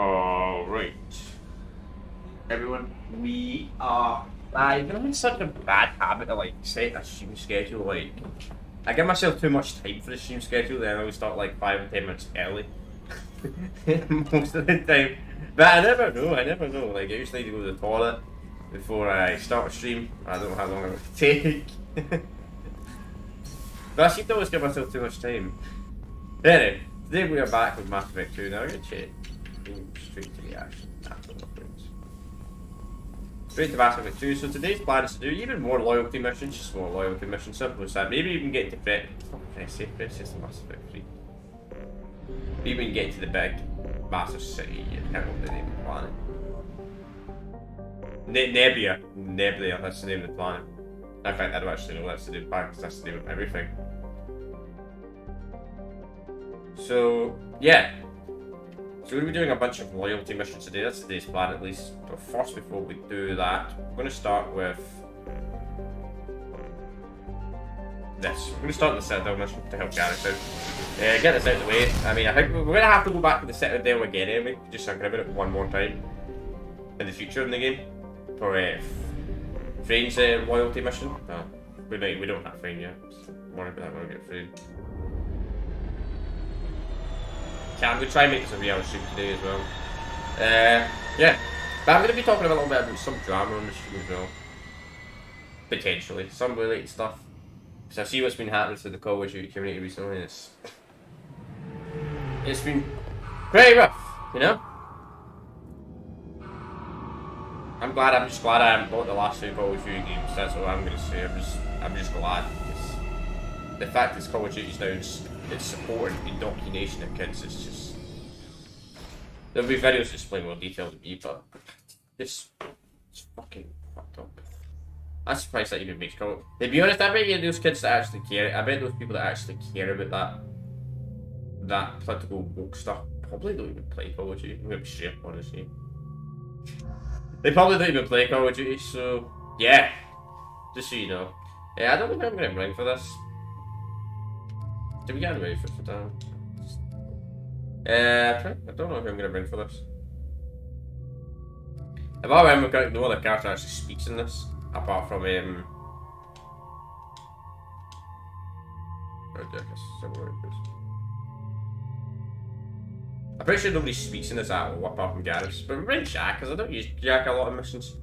Alright. Everyone, we are live. I'm in such a bad habit of like setting a stream schedule. Like, I give myself too much time for the stream schedule, then I always start like 5 or 10 minutes early. Most of the time. But I never know, Like, I usually need to go to the toilet before I start a stream. I don't know how long it would take. But I seem to always give myself too much time. Anyway, today we are back with Mass Effect 2. Now we're going to check. Straight to the action. Straight to Mass Effect 2. So today's plan is to do even more loyalty missions, just more loyalty missions, simple as that. Maybe even get to Fred. Oh, Press is the Mass Effect 3. Maybe we can get to the big massive city and hit up the name of the planet. Nebula, that's the name of the planet. In fact, I don't actually know that's the name of the planet, because that's the name of everything. So, yeah. So we're going to be doing a bunch of loyalty missions today. That's today's plan, at least. But first, before we do that, we're going to start with this. We're going to start with the Citadel mission to help Gareth out. Get this out of the way. I mean, I think we're going to have to go back to the Citadel again anyway. Just thinking about it one more time in the future in the game for Frane's loyalty mission. No, we don't have Frane yet. Don't worry about that when we get Frane. Can we try and make this a reality stream today as well? Yeah. But I'm going to be talking a little bit about some drama on the stream as well. Potentially. Some related stuff. Because I see what's been happening to the Call of Duty community recently, and it's been pretty rough, you know? I'm just glad I haven't bought the last two Call of Duty games. That's what I'm going to say. I'm just glad. Because the fact that Call of Duty's now it's supporting indoctrination of kids. It's just there'll be videos to explain more details of me, but it's fucking fucked up. I'm surprised that even makes Call. To be honest, I bet you those kids that actually care. I bet those people that actually care about that political woke stuff probably don't even play Call of Duty. I'm gonna be straight up honest here. They probably don't even play Call of Duty. So yeah, just so you know. Yeah, I don't think I'm gonna bring for this. Did we get away for that? I don't know if I'm gonna bring for this. If I remember, no other character actually speaks in this, apart from I'm pretty sure nobody speaks in this at all, apart from Garrus. But we'll bring Jack, because I don't use Jack a lot of missions.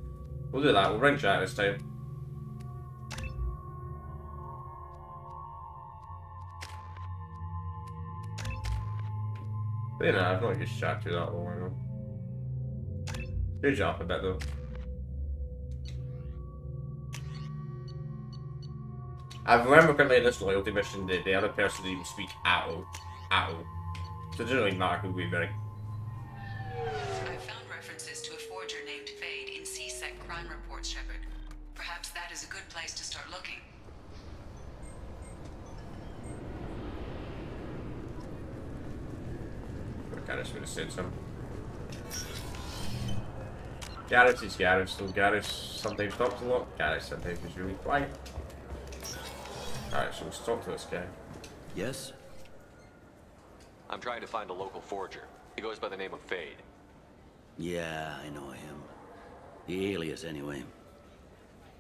We'll do that. We'll bring Jack this time. But you know, I've not used Jack too that long now. Change it up a bit though. I remember currently in this loyalty mission that the other person didn't even speak at all. So it doesn't really matter who we bring. I found references to a forger named Fade in C-Sec crime reports, Shepard. Perhaps that is a good place to start looking. Garrus would have said something. Garrus is Garrus, so Garrus sometimes talks a lot. Garrus sometimes is really quiet. Alright, so let's talk to this guy. Yes? I'm trying to find a local forger. He goes by the name of Fade. Yeah, I know him. The alias, anyway.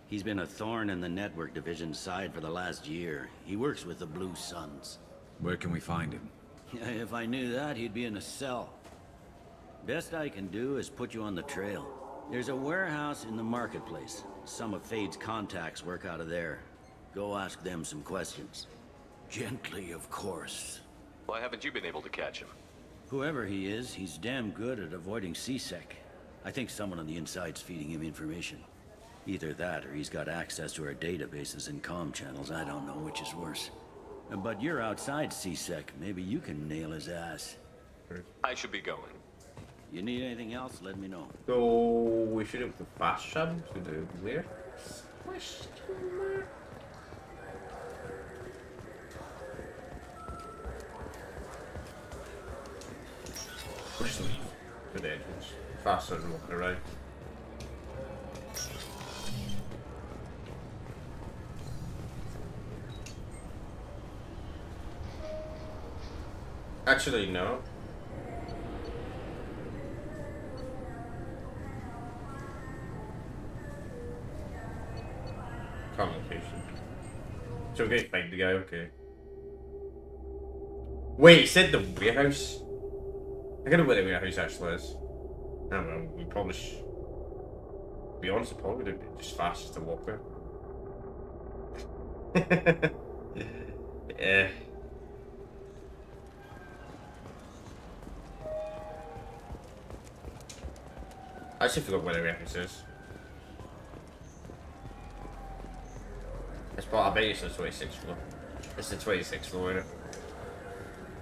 He's been a thorn in the network division's side for the last year. He works with the Blue Suns. Where can we find him? If I knew that, he'd be in a cell. Best I can do is put you on the trail. There's a warehouse in the marketplace. Some of Fade's contacts work out of there. Go ask them some questions. Gently, of course. Why haven't you been able to catch him? Whoever he is, he's damn good at avoiding C-Sec. I think someone on the inside's feeding him information. Either that, or he's got access to our databases and comm channels. I don't know which is worse. But you're outside C-Sec. Maybe you can nail his ass. I should be going. You need anything else, let me know. So we should have the fast travel to the where? Question mark. We'll just leave to the entrance. Faster than walking around. Actually, no. Current location. So we're going to find the guy, okay. Wait, he said the warehouse? I don't know where the warehouse actually is. I don't know, we probably should... To be honest, it probably would be just fastest to walk there. Yeah. I actually forgot where the warehouse is. It's probably, I bet it's the 26th floor. It's the 26th floor, isn't it?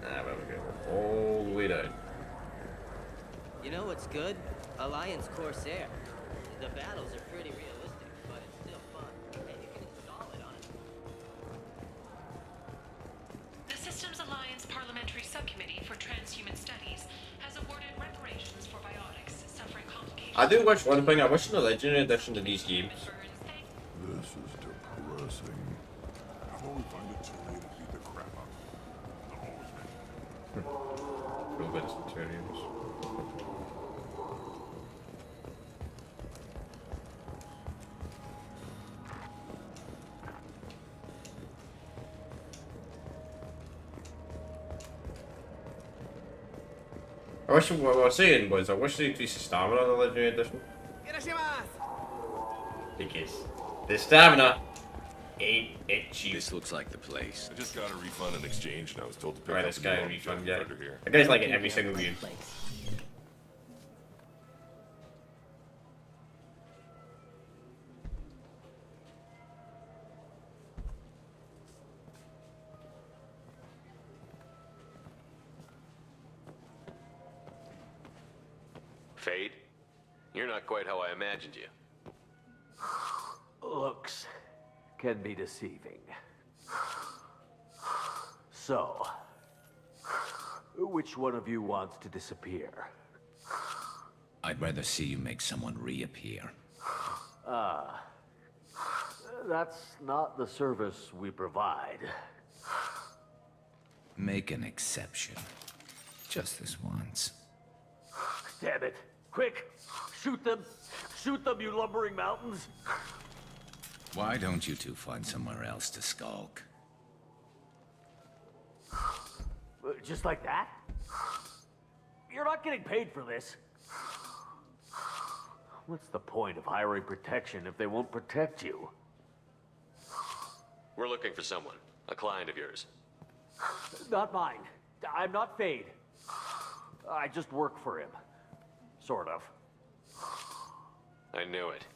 Ah, there we go. All the way down. You know what's good? Alliance Corsair. The battles are pretty realistic, but it's still fun. And you can install it on it. The Systems Alliance Parliamentary Subcommittee for Transhuman Studies has awarded reparations for biotics suffering complications. I do wish one thing, I wish in the Legendary Edition to these games. This is depressing. How about we find a Terrain and beat the crap out of them? They'll always mention it. Real good as materials. I wish what I was saying was I wish they increased the stamina in the Legendary Edition. Because the stamina ain't it cheap. This looks like the place. I just got a refund and exchange, and I was told to pick Right, up this a guy new in refund, yeah. Predator here. That guy's like in every single game. Fade? You're not quite how I imagined you. Looks can be deceiving. So, which one of you wants to disappear? I'd rather see you make someone reappear. That's not the service we provide. Make an exception. Just this once. Damn it. Quick! Shoot them! Shoot them, you lumbering mountains! Why don't you two find somewhere else to skulk? Just like that? You're not getting paid for this. What's the point of hiring protection if they won't protect you? We're looking for someone. A client of yours. Not mine. I'm not Fade. I just work for him. Sort of. I knew it.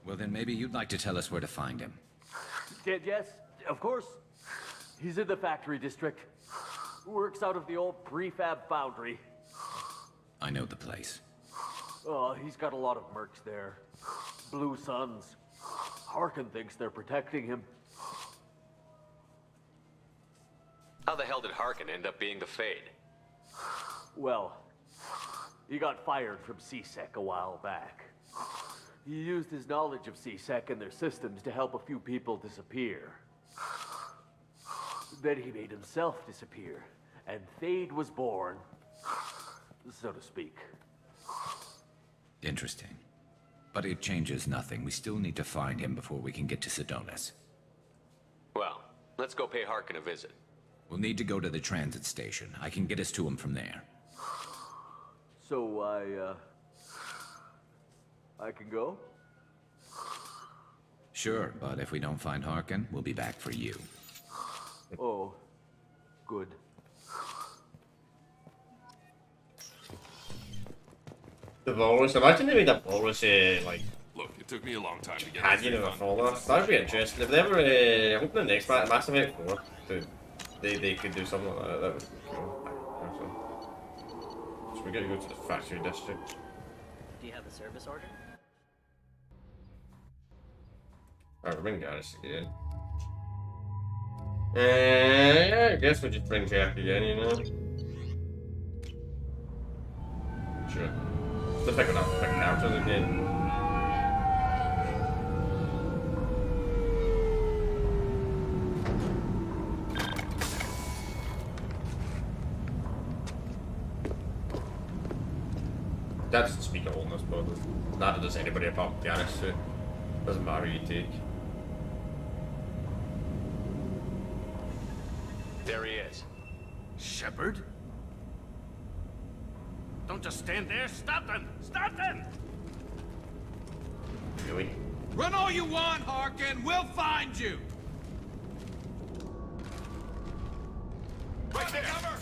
Well, then maybe you'd like to tell us where to find him. Yes, of course. He's in the factory district. Works out of the old prefab foundry. I know the place. Oh, he's got a lot of mercs there. Blue Suns. Harkin thinks they're protecting him. How the hell did Harkin end up being the Fade? Well, he got fired from CSEC a while back. He used his knowledge of CSEC and their systems to help a few people disappear. Then he made himself disappear, and Fade was born, so to speak. Interesting. But it changes nothing. We still need to find him before we can get to Sedonis. Well, let's go pay Harkin a visit. We'll need to go to the transit station. I can get us to him from there. So I can go? Sure, but if we don't find Harkin, we'll be back for you. Oh, good. The walrus. Imagine they made a walrus like Look, it took me a long time to get canyon of a faller. That'd be interesting. If they ever, I hope the next Mass Effect 4, they could do something like that. That would be cool. So we gotta go to the factory district. Do you have a service order? Alright, we're bringing Garrus again. Yeah, I guess we'll just bring Jack again, you know? Sure. Let's pick it up, pick characters again. That doesn't speak of oldness, but neither does anybody apart from Giannis, so doesn't matter who you take. There he is. Shepard? Don't just stand there. Stop them! Stop them! Really? Run all you want, Harkin. We'll find you. Right there. Cover.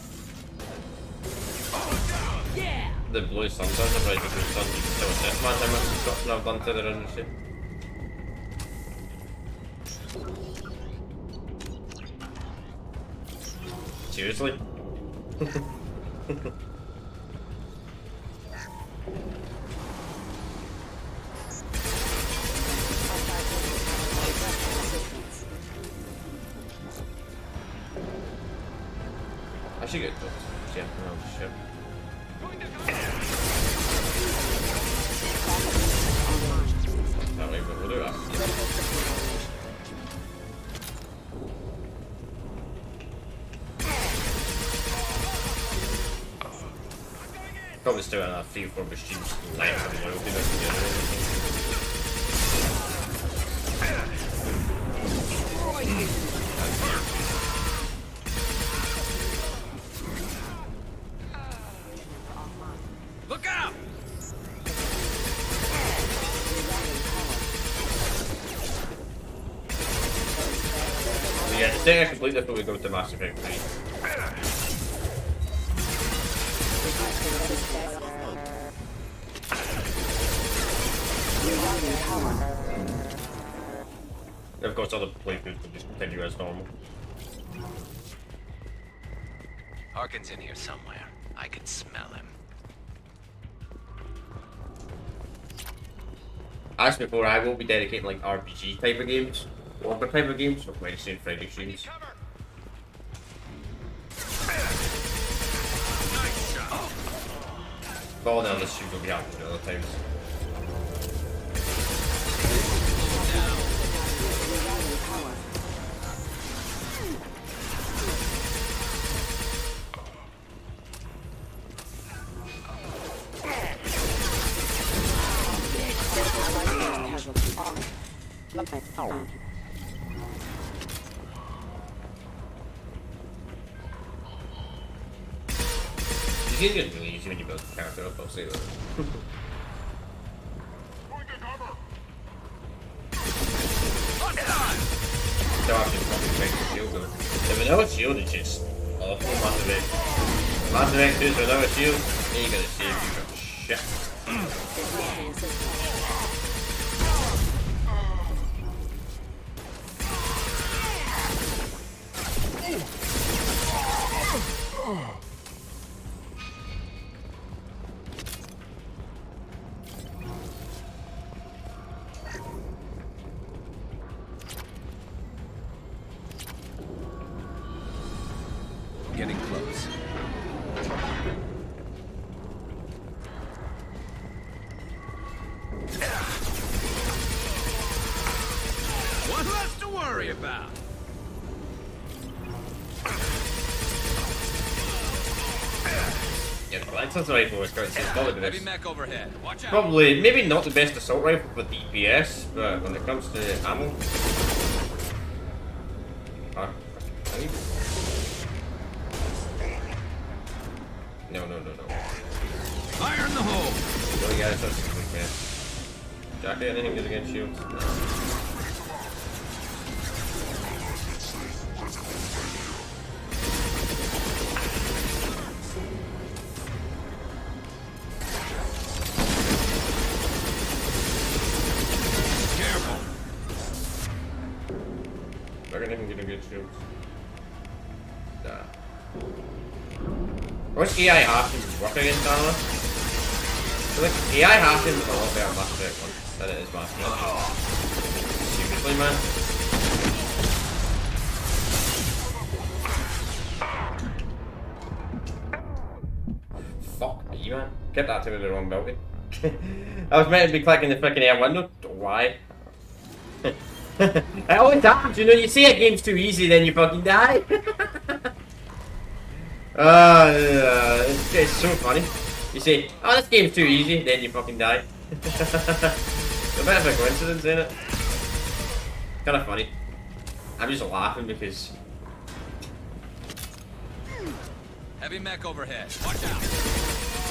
Yeah. The blue sun sounds like the blue sun. You can still assess man how much destruction I've done to their industry. Seriously? I should get those. Yeah, no shit. That way, but we'll do that. Probably still have 3-4 machines lying for the loyalty that can Look out! Yeah, the thing I completely before we go to Mass Effect 3. Of course, other playthroughs will just continue as normal. Harkin's in here somewhere. I can smell him. As before, I will be dedicating like RPG type of games, longer type of games, for Wednesday and Friday streams. Fall down the stream will be happening other times. It's getting really easy when you build a character up, I'll say that. So I can fucking make the shield though. The vanilla shield is just awful, Mass Effect. Mass Effect 2's vanilla shield, you ain't gonna save you from shit. Getting close. One less to worry about. Yeah, the Lancer's rifle is quite solid to Heavy this. mech overhead. Watch out. Probably, maybe not the best assault rifle for DPS, but when it comes to ammo... No. Fire in the hole. Oh yeah, that's a good man. Jackie, anything good against shields? No. Careful. They're gonna even get against shields. Nah. What's AI Half-Team work against armor? So like, AI Half-Team is a lot better Mass Effect 1 than it is Mass Effect. Seriously, man? Fuck me, man. Get that to me the wrong building. I was meant to be clicking the fucking air window. Why? It always happens, you know, you see a game's too easy, then you fucking die. It's so funny. You say, oh, this game's too easy, then you fucking die. It's a bit of a coincidence, isn't it? Kind of funny. I'm just laughing because... Heavy mech overhead. Watch out.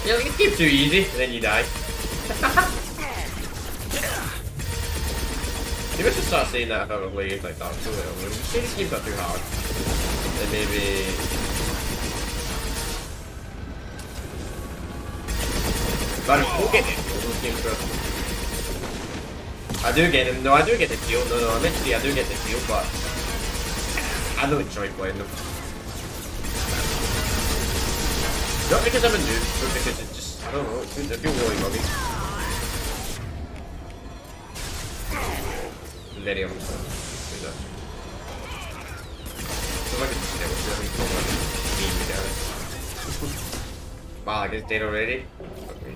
Yeah, like, this game's too easy, and then you die. Maybe I should start saying that if I were playing like Dark Souls. Just say this game's not too hard. Then maybe... But I don't get the appeal of those games, bro. I do get them. No, I do get the appeal. No, I meant to say I do get the appeal, but I don't enjoy playing them. Not because I'm a noob, but because it just, I don't know, I feel really buggy. Very honest. Do that. So like it's really cool. Wow, I guess dead already? Okay.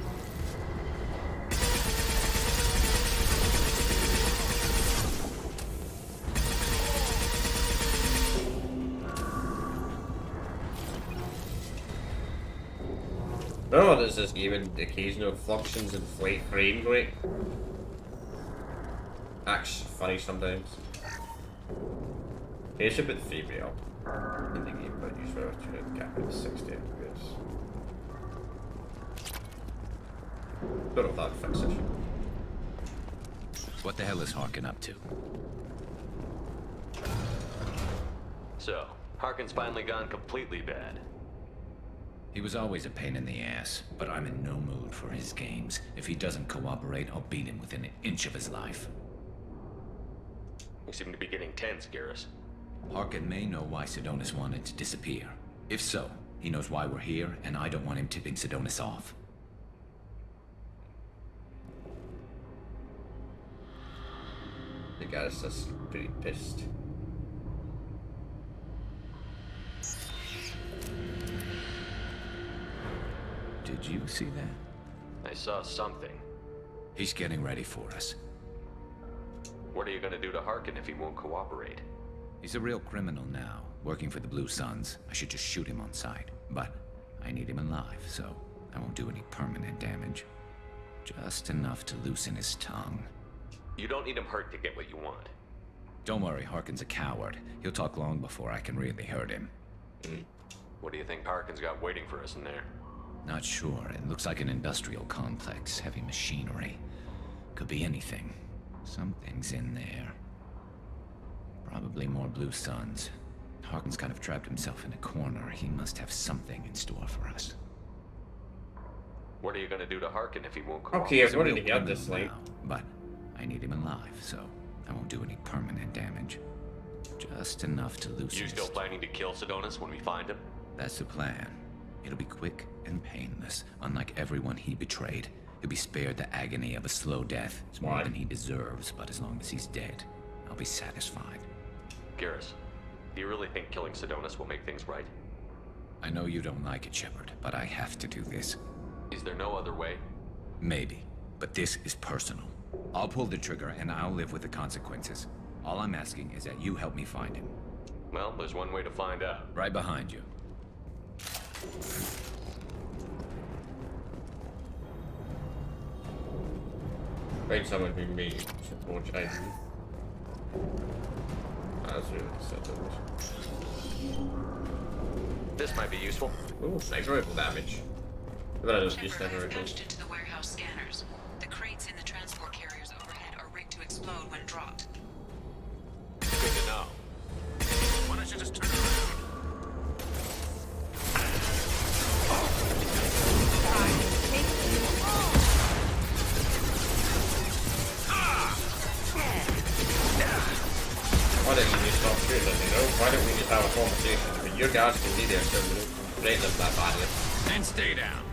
I don't know what is this game and occasional functions and frame rate. Actually funny sometimes. Okay, I should put the frame rate up in the game, but usually I tune it cap at 60 FPS. Don't know if that would fix it. What the hell is Harkin up to? So, Harkin's finally gone completely bad. He was always a pain in the ass, but I'm in no mood for his games. If he doesn't cooperate, I'll beat him within an inch of his life. You seem to be getting tense, Garrus. Harkin may know why Sidonis wanted to disappear. If so, he knows why we're here, and I don't want him tipping Sidonis off. The guy's just pretty pissed. Did you see that? I saw something. He's getting ready for us. What are you gonna do to Harkin if he won't cooperate? He's a real criminal now, working for the Blue Suns. I should just shoot him on sight. But I need him alive, so I won't do any permanent damage. Just enough to loosen his tongue. You don't need him hurt to get what you want. Don't worry, Harkin's a coward. He'll talk long before I can really hurt him. What do you think Harkin's got waiting for us in there? Not sure. It looks like an industrial complex. Heavy machinery. Could be anything. Something's in there. Probably more Blue Suns. Harkin's kind of trapped himself in a corner. He must have something in store for us. What are you gonna do to Harkin if he won't cooperate? Okay, I've already got this late. But I need him alive, so I won't do any permanent damage. Just enough to loosen You still planning to kill Sidonis when we find him? That's the plan. It'll be quick and painless, unlike everyone he betrayed. He'll be spared the agony of a slow death. It's more than he deserves, but as long as he's dead, I'll be satisfied. Garrus, do you really think killing Sidonis will make things right? I know you don't like it, Shepard, but I have to do this. Is there no other way? Maybe, but this is personal. I'll pull the trigger and I'll live with the consequences. All I'm asking is that you help me find him. Well, there's one way to find out. Right behind you. Find someone who may support ID. That's really settled. This might be useful. Ooh, sniper rifle damage. I bet I just use Shepard sniper has rifles. patched into the warehouse scanners. The crates in the transport carriers overhead are rigged to explode when dropped. Good to know. Why don't you just turn around? Why don't you just stop shooting at me, though? Why don't we just have a conversation? But your guards can be there, so we don't threaten them that badly. And stay down.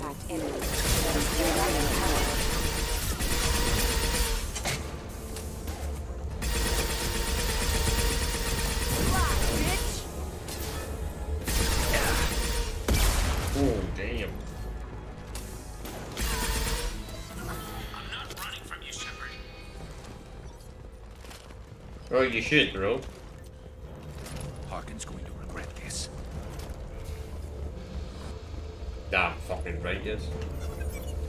contact imminent. Rerouting power. Oh, damn. I'm not running from you, Shepard. Oh, you should, bro. Harkin's going to regret this. Damn fucking right, yes.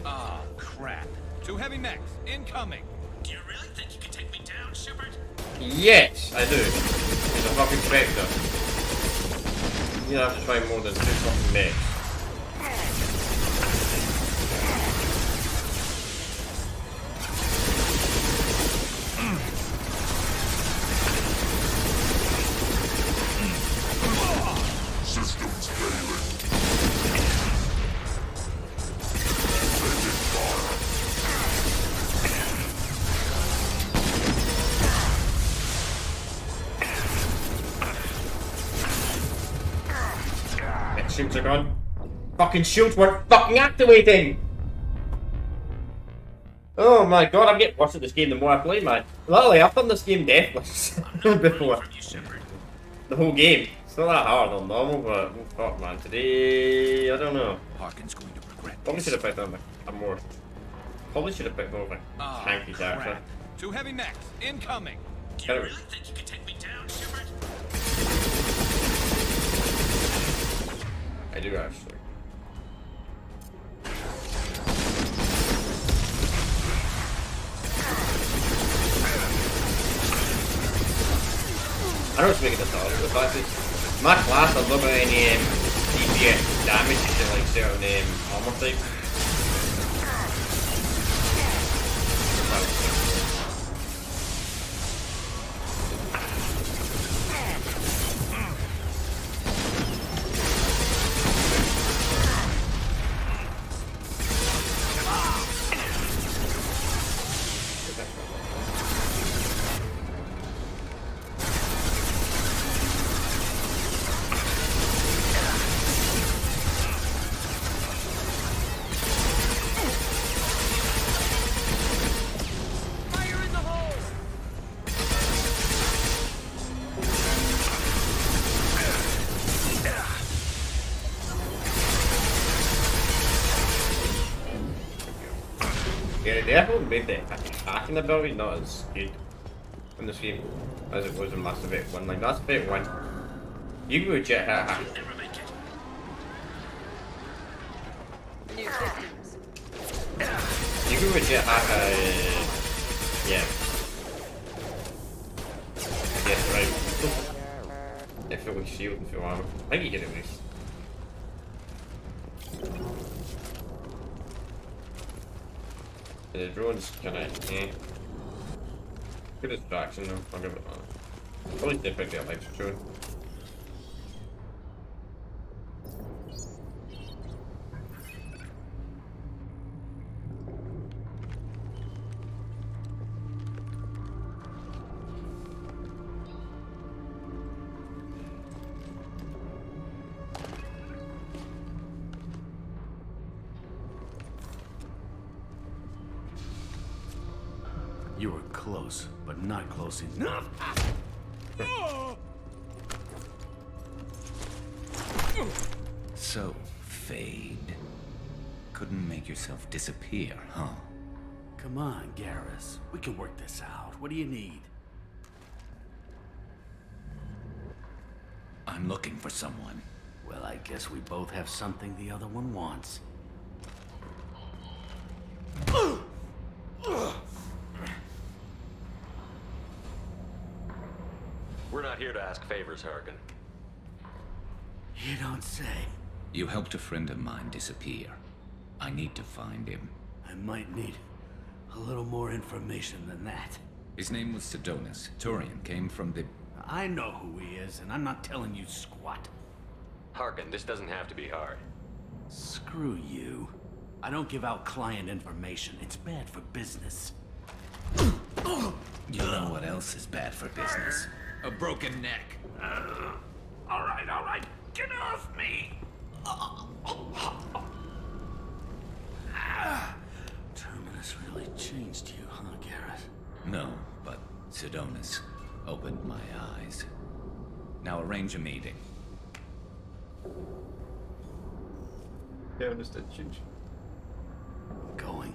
Ah, crap. 2 heavy mechs, incoming. Do you really think you can take me down, Shepard? Yes, I do. He's a fucking spectre. You have to try more than 2 fucking mechs. Systems failing. Shields are gone. Fucking shields weren't fucking activating! Oh my god, I'm getting worse at this game the more I play, man. Literally, I've done this game deathless before. The whole game. It's not that hard on normal, but oh, fuck, man. Today, I don't know. Harkin's going to regret Probably this. should have picked up a more. Probably should have picked more of a tanky character. Crap. 2 heavy mechs, incoming. Do you Anyway. really think you can take me down, Shepard? I do actually. I know it's making this hard. The fact is, my class has not got any DPS damage to like certain armor types. Yeah, they definitely made the attacking ability not as good in this game as it was in Mass Effect 1. Like, Mass Effect 1, you can legit hit a New systems. You can legit hack a... yeah. Yes, right. If it was shield and full armor. I think you get it at least. The drone's kinda, eh. Good distraction though, I'll give it that. Probably did pick the electric drone. You were close, but not close enough. So, Fade. Couldn't make yourself disappear, huh? Come on, Garrus. We can work this out. What do you need? I'm looking for someone. Well, I guess we both have something the other one wants. We're not here to ask favors, Harkin. You don't say. You helped a friend of mine disappear. I need to find him. I might need a little more information than that. His name was Sidonis. Turian came from the... I know who he is, and I'm not telling you squat. Harkin, this doesn't have to be hard. Screw you. I don't give out client information. It's bad for business. You know what else is bad for business? A broken neck. All right. Get off me! changed you, huh, Garrett? No, but Sidonis opened my eyes. Now arrange a meeting. Yeah, understood. Huge. Going.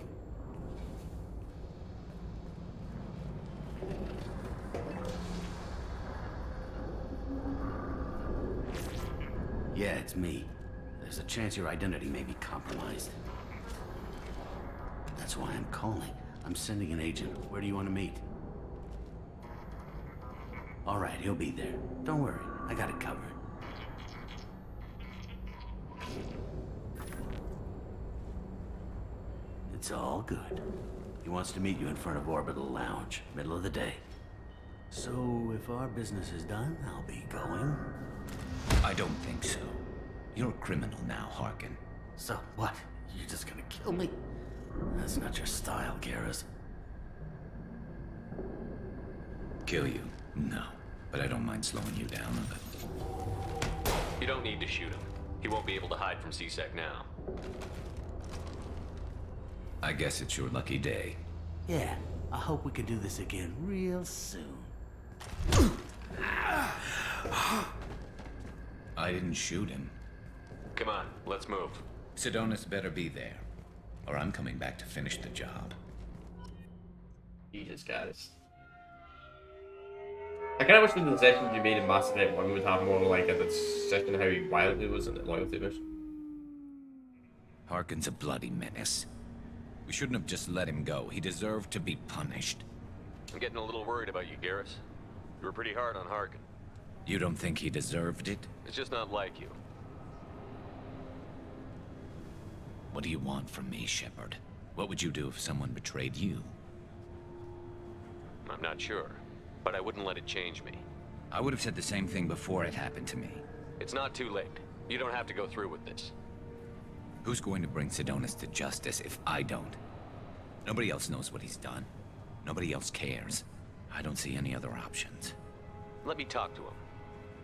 Yeah, it's me. There's a chance your identity may be compromised. That's why I'm calling. I'm sending an agent. Where do you want to meet? All right, he'll be there. Don't worry, I got it covered. It's all good. He wants to meet you in front of Orbital Lounge, middle of the day. So, if our business is done, I'll be going. I don't think so. You're a criminal now, Harkin. So, what? You're just gonna kill me? That's not your style, Garrus. Kill you? No. But I don't mind slowing you down a bit. You don't need to shoot him. He won't be able to hide from C-Sec now. I guess it's your lucky day. Yeah, I hope we can do this again real soon. I didn't shoot him. Come on, let's move. Sidonis better be there, or I'm coming back to finish the job. Jesus, guys. I kind of wish the decisions you made in Mass Effect 1 would have more like a discussion how wild it was in the loyalty mission. Harkin's a bloody menace. We shouldn't have just let him go. He deserved to be punished. I'm getting a little worried about you, Garrus. You were pretty hard on Harkin. You don't think he deserved it? It's just not like you. What do you want from me, Shepard? What would you do if someone betrayed you? I'm not sure, but I wouldn't let it change me. I would have said the same thing before it happened to me. It's not too late. You don't have to go through with this. Who's going to bring Sidonis to justice if I don't? Nobody else knows what he's done. Nobody else cares. I don't see any other options. Let me talk to him.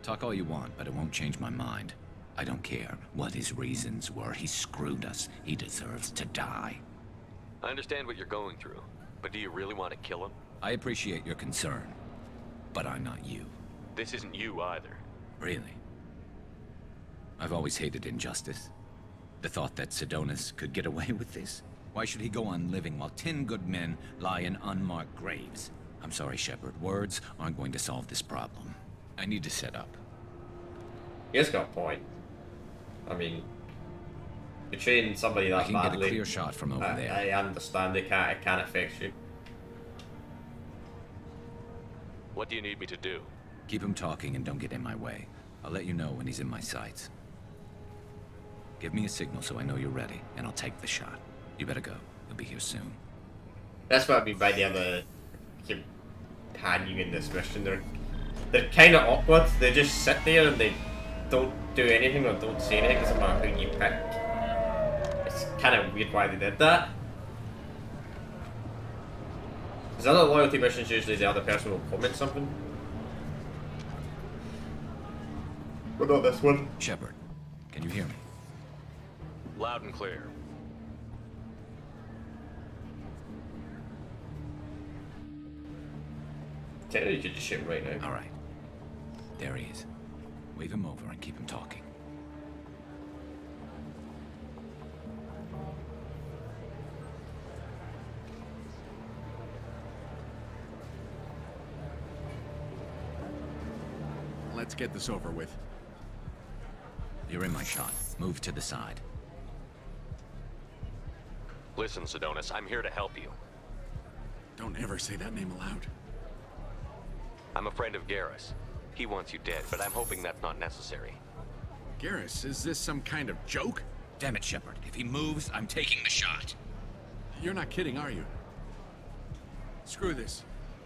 Talk all you want, but it won't change my mind. I don't care what his reasons were. He screwed us. He deserves to die. I understand what you're going through, but do you really want to kill him? I appreciate your concern, but I'm not you. This isn't you either. Really? I've always hated injustice. The thought that Sidonis could get away with this? Why should he go on living while 10 good men lie in unmarked graves? I'm sorry, Shepard. Words aren't going to solve this problem. I need to set up. He has got a point. I mean, betraying somebody that I can badly, get a clear shot from over there. I understand it can affect you. What do you need me to do? Keep him talking and don't get in my way. I'll let you know when he's in my sights. Give me a signal so I know you're ready, and I'll take the shot. You better go. He'll be here soon. That's what I mean by the other companion in this mission. They're kind of awkward. They just sit there and they don't do anything or don't say anything. Doesn't matter who you pick. It's kind of weird why they did that. Because other loyalty missions usually the other person will comment something. But not this one. Shepard, can you hear me? Loud and clear. Technically, you could just shoot him right now. All right. There he is. Wave him over and keep him talking. Let's get this over with. You're in my shot. Move to the side. Listen, Sidonis, I'm here to help you. Don't ever say that name aloud. I'm a friend of Garrus. He wants you dead, but I'm hoping that's not necessary. Garrus, is this some kind of joke? Damn it, Shepard. If he moves, I'm taking the shot. You're not kidding, are you? Screw this.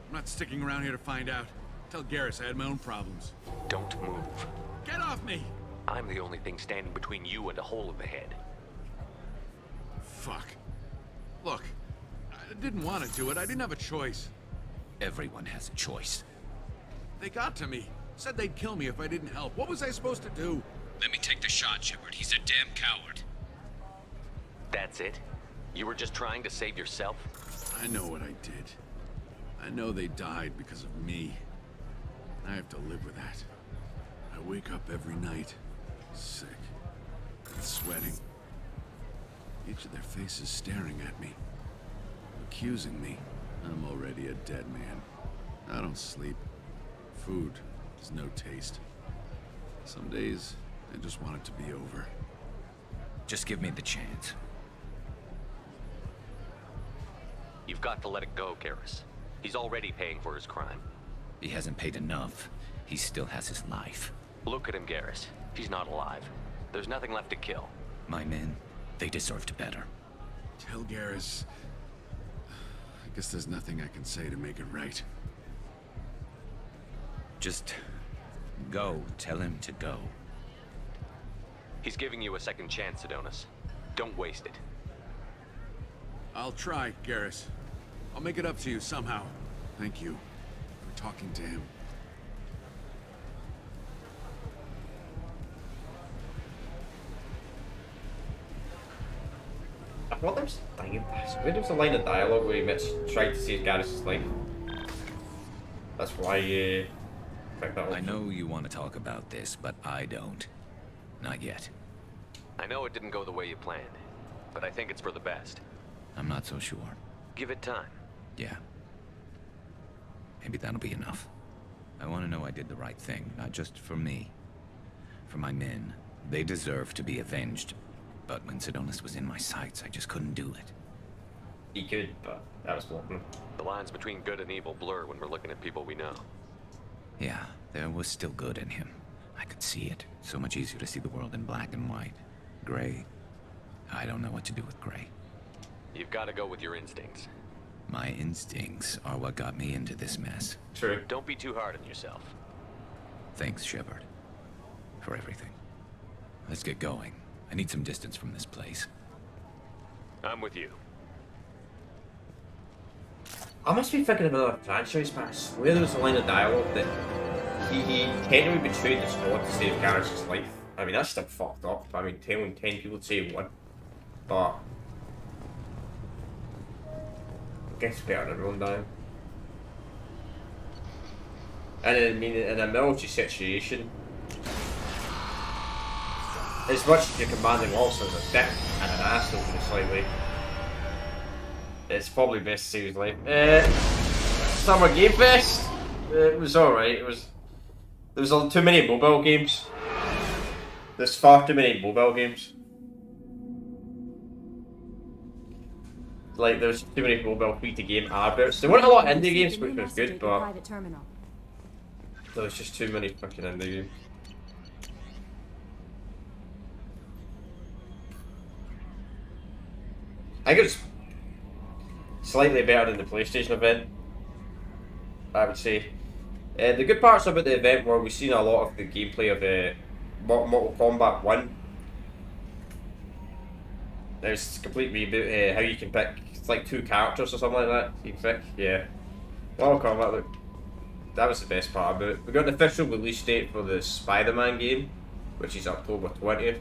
I'm not sticking around here to find out. Tell Garrus I had my own problems. Don't move. Get off me! I'm the only thing standing between you and a hole in the head. Fuck. Look, I didn't want to do it. I didn't have a choice. Everyone has a choice. They got to me. Said they'd kill me if I didn't help. What was I supposed to do? Let me take the shot, Shepard. He's a damn coward. That's it? You were just trying to save yourself? I know what I did. I know they died because of me. I have to live with that. I wake up every night, sick, and sweating. Each of their faces staring at me, accusing me. I'm already a dead man. I don't sleep. Food has no taste. Some days, I just want it to be over. Just give me the chance. You've got to let it go, Garrus. He's already paying for his crime. He hasn't paid enough. He still has his life. Look at him, Garrus. He's not alive. There's nothing left to kill. My men, they deserved better. Tell Garrus... I guess there's nothing I can say to make it right. Just go. Tell him to go. He's giving you a second chance, Adonis. Don't waste it. I'll try, Garrus. I'll make it up to you somehow. Thank you for talking to him. I thought there was a line of dialogue where Mitch tried to save Garrus's life. That's why I picked that up. I know you want to talk about this, but I don't. Not yet. I know it didn't go the way you planned, but I think it's for the best. I'm not so sure. Give it time. Yeah. Maybe that'll be enough. I want to know I did the right thing, not just for me. For my men. They deserve to be avenged. But when Sidonis was in my sights, I just couldn't do it. He could, but that was blocking. The lines between good and evil blur when we're looking at people we know. Yeah, there was still good in him. I could see it. So much easier to see the world in black and white. Gray. I don't know what to do with gray. You've got to go with your instincts. My instincts are what got me into this mess. True. Don't be too hard on yourself. Thanks, Shepard. For everything. Let's get going. I need some distance from this place. I'm with you. I must be thinking of another franchise, but I swear there was a line of dialogue that he technically betrayed the squad to save Garrus's life. I mean, that's still fucked up. I mean, telling 10 people to save one. But I guess it's better than everyone dying. And I mean, in a military situation, as much as your commanding officer is a dick and an asshole to the slightly, it's probably best to save his life. Summer Game Fest. It was alright. There was too many mobile games. There's far too many mobile games. Like, there's too many mobile free-to-game adverts. There weren't a lot of indie games, which was good, but there was just too many fucking indie games. I think it was slightly better than the PlayStation event, I would say. The good parts about the event were we've seen a lot of the gameplay of Mortal Kombat 1. There's a complete reboot, how you can pick, it's like 2 characters or something like that you can pick, yeah. Mortal Kombat, look, that was the best part about it. We got an official release date for the Spider-Man game, which is October 20th.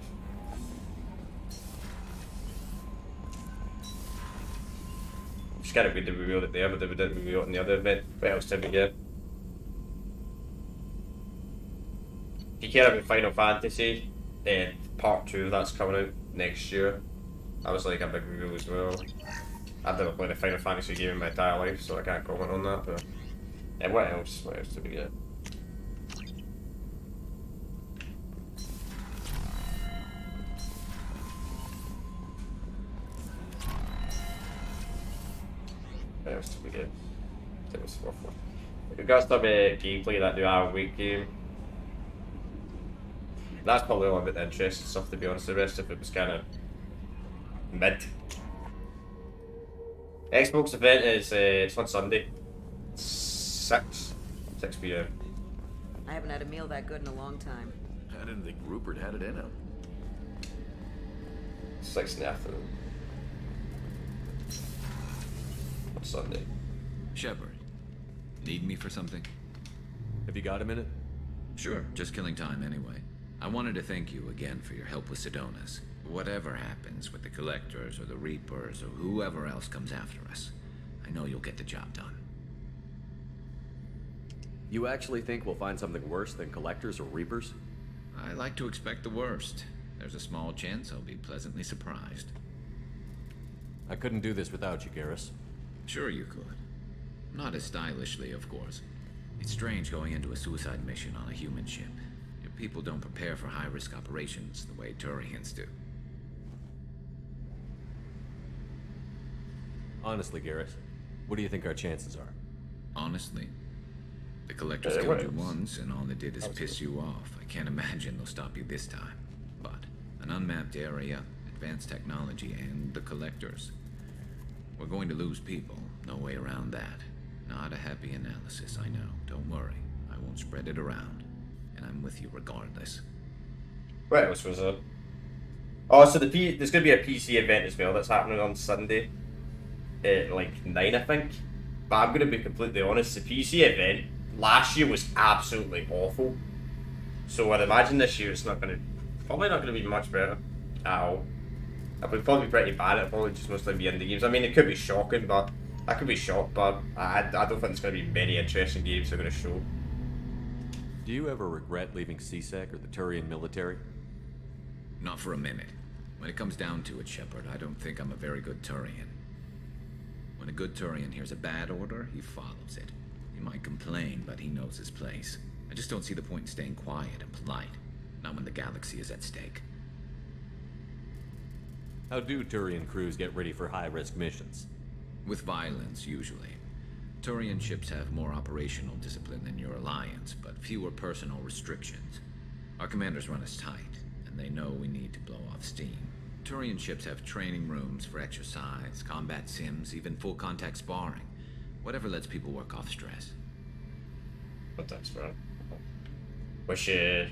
It's kind of good to reveal it there, but they didn't reveal it in the other event. What else did we get? If you care about Final Fantasy, Part 2, that's coming out next year. That was like a big reveal as well. I've never played a Final Fantasy game in my entire life, so I can't comment on that, but... what else? What else did we get? What else did we get? That was awful. We got some gameplay of that new Hour Week game. That's probably all a bit interesting stuff, to be honest. The rest of it was kind of mid. Xbox event is it's on Sunday, 6 p.m. I haven't had a meal that good in a long time. I didn't think Rupert had it in him. 6 in the afternoon. On Sunday. Shepard, need me for something? Have you got a minute? Sure, just killing time anyway. I wanted to thank you again for your help with Sidonis. Whatever happens with the Collectors or the Reapers or whoever else comes after us, I I know you'll get the job done. You actually think we'll find something worse than collectors or reapers? I like to expect the worst. There's a small chance I'll be pleasantly surprised. I couldn't do this without you, Garrus. Sure you could. Not as stylishly, of course. It's strange going into a suicide mission on a human ship. Your people don't prepare for high-risk operations the way Turians do. Honestly, Garrus, what do you think our chances are? Honestly? The collectors killed you once, and all they did is piss you off. I can't imagine they'll stop you this time. But an unmapped area, advanced technology, and the collectors. We're going to lose people. No way around that. Not a happy analysis, I know. Don't worry. I won't spread it around. And I'm with you regardless. What else was there? Oh, so there's going to be a PC event as well that's happening on Sunday. At like 9, I think. But I'm going to be completely honest, the PC event last year was absolutely awful. So I'd imagine this year it's probably not going to be much better at all. It would probably be pretty bad. It'll probably just mostly be indie games. I mean, it could be shocking, but I could be shocked, but I don't think there's going to be many interesting games they're going to show. Do you ever regret leaving CSEC or the Turian military? Not for a minute. When it comes down to it, Shepard, I don't think I'm a very good Turian. When a good Turian hears a bad order, he follows it. He might complain, but he knows his place. I just don't see the point in staying quiet and polite. Not when the galaxy is at stake. How do Turian crews get ready for high-risk missions? With violence, usually. Turian ships have more operational discipline than your alliance, but fewer personal restrictions. Our commanders run us tight, and they know we need to blow off steam. Turian ships have training rooms for exercise, combat sims, even full-contact sparring. Whatever lets people work off stress. But that's right. Which, I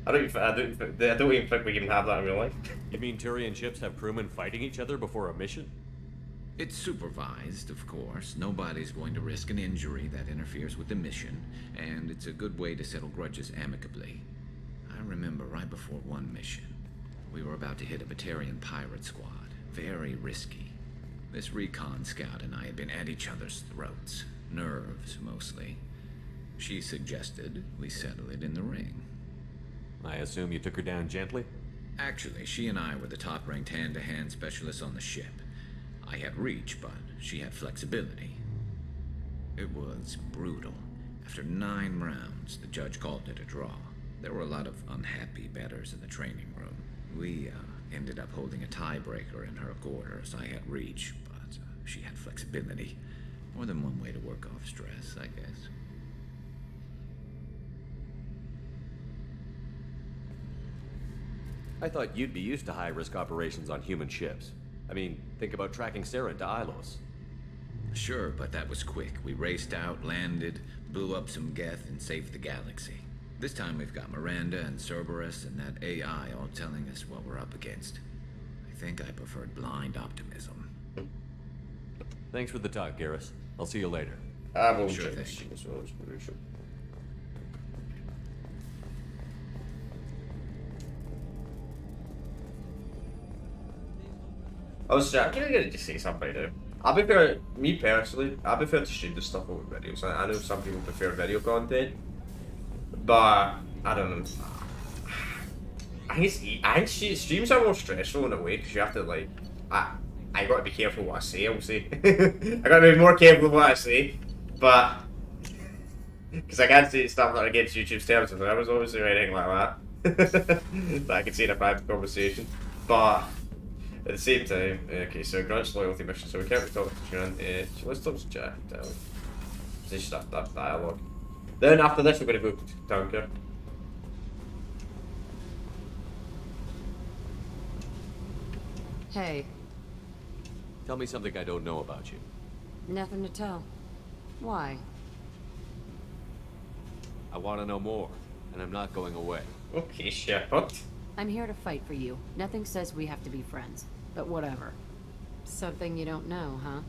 don't even think we even have that in real life. You mean Turian ships have crewmen fighting each other before a mission? It's supervised, of course. Nobody's going to risk an injury that interferes with the mission, and it's a good way to settle grudges amicably. I remember right before one mission, we were about to hit a Batarian pirate squad. Very risky. This recon scout and I had been at each other's throats. Nerves, mostly. She suggested we settle it in the ring. I assume you took her down gently? Actually, she and I were the top-ranked hand-to-hand specialists on the ship. I had reach, but she had flexibility. It was brutal. After 9 rounds, the judge called it a draw. There were a lot of unhappy bettors in the training room. We ended up holding a tiebreaker in her quarters. I had reach, but she had flexibility. More than one way to work off stress, I guess. I thought you'd be used to high-risk operations on human ships. I mean, think about tracking Saren to Ilos. Sure, but that was quick. We raced out, landed, blew up some Geth, and saved the galaxy. This time we've got Miranda and Cerberus and that AI all telling us what we're up against. I think I preferred blind optimism. Thanks for the talk, Garrus. I'll see you later. I will Sure check thing. as well. I'm gonna just say something right now. Me personally, I prefer to stream this stuff over videos. I know some people prefer video content, but I don't know. I think streams are more stressful in a way because you have to like, I gotta be careful what I say. I'll say, I gotta be more careful what I say, but because I can't say stuff that against YouTube's terms. If I was obviously or anything like that, that I could say in a private conversation, but. At the same time, okay, so grants loyalty mission, so we can't be talking to Sharon. Let's talk to Jack. Just that dialogue. Then after this, we're going to go to Tanker. Hey, Tell me something I don't know about you. nothing to tell. Why? I want to know more, and I'm not going away. Okay, Shepard. I'm here to fight for you. Nothing says we have to be friends, but whatever. Something you don't know, huh?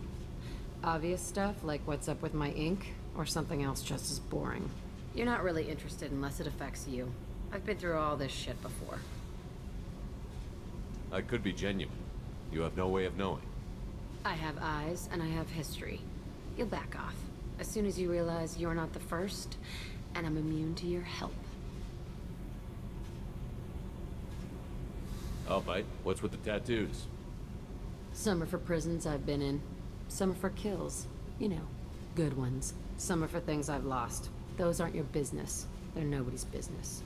Obvious stuff, like what's up with my ink, or something else just as boring. You're not really interested unless it affects you. I've been through all this shit before. I could be genuine. You have no way of knowing. I have eyes, and I have history. you'll back off. As soon as you realize you're not the first, and I'm immune to your help. Oh, mate, what's with the tattoos? Some are for prisons I've been in. Some are for kills. You know, good ones. Some are for things I've lost. Those aren't your business. They're nobody's business.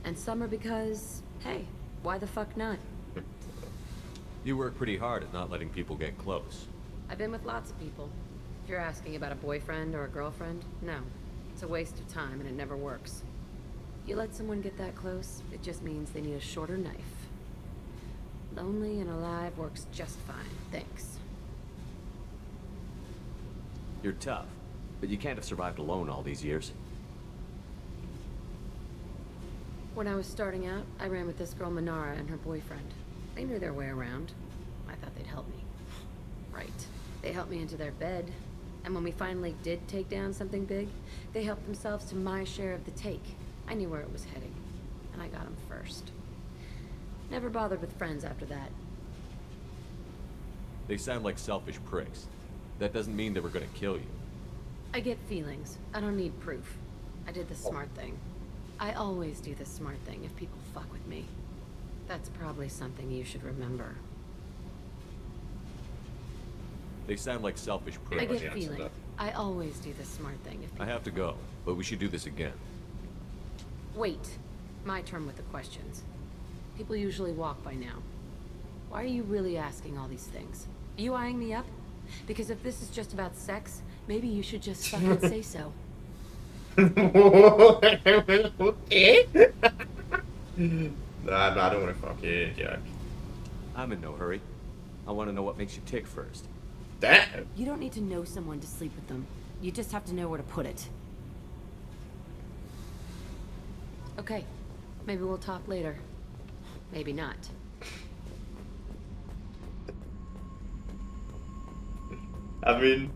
And some are because, hey, why the fuck not? You work pretty hard at not letting people get close. I've been with lots of people. If you're asking about a boyfriend or a girlfriend, no. It's a waste of time and it never works. You let someone get that close, it just means they need a shorter knife. Lonely and alive works just fine, thanks. You're tough, but you can't have survived alone all these years. When I was starting out, I ran with this girl Minara and her boyfriend. They knew their way around. I thought they'd help me. Right. They helped me into their bed. And when we finally did take down something big, they helped themselves to my share of the take. I knew where it was heading. And I got them first. Never bothered with friends after that. They sound like selfish pricks. That doesn't mean they were gonna kill you. I get feelings. I don't need proof. I did the smart thing. I always do the smart thing if people fuck with me. That's probably something you should remember. They sound like selfish pricks. I get feelings. I always do the smart thing if people... I have to go, but we should do this again. Wait. My turn with the questions. People usually walk by now. Why are you really asking all these things? Are you eyeing me up? Because if this is just about sex, maybe you should just fucking say so. Okay. Nah, I don't want to fuck you, Jack. I'm in no hurry. I want to know what makes you tick first. Damn. You don't need to know someone to sleep with them. You just have to know where to put it. Okay. Maybe we'll talk later. Maybe not. I mean,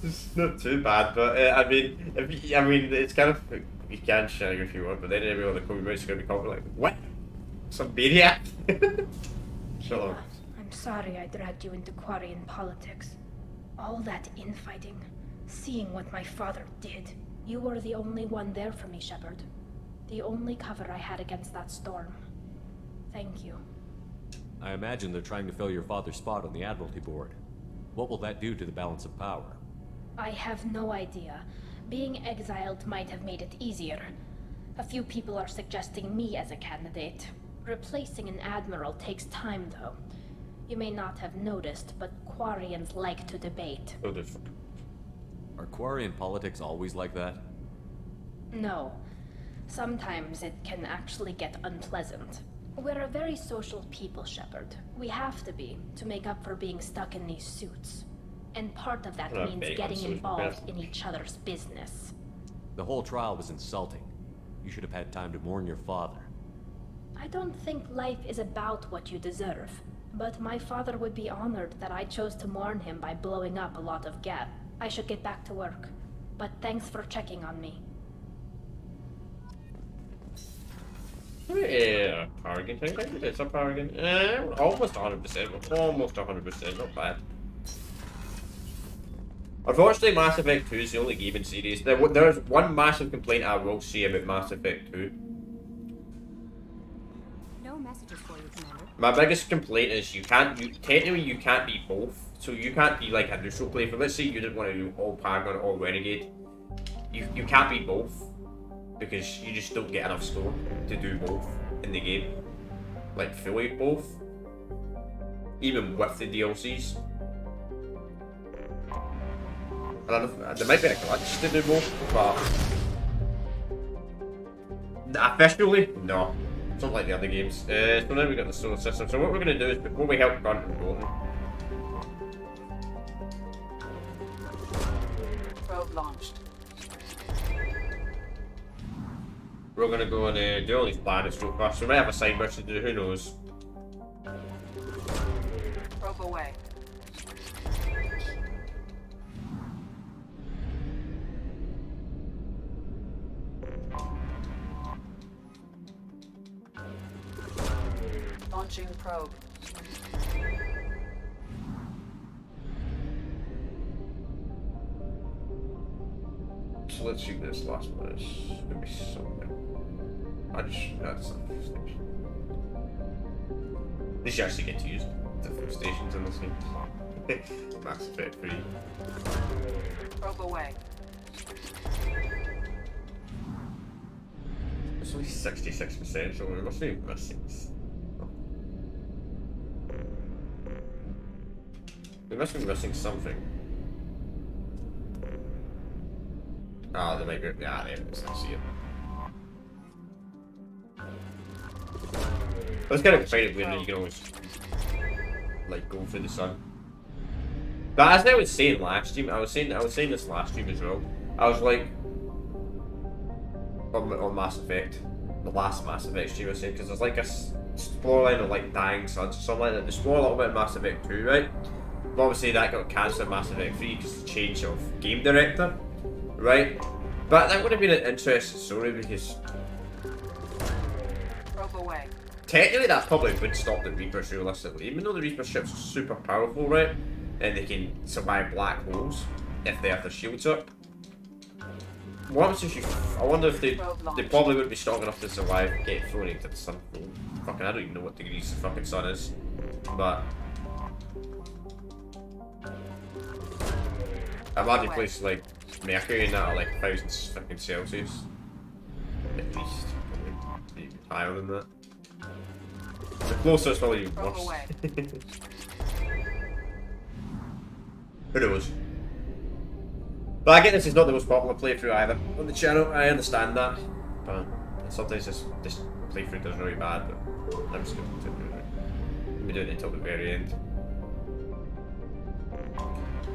it's not too bad, but I mean, it's kind of, you can shag if you want, but then every other community is going to be called like, what? Some maniac? Shut up. I'm sorry I dragged you into Quarian politics. All that infighting, seeing what my father did. You were the only one there for me, Shepard. The only cover I had against that storm. Thank you. I imagine they're trying to fill your father's spot on the Admiralty Board. What will that do to the balance of power? I have no idea. Being exiled might have made it easier. A few people are suggesting me as a candidate. Replacing an admiral takes time, though. You may not have noticed, but Quarians like to debate. Are Quarian politics always like that? No. Sometimes it can actually get unpleasant. We're a very social people, Shepard. We have to be, to make up for being stuck in these suits. And part of that means getting involved in each other's business. The whole trial was insulting. You should have had time to mourn your father. I don't think life is about what you deserve. But my father would be honored that I chose to mourn him by blowing up a lot of gas. I should get back to work. But thanks for checking on me. Yeah, Paragon. I think it's a Paragon. Almost 100%. Almost 100%. Not bad. Unfortunately, Mass Effect 2 is the only game in series. There's one massive complaint I will say about Mass Effect 2. No messages for you, Commander. My biggest complaint is technically you can't be both. So you can't be like a neutral player. For let's say you didn't want to do all Paragon or all Renegade. You can't be both. Because you just don't get enough score to do both in the game. Like fully both. Even with the DLCs. I don't know, there might be a glitch to do both, but officially, no. It's not like the other games. So now we got the solar system. So what we're going to do is, before we help Grunt and Bolton, Probe launched. we're going to go and do all these planets real fast. So we might have a side mission to do, who knows. Probe away. Launching probe. So let's see what this last one is. Gonna be something. That's not fuel station. At least you actually get to use the fuel stations in this game. Mass Effect 3. Probe away. It's only 66%, so we must be missing. We must be missing something. Ah, they might be. Yeah, there it is. I see it. I was kind of excited when you can always like go through the sun. But as I was saying last stream, I was saying this last stream as well. I was like on Mass Effect, the last Mass Effect stream I was saying, because there's like a storyline of like dying suns or something like that. They explore a little bit in Mass Effect 2, right? But obviously that got cancelled in Mass Effect 3 because of the change of game director, right? But that would have been an interesting story because Probe away. technically that probably would stop the Reapers realistically, even though the Reaper ships are super powerful, right? And they can survive black holes if they have their shields up. What happens if you... I wonder if they probably wouldn't be strong enough to survive and get thrown into the sun. Fucking, I don't even know what degrees the fucking sun is. But... I imagine places like Mercury and that are like 1,000 fucking Celsius. At least. Probably even higher than that. The closer it's probably even worse. Who knows? But I get this is not the most popular playthrough either on the channel, I understand that. But sometimes this playthrough does really bad, but I'm just going to do it. I'll be doing it until the very end.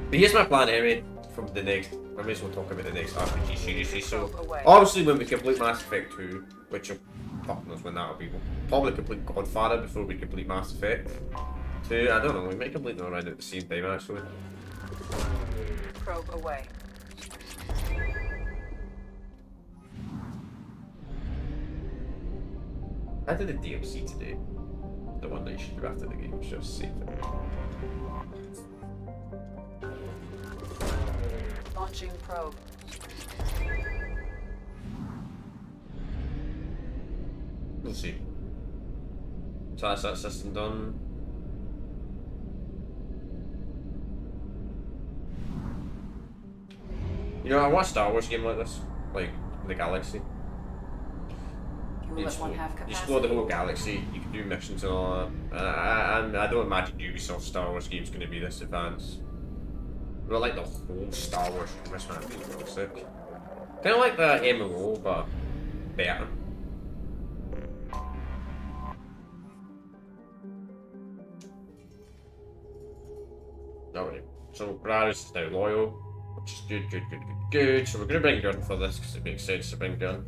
But here's my plan anyway, from the next, I may as well talk about the next RPG series. So, obviously when we complete Mass Effect 2, which fuck knows when that'll be, we'll probably complete Godfather before we complete Mass Effect 2. I don't know, we might complete them around at the same time actually. Probe away. I did the DLC today. The one that you should do after the game, just save it. Launching probe. We'll see. So that's that system done. You know, I watched a Star Wars game like this, like the Galaxy. You explore the whole galaxy, you can do missions and all that. I don't imagine Ubisoft Star Wars game's going to be this advanced. But like the whole Star Wars universe, man, it's really sick. Kind of like the MMO, but better. Alright, so Graris is now loyal, which is good. So we're going to bring Gun for this because it makes sense to bring Gun.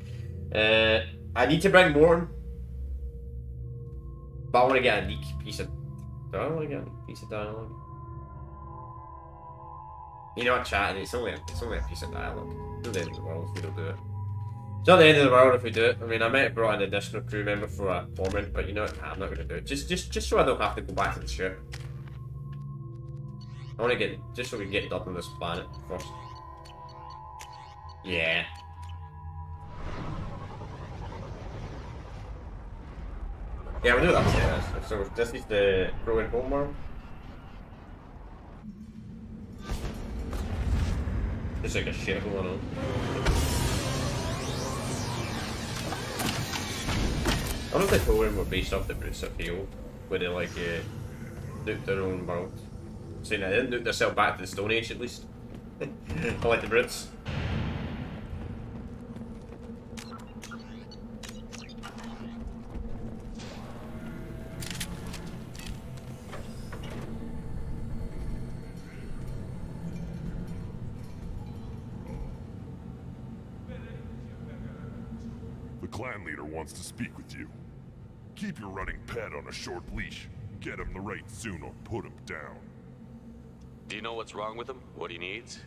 I need to bring Morton, but I want to get a unique piece of dialogue. You know what, chat? It's only a piece of dialogue. It's not the end of the world if we don't do it. It's not the end of the world if we do it. I mean, I might have brought an additional crew member for a torment, but you know what? Nah, I'm not going to do it. Just so I don't have to go back to the ship. I want to get just so we can get up on this planet first. Yeah. Yeah, we'll do that. Yeah, so this is the growing home world. There's like a shit going on. I don't know if the program were based off the Brits of Halo, where they like nuked their own world. Saying they didn't nuke themselves back to the Stone Age at least. I like the Brits. The clan leader wants to speak with you. Keep your running pet on a short leash. Get him the right soon or put him down. Do you know what's wrong with him? What he needs?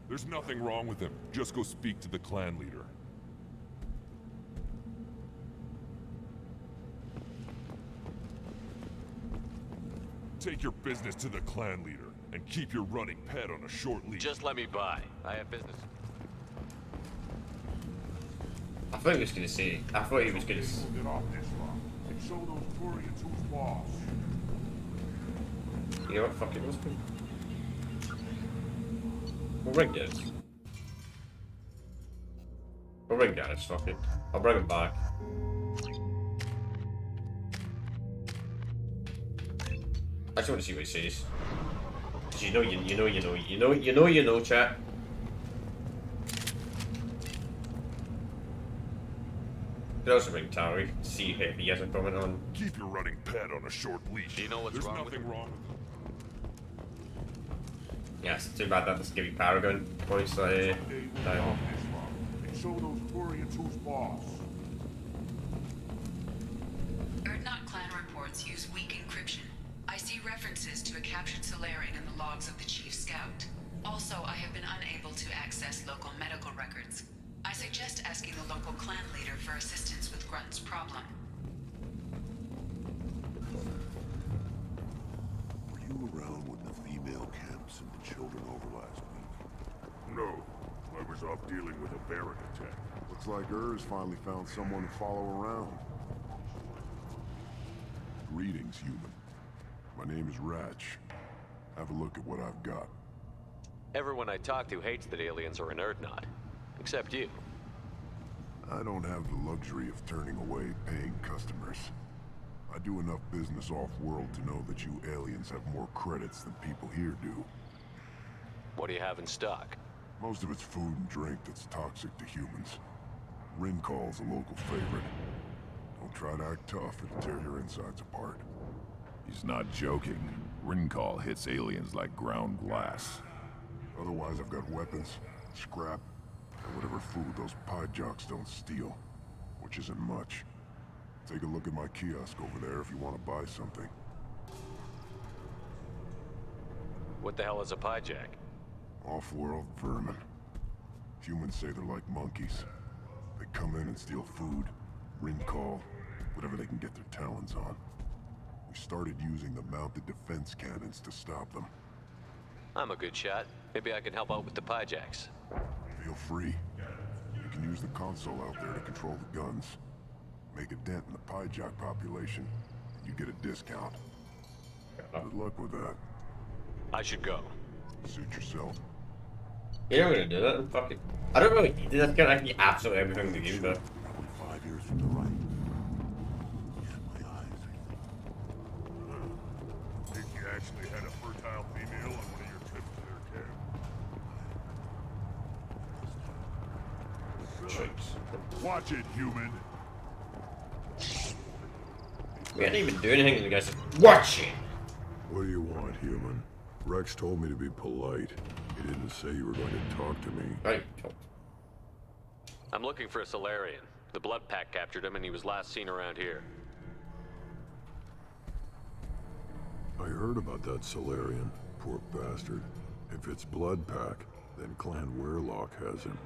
There's nothing wrong with him. Just go speak to the clan leader. Take your business to the clan leader and keep your running pet on a short leash. Just let me by. I have business. thought he was gonna say. I thought he was gonna. Get off this rock and show those Turians who's boss. You know what? Fuck it. We'll ring this. We'll ring Gareth. Fuck it. I'll bring him back. I just want to see what he says. Cause you know, chat. Could also ring Tari, see if he has a comment on. Keep your running pet on a short leash. Do you know what's There's wrong with nothing him? wrong with him. Yeah, it's too bad that doesn't give you Paragon points like Someday we'll get off this rock and show those Turians who's boss. Erdnot clan reports use weak encryption. I see references to a captured Solarian in the logs of the Chief Scout. Also, I have been unable to access local medical records. I suggest asking the local clan leader for assistance with Grunt's problem. Were you around when the female camps and the children over last week? No. I was off dealing with a Baron attack. Looks like Urs finally found someone to follow around. Greetings, human. My name is Ratch. Have a look at what I've got. Everyone I talk to hates that aliens are an Erdnot. Except you. I don't have the luxury of turning away paying customers. I do enough business off-world to know that you aliens have more credits than people here do. What do you have in stock? Most of it's food and drink that's toxic to humans. Rincall's a local favorite. Don't try to act tough, it'll tear your insides apart. He's not joking. Rincall hits aliens like ground glass. Otherwise, I've got weapons, scrap, and whatever food those pie jocks don't steal. Which isn't much. Take a look at my kiosk over there if you want to buy something. What the hell is a pyjack? Off-world vermin. Humans say they're like monkeys. They come in and steal food, Rincall, whatever they can get their talons on. We started using the mounted defense cannons to stop them. I'm a good shot. Maybe I can help out with the pyjacks. Feel free. You can use the console out there to control the guns. Make a dent in the pyjack population, and you get a discount. Good luck with that. I should go. Suit yourself. You're not gonna do that. Fuck it. I don't really need this. I can actually absolutely everything in the game, but. Probably 5 years from the right. My eyes. Think you actually had a fertile female on one of your trips to their camp? Watch it, human. We didn't even do anything, and the guy said, "Watch it!" What do you want, human? Rex told me to be polite. He didn't say you were going to talk to me. Right. I'm looking for a Solarian. The Blood Pack captured him and he was last seen around here. I heard about that Solarian. Poor bastard. If it's Blood Pack, then Clan Werelock has him.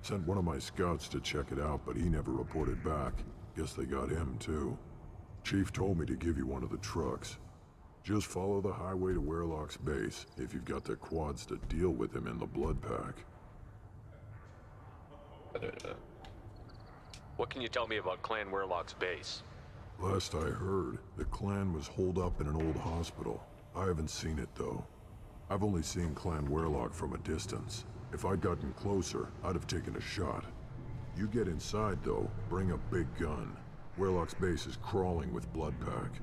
Sent one of my scouts to check it out, but he never reported back. Guess they got him, too. Chief told me to give you one of the trucks. Just follow the highway to Werelock's base, if you've got the quads to deal with him in the Blood Pack. What can you tell me about Clan Werelock's base? Last I heard, the clan was holed up in an old hospital. I haven't seen it, though. I've only seen Clan Werelock from a distance. If I'd gotten closer, I'd have taken a shot. You get inside, though, bring a big gun. Werelock's base is crawling with Blood Pack.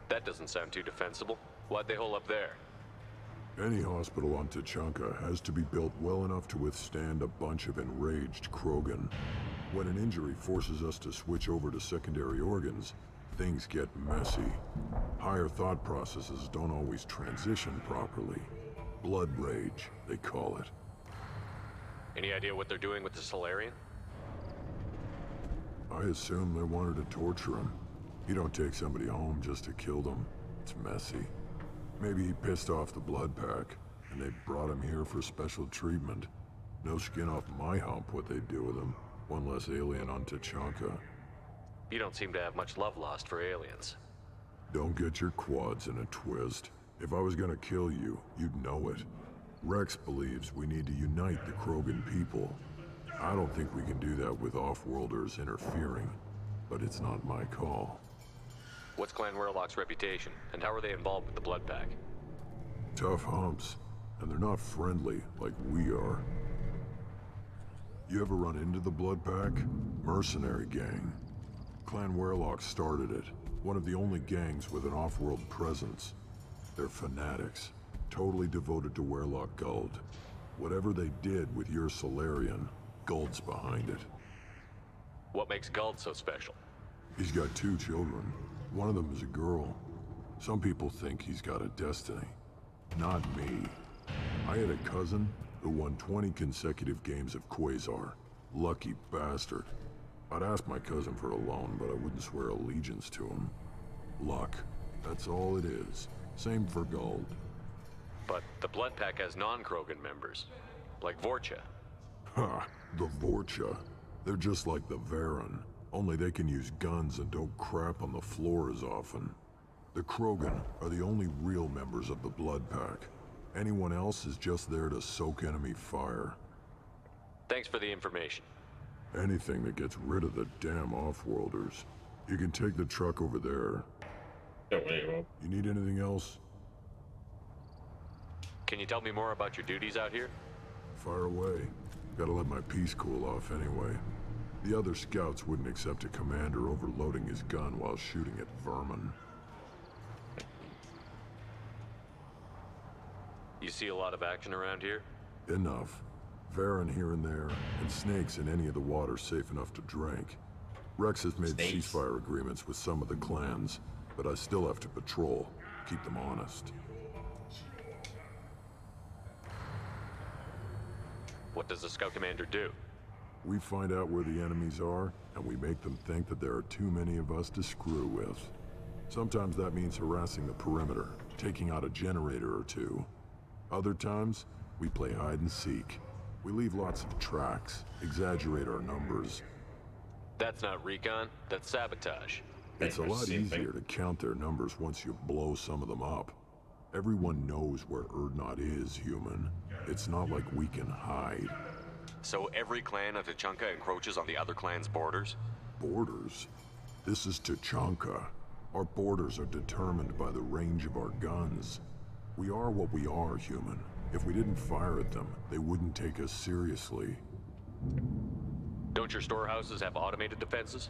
That doesn't sound too defensible. Why'd they hole up there? Any hospital on Tachanka has to be built well enough to withstand a bunch of enraged Krogan. When an injury forces us to switch over to secondary organs, things get messy. Higher thought processes don't always transition properly. Blood rage, they call it. Any idea what they're doing with the Solarian? I assume they wanted to torture him. You don't take somebody home just to kill them. It's messy. Maybe he pissed off the Blood Pack, and they brought him here for special treatment. No skin off my hump what they'd do with him. One less alien on Tachanka. You don't seem to have much love lost for aliens. Don't get your quads in a twist. If I was gonna kill you, you'd know it. Rex believes we need to unite the Krogan people. I don't think we can do that with off-worlders interfering, but it's not my call. What's Clan Werlock's reputation, and how are they involved with the Blood Pack? Tough humps, and they're not friendly like we are. You ever run into the Blood Pack? Mercenary gang. Clan Werlock started it, one of the only gangs with an off-world presence. They're fanatics, totally devoted to Werlock Guld. Whatever they did with your Solarian, Guld's behind it. What makes Guld so special? He's got 2 children. One of them is a girl. Some people think he's got a destiny. Not me. I had a cousin who won 20 consecutive games of Quasar. Lucky bastard. I'd ask my cousin for a loan, but I wouldn't swear allegiance to him. Luck. That's all it is. Same for Guld. But the Blood Pack has non-Krogan members, like Vorcha. Ha! The Vorcha. They're just like the Varen, only they can use guns and don't crap on the floor as often. The Krogan are the only real members of the Blood Pack. Anyone else is just there to soak enemy fire. Thanks for the information. Anything that gets rid of the damn off-worlders. You can take the truck over there. You need anything else? Can you tell me more about your duties out here? Fire away. Gotta let my piece cool off anyway. The other scouts wouldn't accept a commander overloading his gun while shooting at vermin. You see a lot of action around here? Enough. Varen here and there, and snakes in any of the water safe enough to drink. Rex has made ceasefire agreements with some of the clans, but I still have to patrol, keep them honest. What does the scout commander do? We find out where the enemies are, and we make them think that there are too many of us to screw with. Sometimes that means harassing the perimeter, taking out a generator or 2. Other times, we play hide and seek. We leave lots of tracks, exaggerate our numbers. That's not recon, that's sabotage. It's a lot easier to count their numbers once you blow some of them up. Everyone knows where Urdnot is, human. It's not like we can hide. So every clan of Tuchanka encroaches on the other clan's borders? Borders? This is Tuchanka. Our borders are determined by the range of our guns. We are what we are, human. If we didn't fire at them, they wouldn't take us seriously. Don't your storehouses have automated defenses?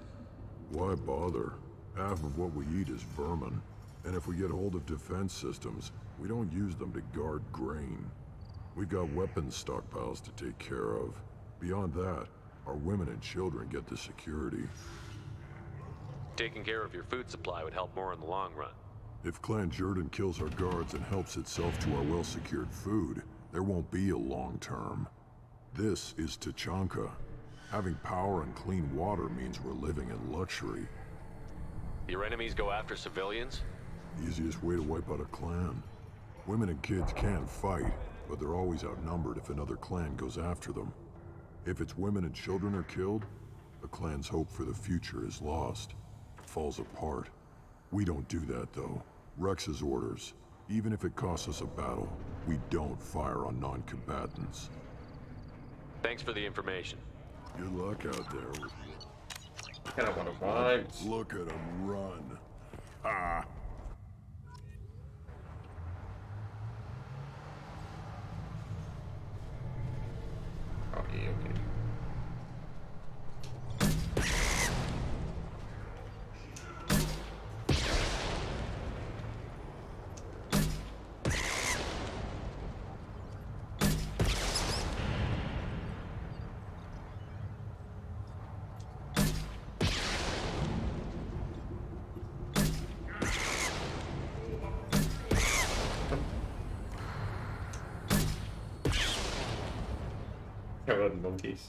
Why bother? Half of what we eat is vermin. And if we get hold of defense systems, we don't use them to guard grain. We've got weapons stockpiles to take care of. Beyond that, our women and children get the security. Taking care of your food supply would help more in the long run. If Clan Jordan kills our guards and helps itself to our well-secured food, there won't be a long term. This is Tuchanka. Having power and clean water means we're living in luxury. Your enemies go after civilians? Easiest way to wipe out a clan. Women and kids can fight, but they're always outnumbered if another clan goes after them. If its women and children are killed, the clan's hope for the future is lost. It falls apart. We don't do that, though. Rex's orders. Even if it costs us a battle, we don't fire on non-combatants. Thanks for the information. Good luck out there with... I don't want to fight. Look at him run. Ah! Okay. Kill the monkeys.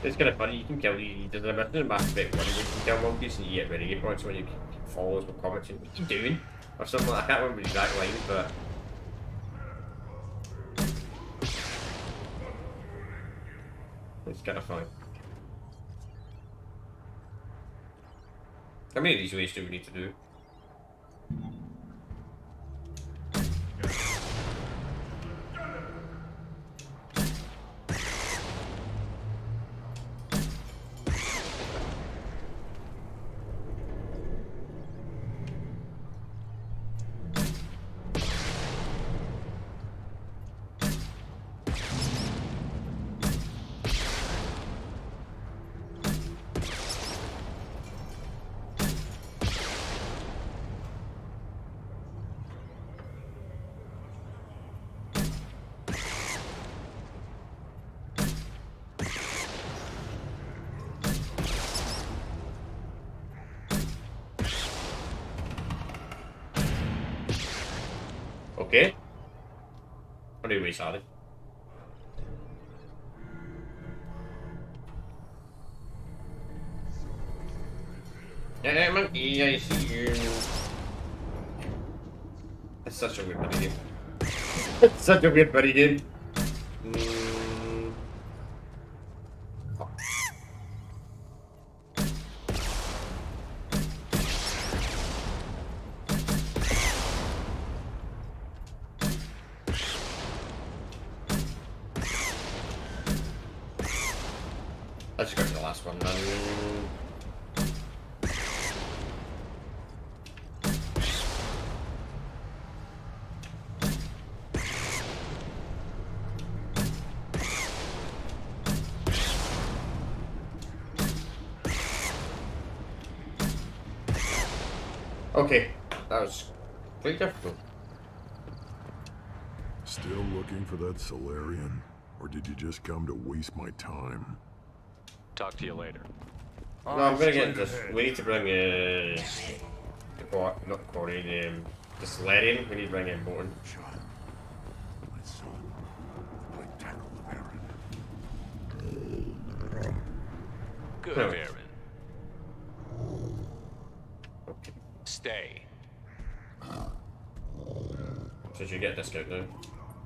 It's kind of funny, you can kill these. There's a mission in Mass Effect 1 where you can kill monkeys and you get renegade points when you follow us with comments and what are you doing? Or something like that. I can't remember the exact lines, but... it's kind of funny. How many of these ways do we need to do? Okay. What are we sorry? Yeah, monkey, I see you. That's such a weird buddy game. It's such a weird buddy game. Let's go to the last one, man. Okay, that was pretty difficult. Still looking for that Solarian? Or did you just come to waste my time? Talk to you later. No, I'm gonna get this. We need to bring not the Korean, the Solarian. We need to bring in Morton. Good, No. Aaron. Stay. So you get a discount now.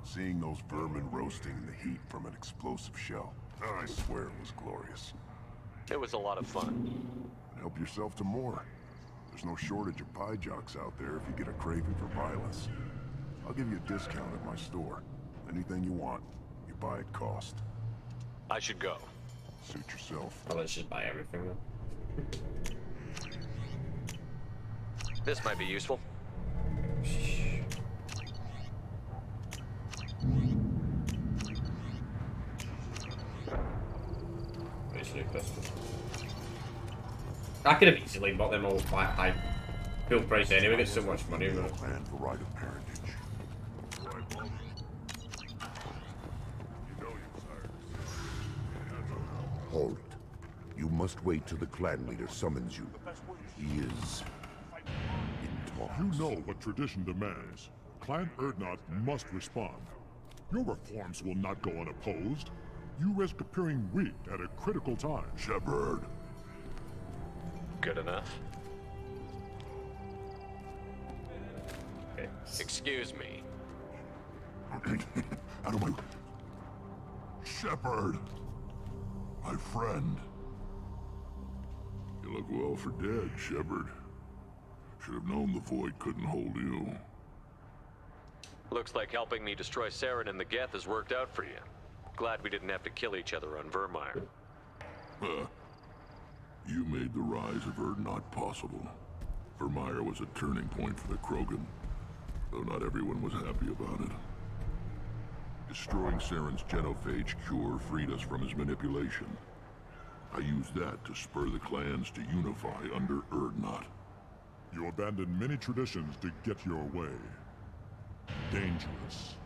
Seeing those vermin roasting in the heat from an explosive shell, I swear it was glorious. It was a lot of fun. Help yourself to more. There's no shortage of pie jocks out there if you get a craving for violence. I'll give you a discount at my store. Anything you want, you buy at cost. I should go. Suit yourself. Well, let's just buy everything then. This might be useful. I could have easily bought them all quite high full price anyway. Get so much money with it. Plan for right of parentage. Halt. You must wait till the clan leader summons you. He is in talks. You know what tradition demands. Clan Erdnot must respond. Your reforms will not go unopposed. You risk appearing weak at a critical time. Shepard. Good enough. Okay. Excuse me. Out of my... Shepard. My friend. You look well for dead, Shepard. Should have known the Void couldn't hold you. Looks like helping me destroy Saren and the Geth has worked out for you. Glad we didn't have to kill each other on Vermeer. You made the rise of Erdnot possible. Vermeer was a turning point for the Krogan, though not everyone was happy about it. Destroying Saren's genophage cure freed us from his manipulation. I used that to spur the clans to unify under Erdnot. You abandoned many traditions to get your way. Dangerous.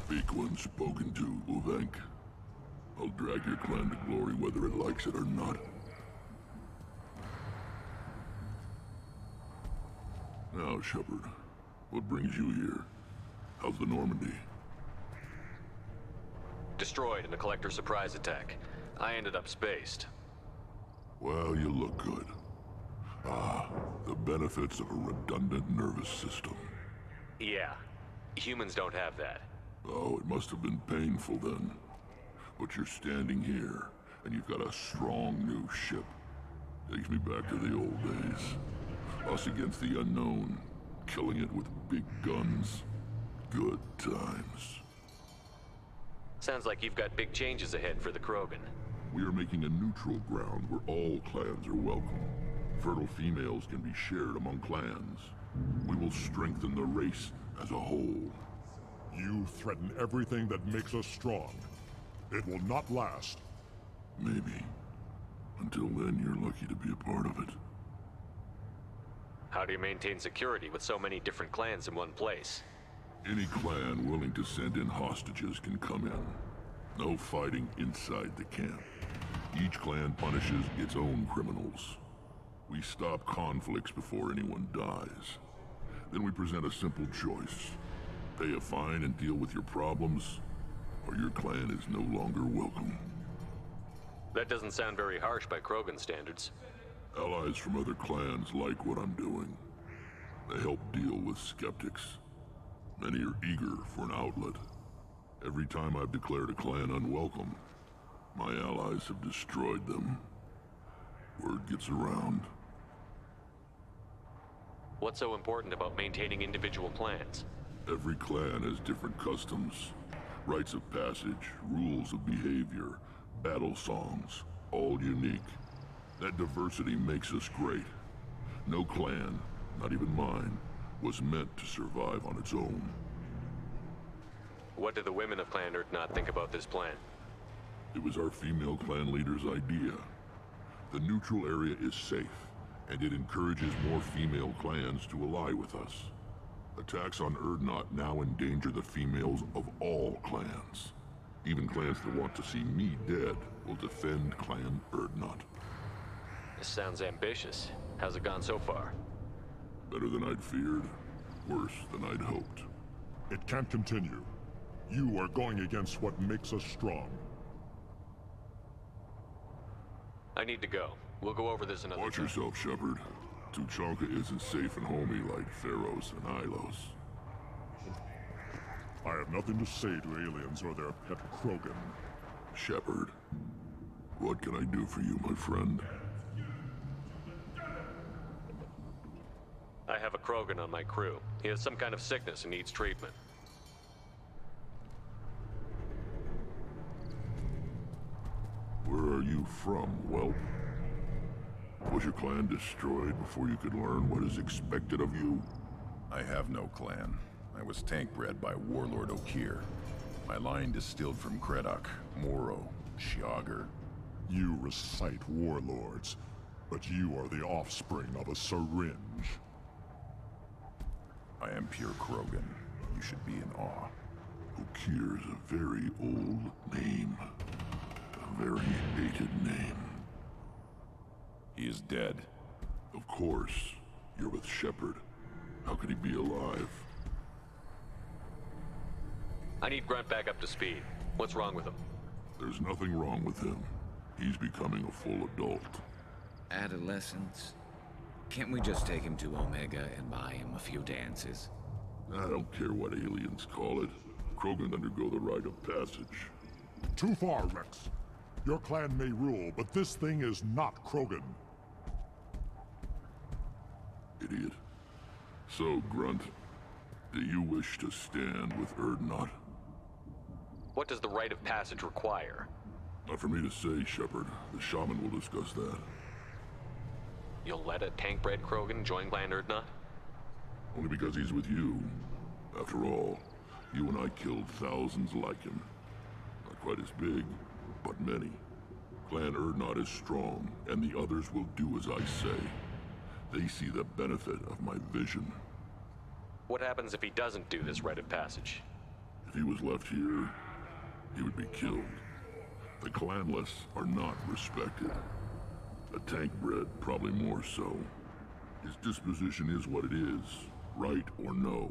Speak when spoken to, Uvenk. I'll drag your clan to glory whether it likes it or not. Now, Shepard, what brings you here? How's the Normandy? Destroyed in a collector surprise attack. I ended up spaced. Well, you look good. Ah, the benefits of a redundant nervous system. Yeah. Humans don't have that. Oh, it must have been painful then. But you're standing here, and you've got a strong new ship. Takes me back to the old days. Us against the unknown, killing it with big guns. Good times. Sounds like you've got big changes ahead for the Krogan. We are making a neutral ground where all clans are welcome. Fertile females can be shared among clans. We will strengthen the race as a whole. You threaten everything that makes us strong. It will not last. Maybe. Until then, you're lucky to be a part of it. How do you maintain security with so many different clans in one place? Any clan willing to send in hostages can come in. No fighting inside the camp. Each clan punishes its own criminals. We stop conflicts before anyone dies. Then we present a simple choice. Pay a fine and deal with your problems, or your clan is no longer welcome. That doesn't sound very harsh by Krogan standards. Allies from other clans like what I'm doing. They help deal with skeptics. Many are eager for an outlet. Every time I've declared a clan unwelcome, my allies have destroyed them. Word gets around. What's so important about maintaining individual clans? Every clan has different customs, rites of passage, rules of behavior, battle songs, all unique. That diversity makes us great. No clan, not even mine, was meant to survive on its own. What do the women of Clan Urdnot think about this plan? It was our female clan leader's idea. The neutral area is safe, and it encourages more female clans to ally with us. Attacks on Urdnot now endanger the females of all clans. Even clans that want to see me dead will defend Clan Urdnot. This sounds ambitious. How's it gone so far? Better than I'd feared, worse than I'd hoped. It can't continue. You are going against what makes us strong. I need to go. We'll go over this another Watch time. yourself, Shepard. Tuchanka isn't safe and homey like Theros and Ilos. I have nothing to say to aliens or their pet Krogan. Shepard, what can I do for you, my friend? I have a Krogan on my crew. He has some kind of sickness and needs treatment. Where are you from, whelp? Was your clan destroyed before you could learn what is expected of you? I have no clan. I was tank bred by Warlord Okir. My line distilled from Kredok, Moro, Shiagar. You recite warlords, but you are the offspring of a syringe. I am pure Krogan. You should be in awe. Okir's a very old name. A very hated name. He is dead. Of course. You're with Shepard. How could he be alive? I need Grunt back up to speed. What's wrong with him? There's nothing wrong with him. He's becoming a full adult. Adolescence? Can't we just take him to Omega and buy him a few dances? I don't care what aliens call it. Krogan undergo the rite of passage. Too far, Rex. Your clan may rule, but this thing is not Krogan. Idiot. So, Grunt, do you wish to stand with Urdnot? What does the rite of passage require? Not for me to say, Shepard. The shaman will discuss that. You'll let a tank-bred Krogan join Clan Urdnot? Only because he's with you. After all, you and I killed thousands like him. Not quite as big, but many. Clan Urdnot is strong, and the others will do as I say. They see the benefit of my vision. What happens if he doesn't do this rite of passage? If he was left here, he would be killed. The clanless are not respected. A tank bred, probably more so. His disposition is what it is, right or no.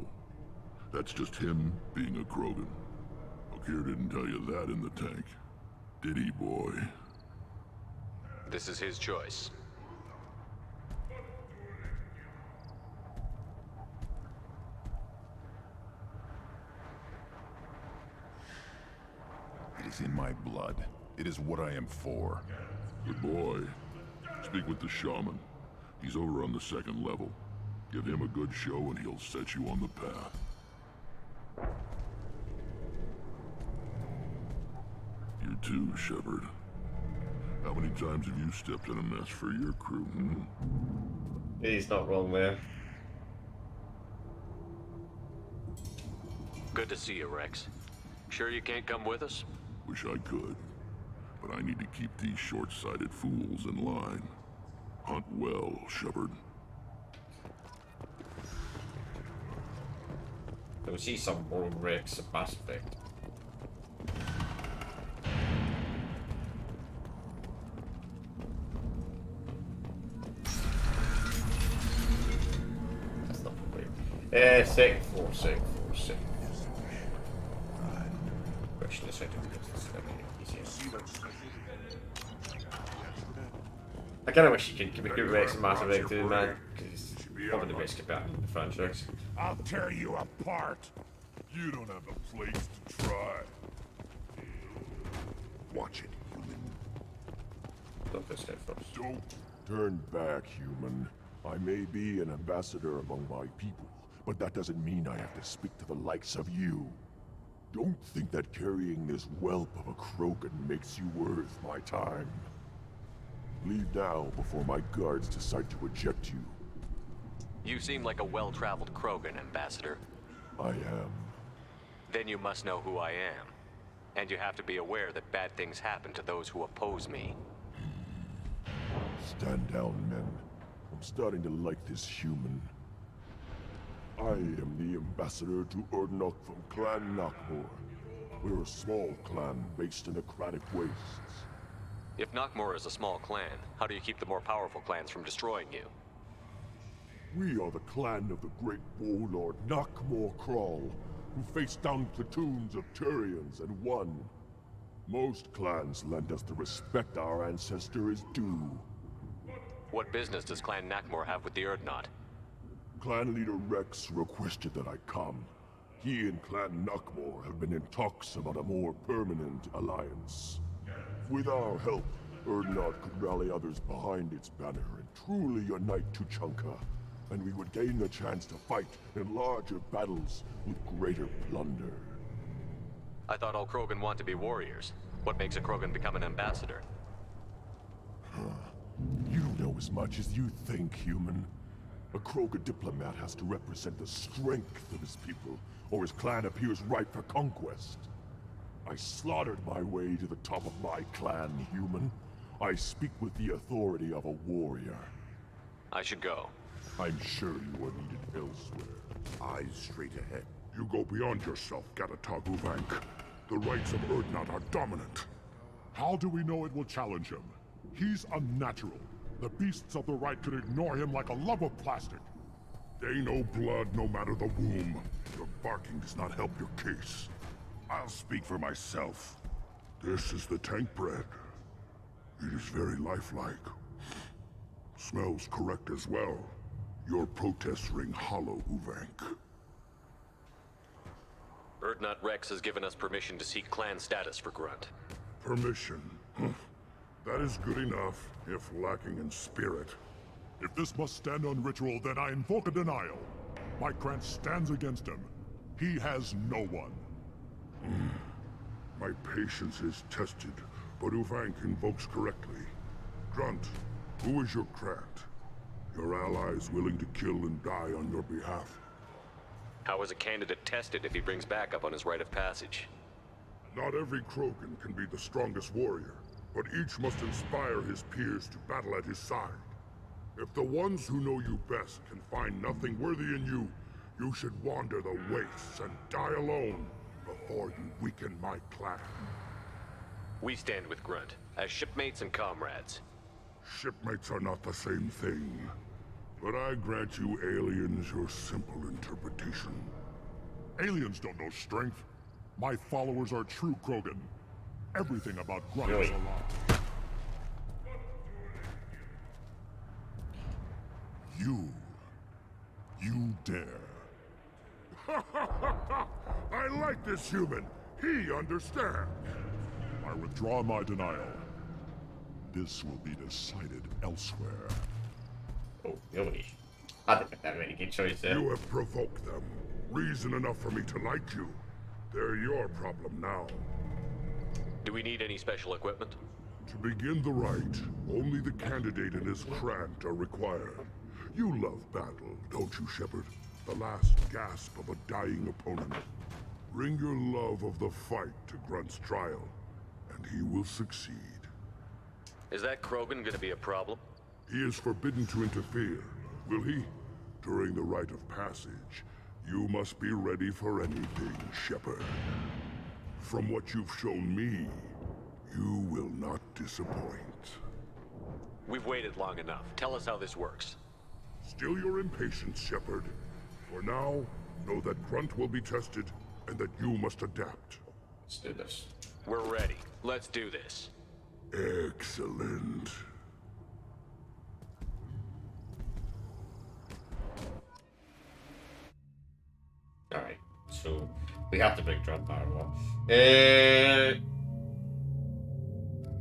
That's just him being a Krogan. Okir didn't tell you that in the tank. Did he, boy? This is his choice. It is in my blood. It is what I am for. Good boy. Speak with the shaman. He's over on the second level. Give him a good show and he'll set you on the path. You too, Shepard. How many times have you stepped in a mess for your crew, hmm? He's not wrong there. Good to see you, Rex. Sure you can't come with us? Wish I could. But I need to keep these short-sighted fools in line. Hunt well, Shepard. We see some more Rex of Mass Effect. Second floor, second floor, second floor. Question is, I don't think this is gonna be easier. I kinda wish you could make Rex a Mass Effect 2, man, because he's probably the best combatant in the franchise. I'll tear you apart. You don't have a place to try. Watch it, human. Don't this guy first. Don't turn back, human. I may be an ambassador among my people, but that doesn't mean I have to speak to the likes of you. Don't think that carrying this whelp of a Krogan makes you worth my time. Leave now before my guards decide to eject you. You seem like a well-traveled Krogan, Ambassador. I am. Then you must know who I am. And you have to be aware that bad things happen to those who oppose me. Stand down, men. I'm starting to like this human. I am the ambassador to Urdnot from Clan Nockmore. We're a small clan based in aquatic wastes. If Nockmore is a small clan, how do you keep the more powerful clans from destroying you? We are the clan of the great warlord Nockmore Crawl, who faced down platoons of Turians and won. Most clans lend us the respect our ancestor is due. What business does Clan Nockmore have with the Urdnot? Clan leader Rex requested that I come. He and Clan Nockmore have been in talks about a more permanent alliance. With our help, Urdnot could rally others behind its banner and truly unite Tuchanka, and we would gain the chance to fight in larger battles with greater plunder. I thought all Krogan want to be warriors. What makes a Krogan become an ambassador? You know as much as you think, human. A Krogan diplomat has to represent the strength of his people, or his clan appears ripe for conquest. I slaughtered my way to the top of my clan, human. I speak with the authority of a warrior. I should go. I'm sure you are needed elsewhere. Eyes straight ahead. You go beyond yourself, Gatatog Uvank. The rights of Urdnot are dominant. How do we know it will challenge him? He's unnatural. The beasts of the right could ignore him like a lump of plastic. They know blood no matter the womb. Your barking does not help your case. I'll speak for myself. This is the tank bread. It is very lifelike. Smells correct as well. Your protests ring hollow, Uvank. Urdnot Rex has given us permission to seek clan status for Grunt. Permission? That is good enough, if lacking in spirit. If this must stand on ritual, then I invoke a denial. My clan stands against him. He has no one. My patience is tested, but Uvank invokes correctly. Grunt, who is your Krant? Your allies willing to kill and die on your behalf? How is a candidate tested if he brings backup on his rite of passage? Not every Krogan can be the strongest warrior, but each must inspire his peers to battle at his side. If the ones who know you best can find nothing worthy in you, you should wander the wastes and die alone before you weaken my clan. We stand with Grunt, as shipmates and comrades. Shipmates are not the same thing. But I grant you aliens your simple interpretation. Aliens don't know strength. My followers are true Krogan. Everything about Grunt is a lie. You dare. I like this human. He understands. I withdraw my denial. This will be decided elsewhere. Oh, really? I think that made a good choice there. You have provoked them. Reason enough for me to like you. They're your problem now. Do we need any special equipment? To begin the rite, only the candidate and his Krant are required. You love battle, don't you, Shepard? The last gasp of a dying opponent. Bring your love of the fight to Grunt's trial, and he will succeed. Is that Krogan gonna be a problem? He is forbidden to interfere, will he? During the rite of passage, you must be ready for anything, Shepard. From what you've shown me, you will not disappoint. We've waited long enough. Tell us how this works. Still your impatience, Shepard. For now, know that Grunt will be tested, and that you must adapt. Let's do this. We're ready. Let's do this. Excellent. Alright, so we have to bring Drunk Power along.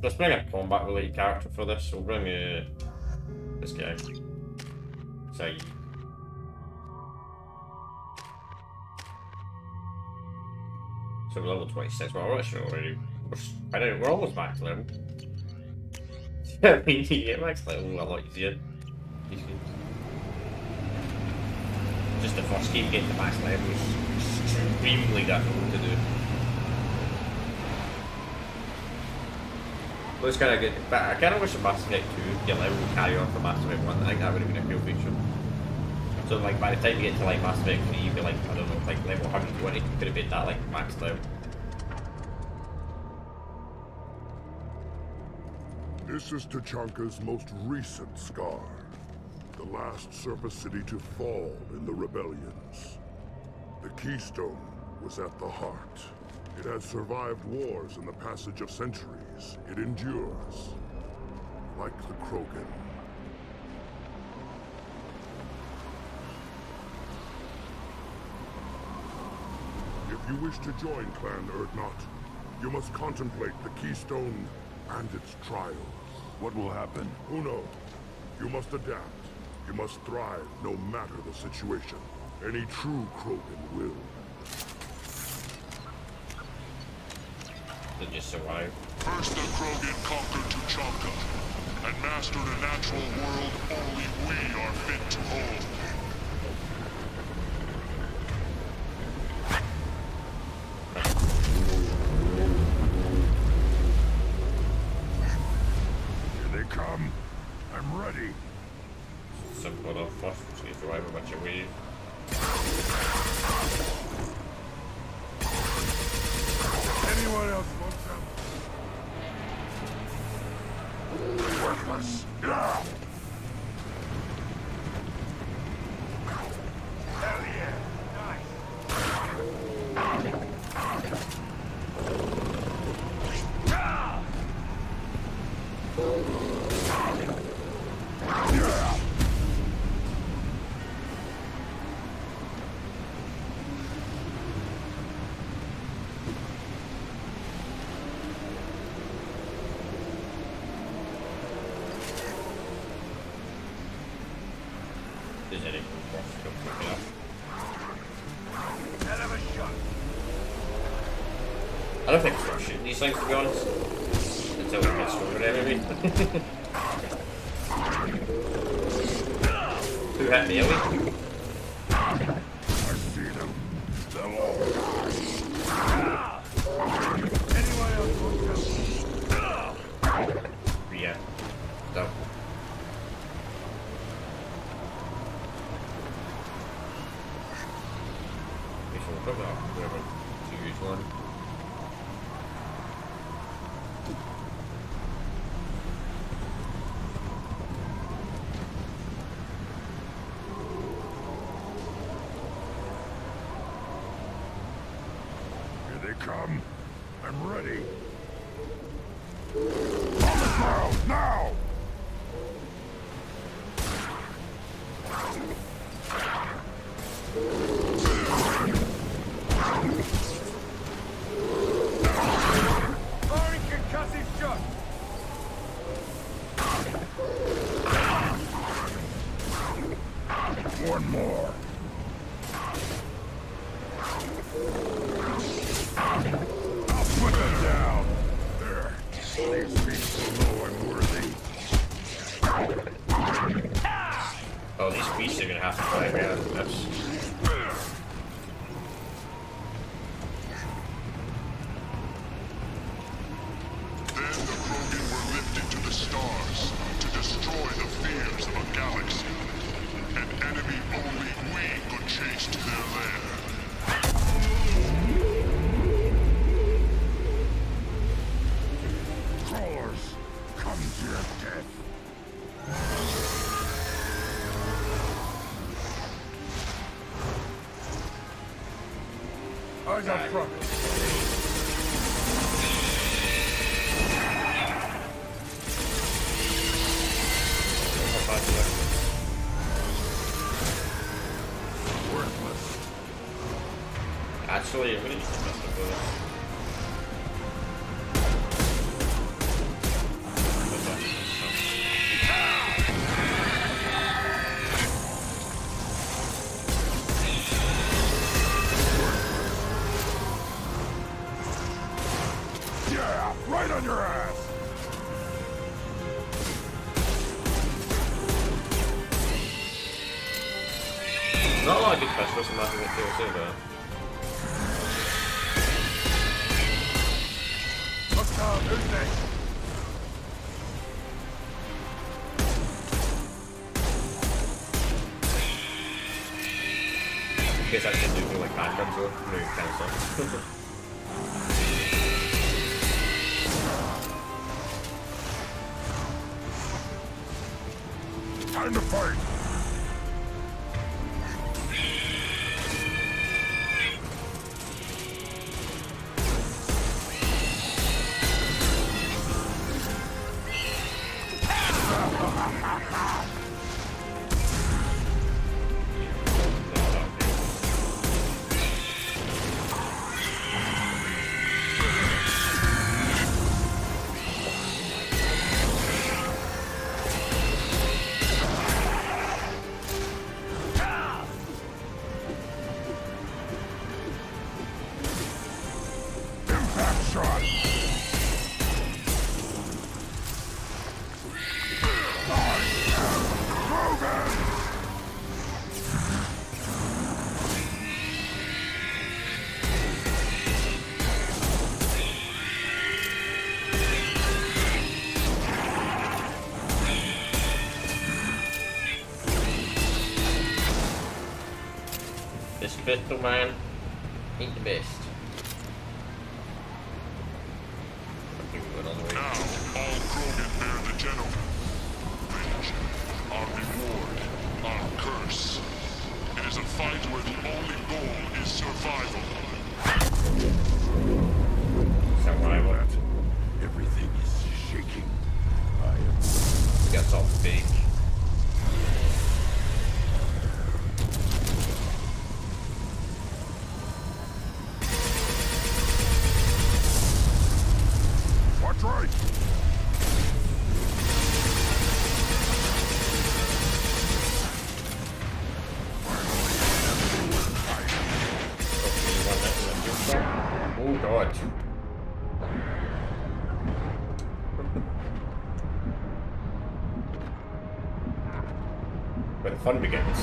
Let's bring a combat related character for this. So we'll bring this guy. Say. So we're level 26. Well, we're actually already. We're almost max level. I mean, you get max level a lot easier. Just the first game getting to max level is extremely difficult to do. But it's kind of good. But I kind of wish in Mass Effect 2 your level would carry on from Mass Effect 1. I think that would have been a cool feature. So like by the time you get to like Mass Effect 3, you'd be like, I don't know, like level 120. You could have made that like max level. This is Tachanka's most recent scar. The last surface city to fall in the rebellions. The Keystone was at the heart. It has survived wars and the passage of centuries. It endures. Like the Krogan. If you wish to join Clan Urdnot, you must contemplate the Keystone and its trials. What will happen? Who knows? You must adapt. You must thrive no matter the situation. Any true Krogan will. To just survive. First the Krogan conquered Tuchanka, and mastered a natural world only we are fit to hold. Here they come. I'm ready. Simple enough first, so you survive a bunch of waves. Anyone else want some? Worthless. Hell yeah. There's any I don't think we're shooting these things, to be honest. Until we get stronger enemy. Who hit me, Ellie? I see them. Them all. Anyone else want some? Yeah. No. Put that whatever to use one. Here they come. I'm ready. On the ground now! One more. I'll put them down. There. These beasts will know I'm worthy. Oh, these beasts are gonna have to fight me out of this. Then the Krogan were lifted to the stars to destroy the fears of a galaxy. An enemy only we could chase to their lair. Crawlers, come to your death. Eyes up front. Worthless. Actually, I'm gonna use the best of those. Yeah, right on your ass. Not a lot of good specialists in Mass Effect DLC though. Look down, who's next? In case I can do anything like handguns or maybe kind of stuff. Time to fight. This pistol man ain't the best. Now, all Krogan bear the Genovage. Our reward, our curse. It is a fight where the only goal is survival. Survival. Everything is shaking. I am. Gets all fake. Watch right. Oh god. Where the fun begins.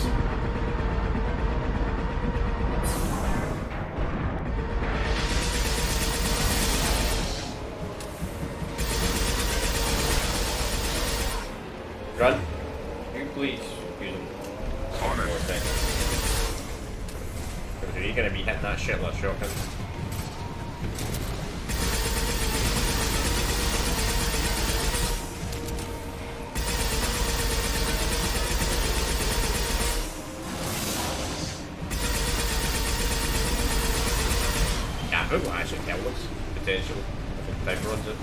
Run. You please use them. One more thing. Because you're gonna be hitting that shit with a shotgun. Yeah, who will actually kill us? Potentially. If the time runs it.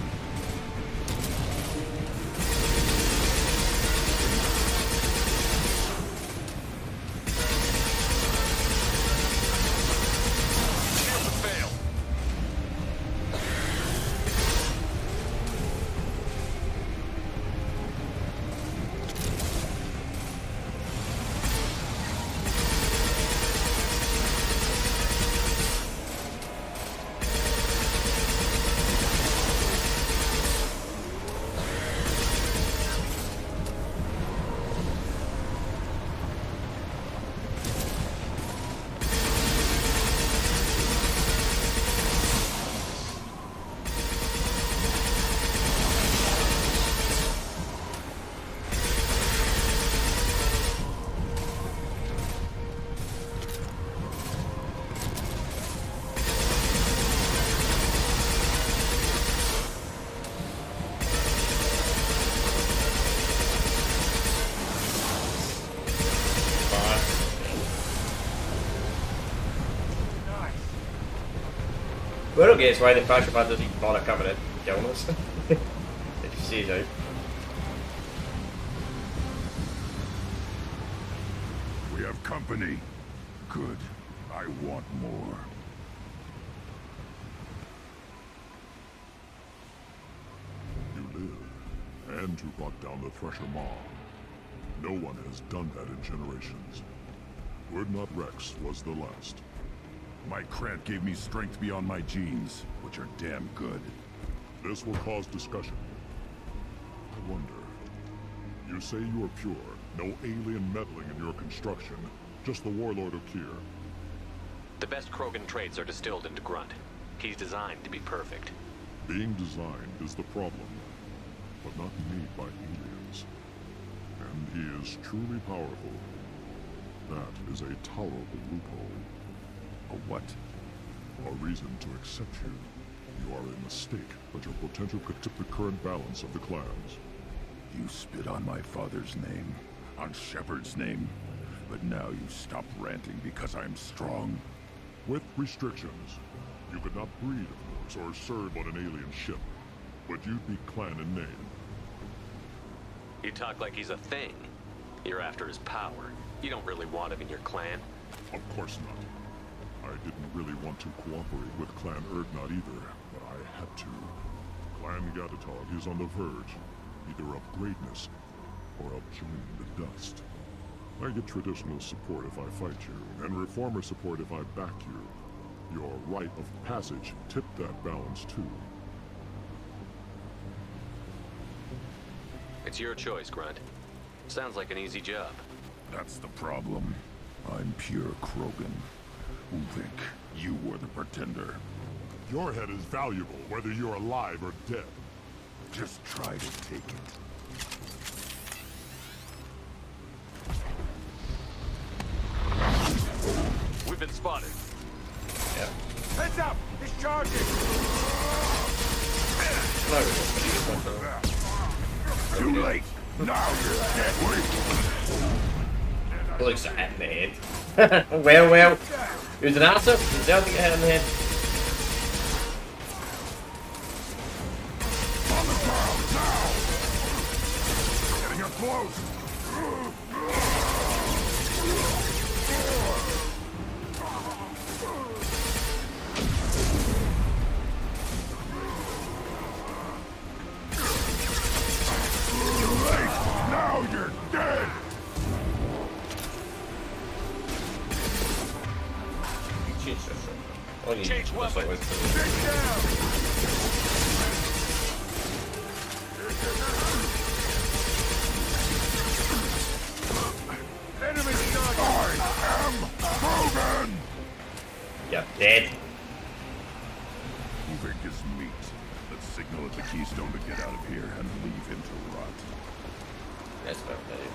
I don't get is why the fashion man doesn't even bother coming in and killing us. It just stays out. We have company. Good. I want more. You live, and you brought down the Thresher Maw. No one has done that in generations. Urdnot Rex was the last. My Krant gave me strength beyond my genes, which are damn good. This will cause discussion. I wonder. You say you are pure, no alien meddling in your construction, just the Warlord Okir. The best Krogan traits are distilled into Grunt. He's designed to be perfect. Being designed is the problem, but not made by aliens. And he is truly powerful. That is a tolerable loophole. A what? A reason to accept you. You are a mistake, but your potential could tip the current balance of the clans. You spit on my father's name, on Shepard's name, but now you stop ranting because I'm strong. With restrictions. You could not breed, of course, or serve on an alien ship, but you'd be clan in name. You talk like he's a thing. You're after his power. You don't really want him in your clan. Of course not. I didn't really want to cooperate with Clan Urdnot either, but I had to. Clan Gatatog is on the verge, either of greatness or of joining the dust. I get traditional support if I fight you, and reformer support if I back you. Your rite of passage tipped that balance too. It's your choice, Grunt. Sounds like an easy job. That's the problem. I'm pure Krogan. Who think you were the pretender? Your head is valuable, whether you're alive or dead. Just try to take it. We've been spotted. Yeah. Heads up! He's charging! Too late! Now you're dead! Looks a hit in the head. well. It was an answer. He deserved to get hit in the head. On the ground now! Getting up close! Now you're dead! Change weapon! Enemy target! I am proven! You're dead. You think it's meat? Let's signal at the Keystone to get out of here and leave him to rot. That's not bad.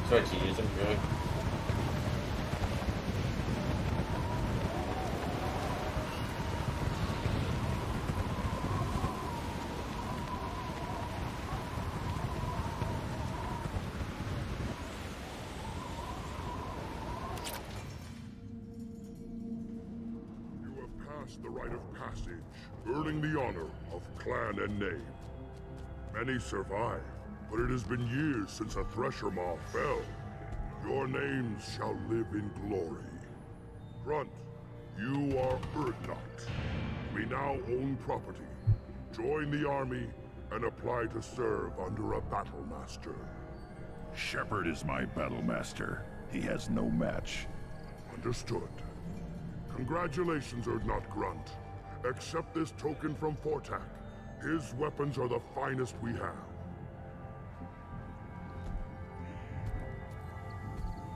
Sorry to use him, really. The rite of passage, earning the honor of clan and name. Many survive, but it has been years since a Thresher Maw fell. Your names shall live in glory. Grunt, you are Urdnot. We now own property. Join the army and apply to serve under a battle master. Shepard is my battle master. He has no match. Understood. Congratulations, Urdnot Grunt. Accept this token from Fortak. His weapons are the finest we have.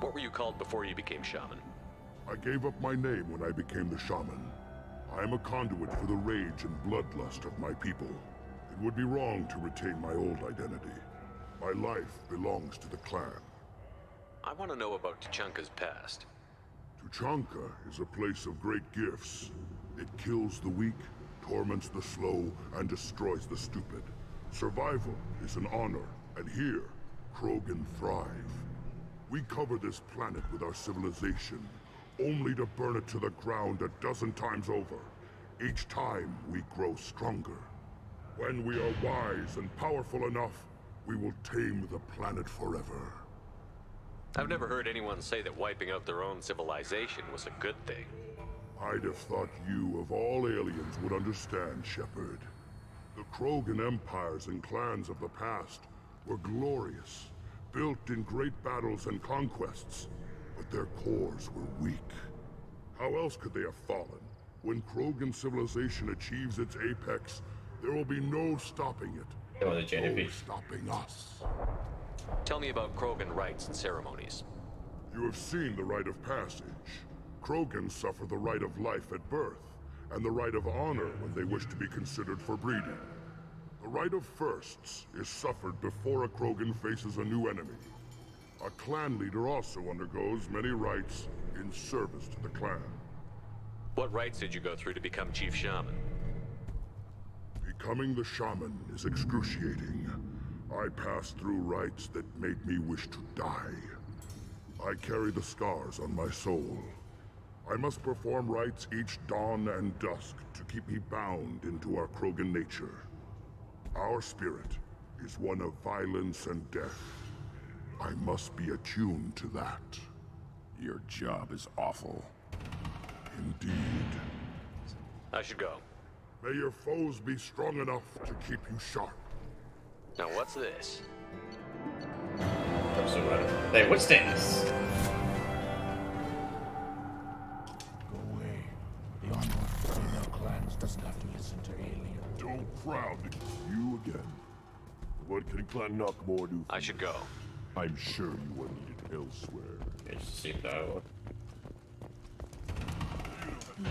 What were you called before you became shaman? I gave up my name when I became the shaman. I am a conduit for the rage and bloodlust of my people. It would be wrong to retain my old identity. My life belongs to the clan. I want to know about Tuchanka's past. Tuchanka is a place of great gifts. It kills the weak, torments the slow, and destroys the stupid. Survival is an honor, and here, Krogan thrive. We cover this planet with our civilization, only to burn it to the ground a dozen times over. Each time we grow stronger. When we are wise and powerful enough, we will tame the planet forever. I've never heard anyone say that wiping out their own civilization was a good thing. I'd have thought you, of all aliens, would understand, Shepard. The Krogan empires and clans of the past were glorious, built in great battles and conquests, but their cores were weak. How else could they have fallen? When Krogan civilization achieves its apex, there will be no stopping it. Oh, the No Genevieve. stopping us. Tell me about Krogan rites and ceremonies. You have seen the rite of passage. Krogans suffer the rite of life at birth, and the rite of honor when they wish to be considered for breeding. The rite of firsts is suffered before a Krogan faces a new enemy. A clan leader also undergoes many rites in service to the clan. What rites did you go through to become Chief Shaman? Becoming the shaman is excruciating. I passed through rites that made me wish to die. I carry the scars on my soul. I must perform rites each dawn and dusk to keep me bound into our Krogan nature. Our spirit is one of violence and death. I must be attuned to that. Your job is awful. Indeed. I should go. May your foes be strong enough to keep you sharp. Now what's this? Hey, what's this? Go away. The honor of female clans doesn't have to listen to aliens. Don't crowd. You again. What can Clan Knockmore do? I should go. I'm sure you are needed elsewhere. It's seemed that. The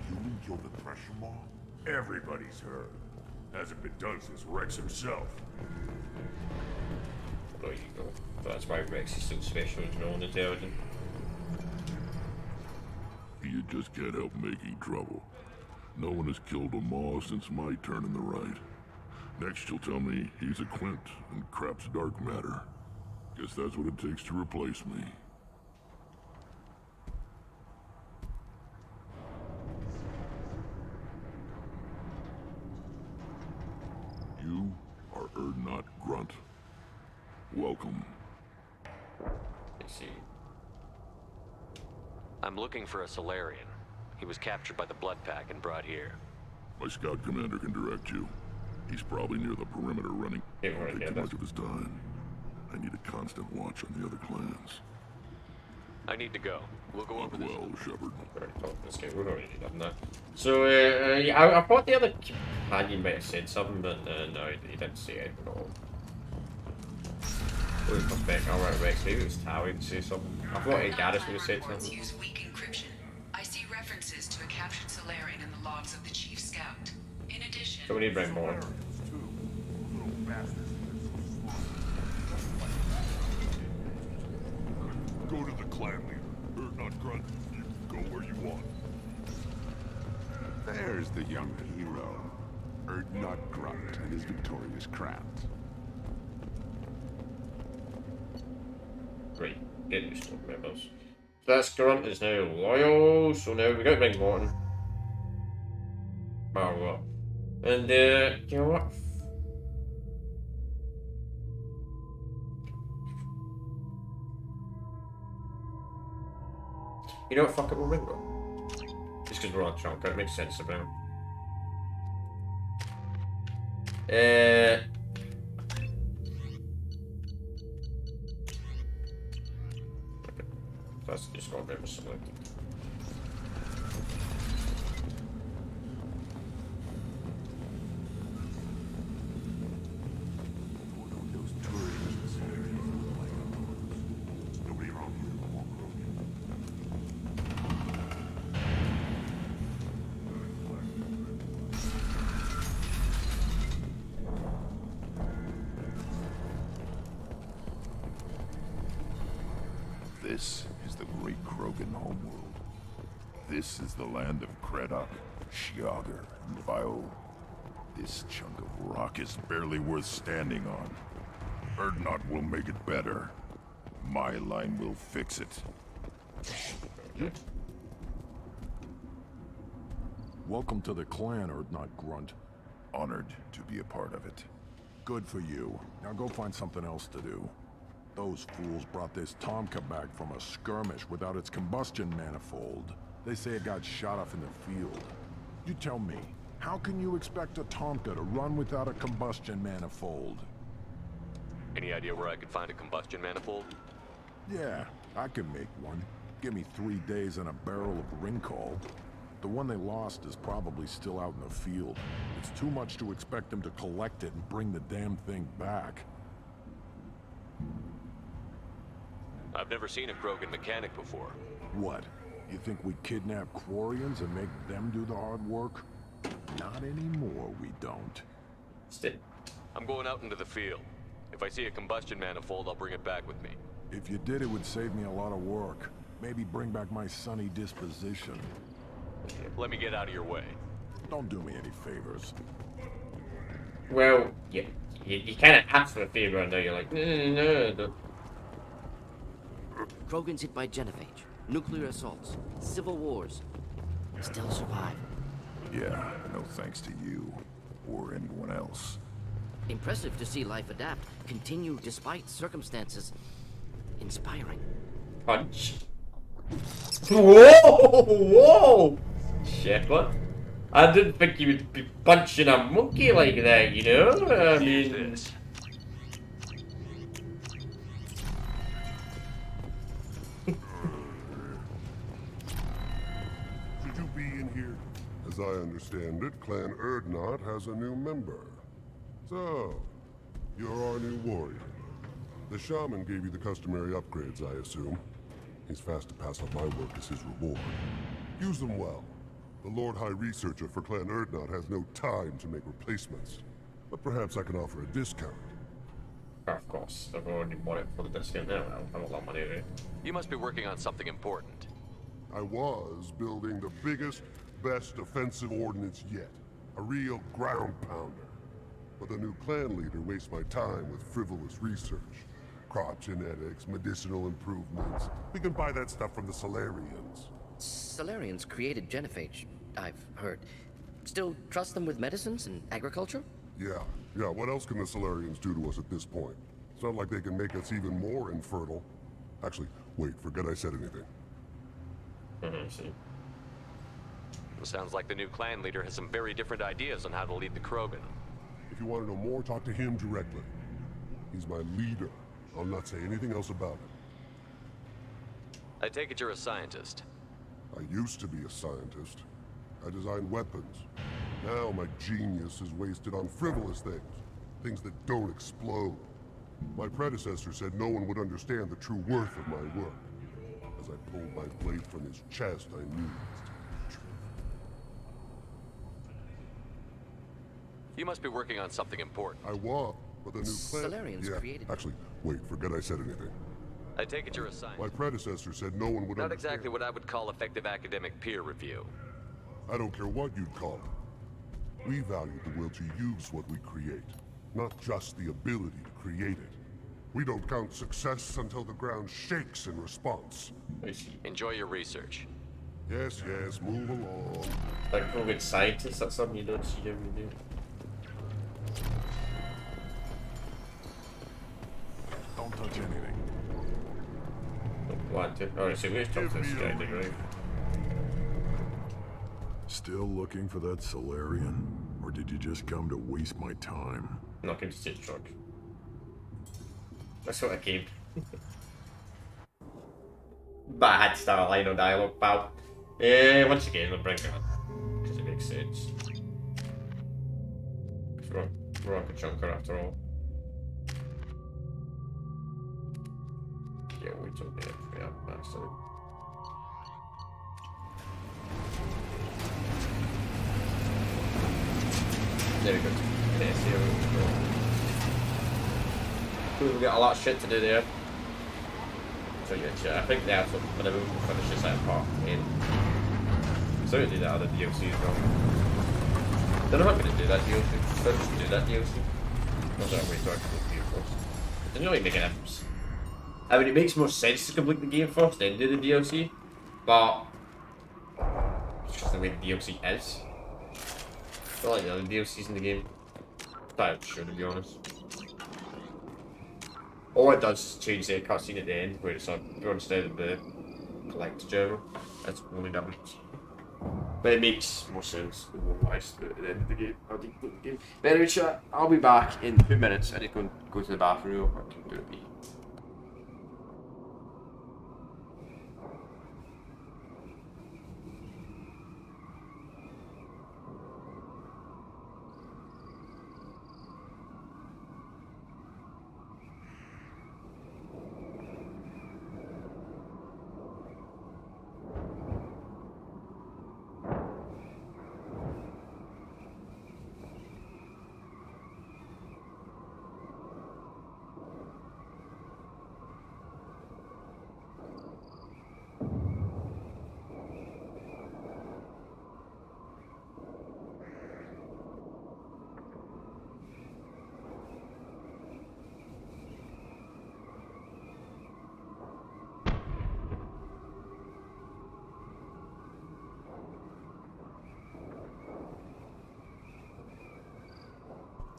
human killed the Thresher Maw? Everybody's heard. Hasn't been done since Rex himself. There you go. That's why Rex is so special and known intelligent. You just can't help making trouble. No one has killed a Maw since my turn in the right. Next you'll tell me he's a Quint and crap's dark matter. Guess that's what it takes to replace me. You are Erdnot Grunt. Welcome. Let's see. I'm looking for a Solarian. He was captured by the Blood Pack and brought here. My scout commander can direct you. He's probably near the perimeter running. Yeah, Don't right, take yeah, too much of his time. I need a constant watch on the other clans. I need to go. We'll go over this. Well, Shepard. Let's get we've already done that. So, yeah, I thought the other companion might have said something, but no, he didn't say anything at all. Wait, comes back. Alright, Rex, maybe it was Towie to say something. I thought Garrus would have said something. Use weak encryption. I see references to a captured Solarian in the logs of the Chief Scout. In addition, So we need to bring more. Go to the clan leader. Erdnot Grunt. You can go where you want. There's the young hero. Erdnot Grunt and his victorious crowns. Great. Get your store members. So that's Grunt is now loyal, so now we gotta bring Morton. Power up. And you know what? You know what, fuck it, we'll ring them. Just because we're on trunk, it makes sense about that's just gonna be selected. This is the great Krogan homeworld. This is the land of Kredok, Shiagar, and Bio. This chunk of rock is barely worth standing on. Erdnot will make it better. My line will fix it. Welcome to the clan, Urdnot Grunt. Honored to be a part of it. Good for you. Now go find something else to do. Those fools brought this Tomka back from a skirmish without its combustion manifold. They say it got shot off in the field. You tell me, how can you expect a Tomka to run without a combustion manifold? Any idea where I could find a combustion manifold? Yeah, I can make one. Give me 3 days and a barrel of Ringcall. The one they lost is probably still out in the field. It's too much to expect them to collect it and bring the damn thing back. I've never seen a Krogan mechanic before. What? You think we kidnap Quarians and make them do the hard work? Not anymore, we don't. I'm going out into the field. If I see a combustion manifold, I'll bring it back with me. If you did, it would save me a lot of work. Maybe bring back my sunny disposition. Let me get out of your way. Don't do me any favors. Well, you kind of ask for a favor and now you're like, no. Krogan's hit by genophage, nuclear assaults, civil wars. Still survive. Yeah, no thanks to you. Or anyone else. Impressive to see life adapt, continue despite circumstances. Inspiring. Punch. Whoa! Shepard. I didn't think you would be punching a monkey like that, you know? I mean... Should you be in here? As I understand it, Clan Urdnot has a new member. So, you're our new warrior. The shaman gave you the customary upgrades, I assume. He's fast to pass on my work as his reward. Use them well. The Lord High Researcher for Clan Urdnot has no time to make replacements. But perhaps I can offer a discount. Of course, I've already bought it for the discount now. I have a lot of money, right? You must be working on something important. I was building the biggest, best offensive ordnance yet. A real ground pounder. But the new clan leader wastes my time with frivolous research. Crop genetics, medicinal improvements. We can buy that stuff from the Solarians. Solarians created genophage, I've heard. Still trust them with medicines and agriculture? Yeah. What else can the Solarians do to us at this point? It's not like they can make us even more infertile. Actually, wait, forget I said anything. See. It sounds like the new clan leader has some very different ideas on how to lead the Krogan. If you want to know more, talk to him directly. He's my leader. I'll not say anything else about it. I take it you're a scientist. I used to be a scientist. I designed weapons. Now my genius is wasted on frivolous things. Things that don't explode. My predecessor said no one would understand the true worth of my work. As I pulled my blade from his chest, I knew it was the truth. You must be working on something important. I was, but the new clan... Solarians created... Actually, wait, forget I said anything. I take it you're a scientist. My predecessor said no one would Not understand. exactly what I would call effective academic peer review. I don't care what you'd call it. We value the will to use what we create, not just the ability to create it. We don't count success until the ground shakes in response. Enjoy your research. Yes, move along. Like COVID scientists, that's something you don't see every day. Don't touch anything. Don't want to. Oh, so we talked to this guy, did right? Still looking for that Solarian? Or did you just come to waste my time? I'm not going to sit truck. That's what I came. But I had to start a line of dialogue, pal. Once again, we'll bring it on. Because it makes sense. Because we're like a chunker after all. Yeah, we took it. Yeah, bastard. There we go. Okay, see how we go. We've got a lot of shit to do there. So yeah, I think the actual minimum will finish this out part in. So we do that other DLC as well. They're not going to do that DLC. They're just going to do that DLC. Not that I'm going to actually do it first. It doesn't really make a difference. I mean, it makes more sense to complete the game first, then do the DLC. But it's just the way the DLC is. I like the other DLCs in the game. That sure, to be honest. All it does is change the cutscene at the end, where it's on instead of the collect journal. That's the only difference. But it makes more sense than what I at the end of the game. I didn't put the game. But anyway, chat, I'll be back in 2 minutes. I need to go to the bathroom. I can do it.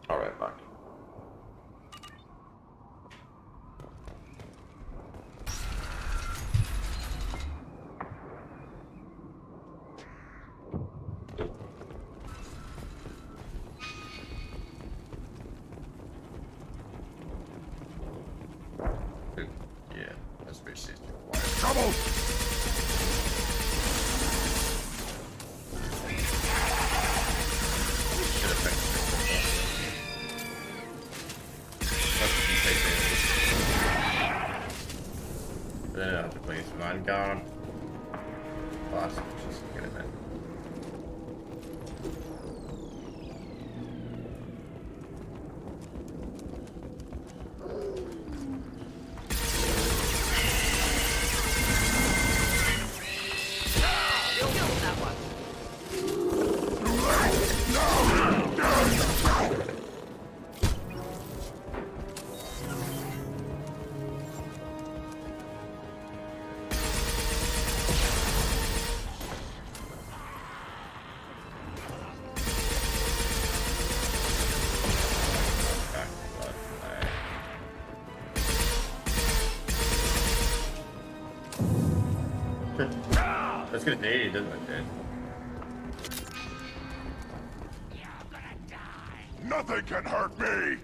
Alright, back. Yeah, that's basically trouble. Then I have to place Vanguard. Last, just get it in. That's gonna need, doesn't it, dude? Nothing can hurt me!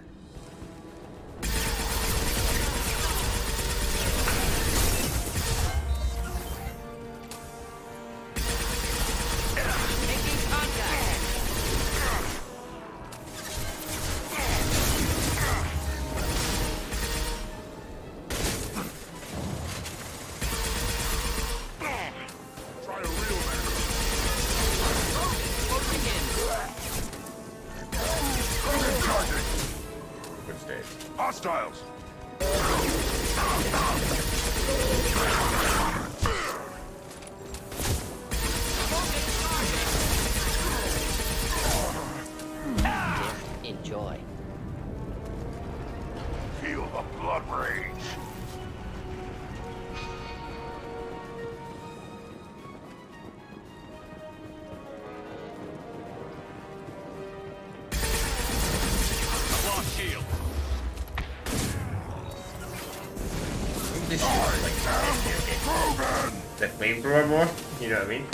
Hostiles! Enjoy. Feel the blood rage! Shield. This is like the flamethrower more, you know what I mean?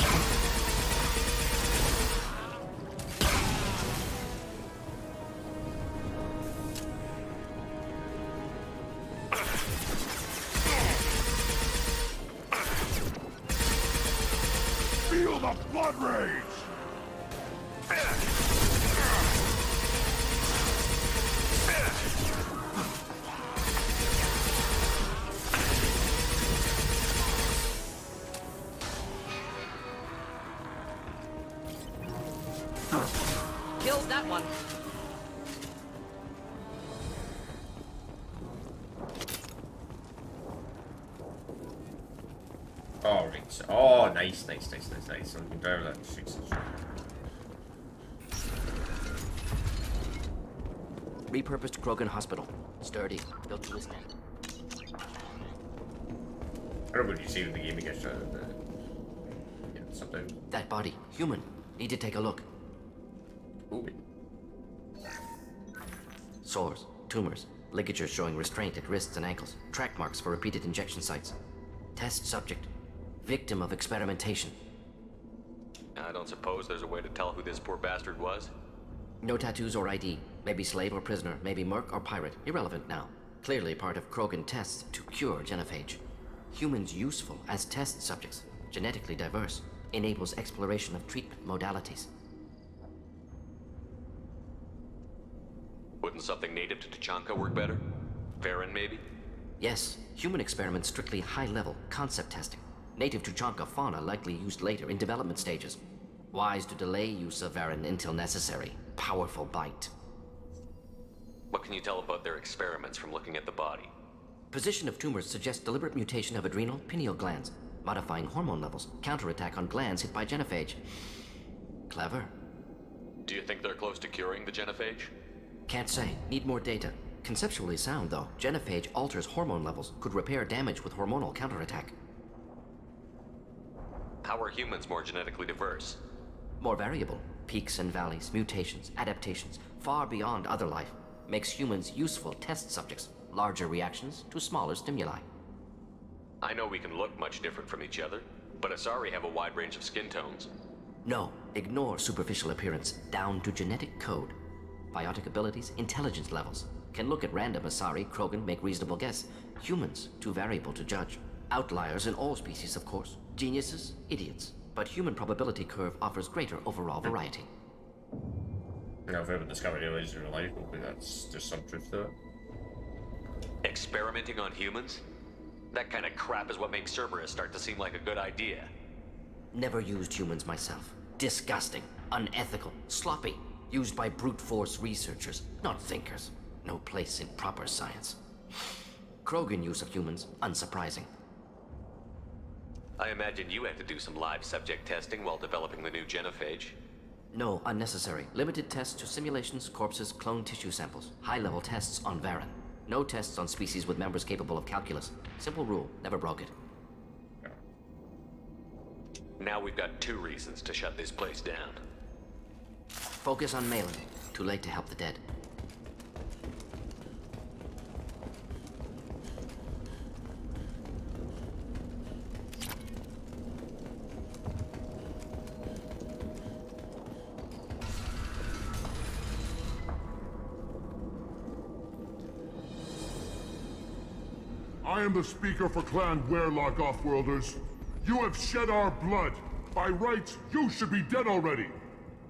Feel the blood rage! Kills that one. Oh, right. Oh, nice. So we can drive that 6 inch. Repurposed Krogan Hospital. Sturdy. Built to withstand. I don't know what you see with the game against something. That body. Human. Need to take a look. Ooh. Sores, tumors, ligatures showing restraint at wrists and ankles, track marks for repeated injection sites. Test subject, victim of experimentation. I don't suppose there's a way to tell who this poor bastard was? No tattoos or ID. Maybe slave or prisoner, maybe merc or pirate. Irrelevant now. Clearly part of Krogan tests to cure genophage. Humans useful as test subjects, genetically diverse, enables exploration of treatment modalities. Wouldn't something native to Tachanka work better? Varen, maybe? Yes, human experiments strictly high-level concept testing. Native Tuchanka fauna likely used later in development stages. Wise to delay use of Varen until necessary. Powerful bite. What can you tell about their experiments from looking at the body? Position of tumors suggests deliberate mutation of adrenal, pineal glands, modifying hormone levels, counterattack on glands hit by genophage. Clever. Do you think they're close to curing the genophage? Can't say. Need more data. Conceptually sound, though. Genophage alters hormone levels, could repair damage with hormonal counterattack. How are humans more genetically diverse? More variable. Peaks and valleys, mutations, adaptations, far beyond other life. Makes humans useful test subjects. Larger reactions to smaller stimuli. I know we can look much different from each other, but Asari have a wide range of skin tones. No, ignore superficial appearance, down to genetic code. Biotic abilities, intelligence levels. Can look at random Asari, Krogan, make reasonable guess. Humans, too variable to judge. Outliers in all species, of course. Geniuses, idiots. But human probability curve offers greater overall variety. You know, if we haven't discovered aliens in real life, hopefully there's some truth to it. Experimenting on humans? That kind of crap is what makes Cerberus start to seem like a good idea. Never used humans myself. Disgusting, unethical, sloppy. Used by brute force researchers, not thinkers. No place in proper science. Krogan use of humans, unsurprising. I imagine you had to do some live subject testing while developing the new genophage. No, unnecessary. Limited tests to simulations, corpses, cloned tissue samples. High-level tests on Varen. No tests on species with members capable of calculus. Simple rule, never broke it. Now we've got 2 reasons to shut this place down. Focus on Malin. Too late to help the dead. I am the speaker for Clan Werelock, Offworlders. You have shed our blood. By rights, you should be dead already.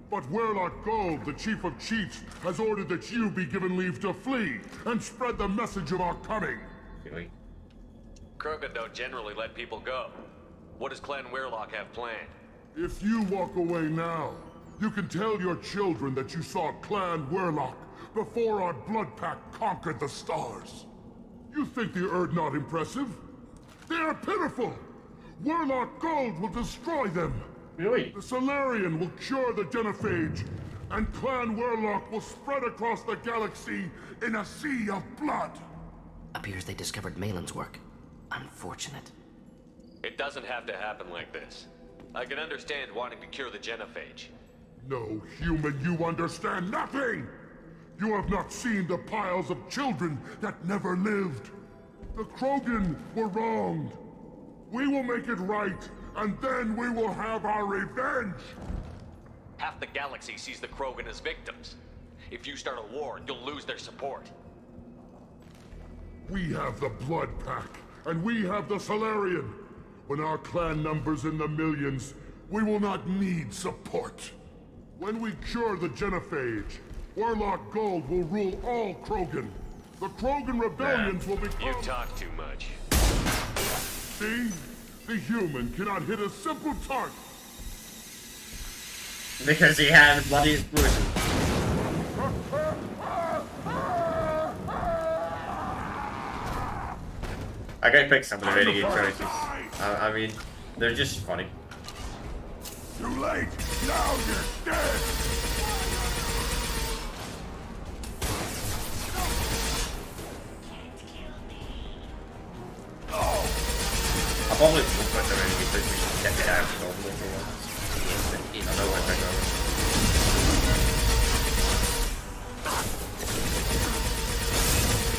But Werelock Gold, the Chief of Chiefs, has ordered that you be given leave to flee and spread the message of our coming. Really? Krogan don't generally let people go. What does Clan Werelock have planned? If you walk away now, you can tell your children that you saw Clan Werelock before our Blood Pact conquered the stars. You think the Erd not impressive? They are pitiful! Werelock Gold will destroy them! Really? The Solarian will cure the genophage, and Clan Werelock will spread across the galaxy in a sea of blood! Appears they discovered Malin's work. Unfortunate. It doesn't have to happen like this. I can understand wanting to cure the genophage. No, human, you understand nothing! You have not seen the piles of children that never lived. The Krogan were wronged. We will make it right, and then we will have our revenge! Half the galaxy sees the Krogan as victims. If you start a war, you'll lose their support. We have the Blood Pack, and we have the Solarian. When our clan numbers in the millions, we will not need support. When we cure the genophage, Werelock Gold will rule all Krogan. The Krogan rebellions will become... You talk too much. See? The human cannot hit a simple target. Because he had bloody explosion. I gotta pick some of the renegade choices. I mean, they're just funny. Too late! Now you're dead! I've always looked like the renegade choices. We should get it out of the once. I know what they're going.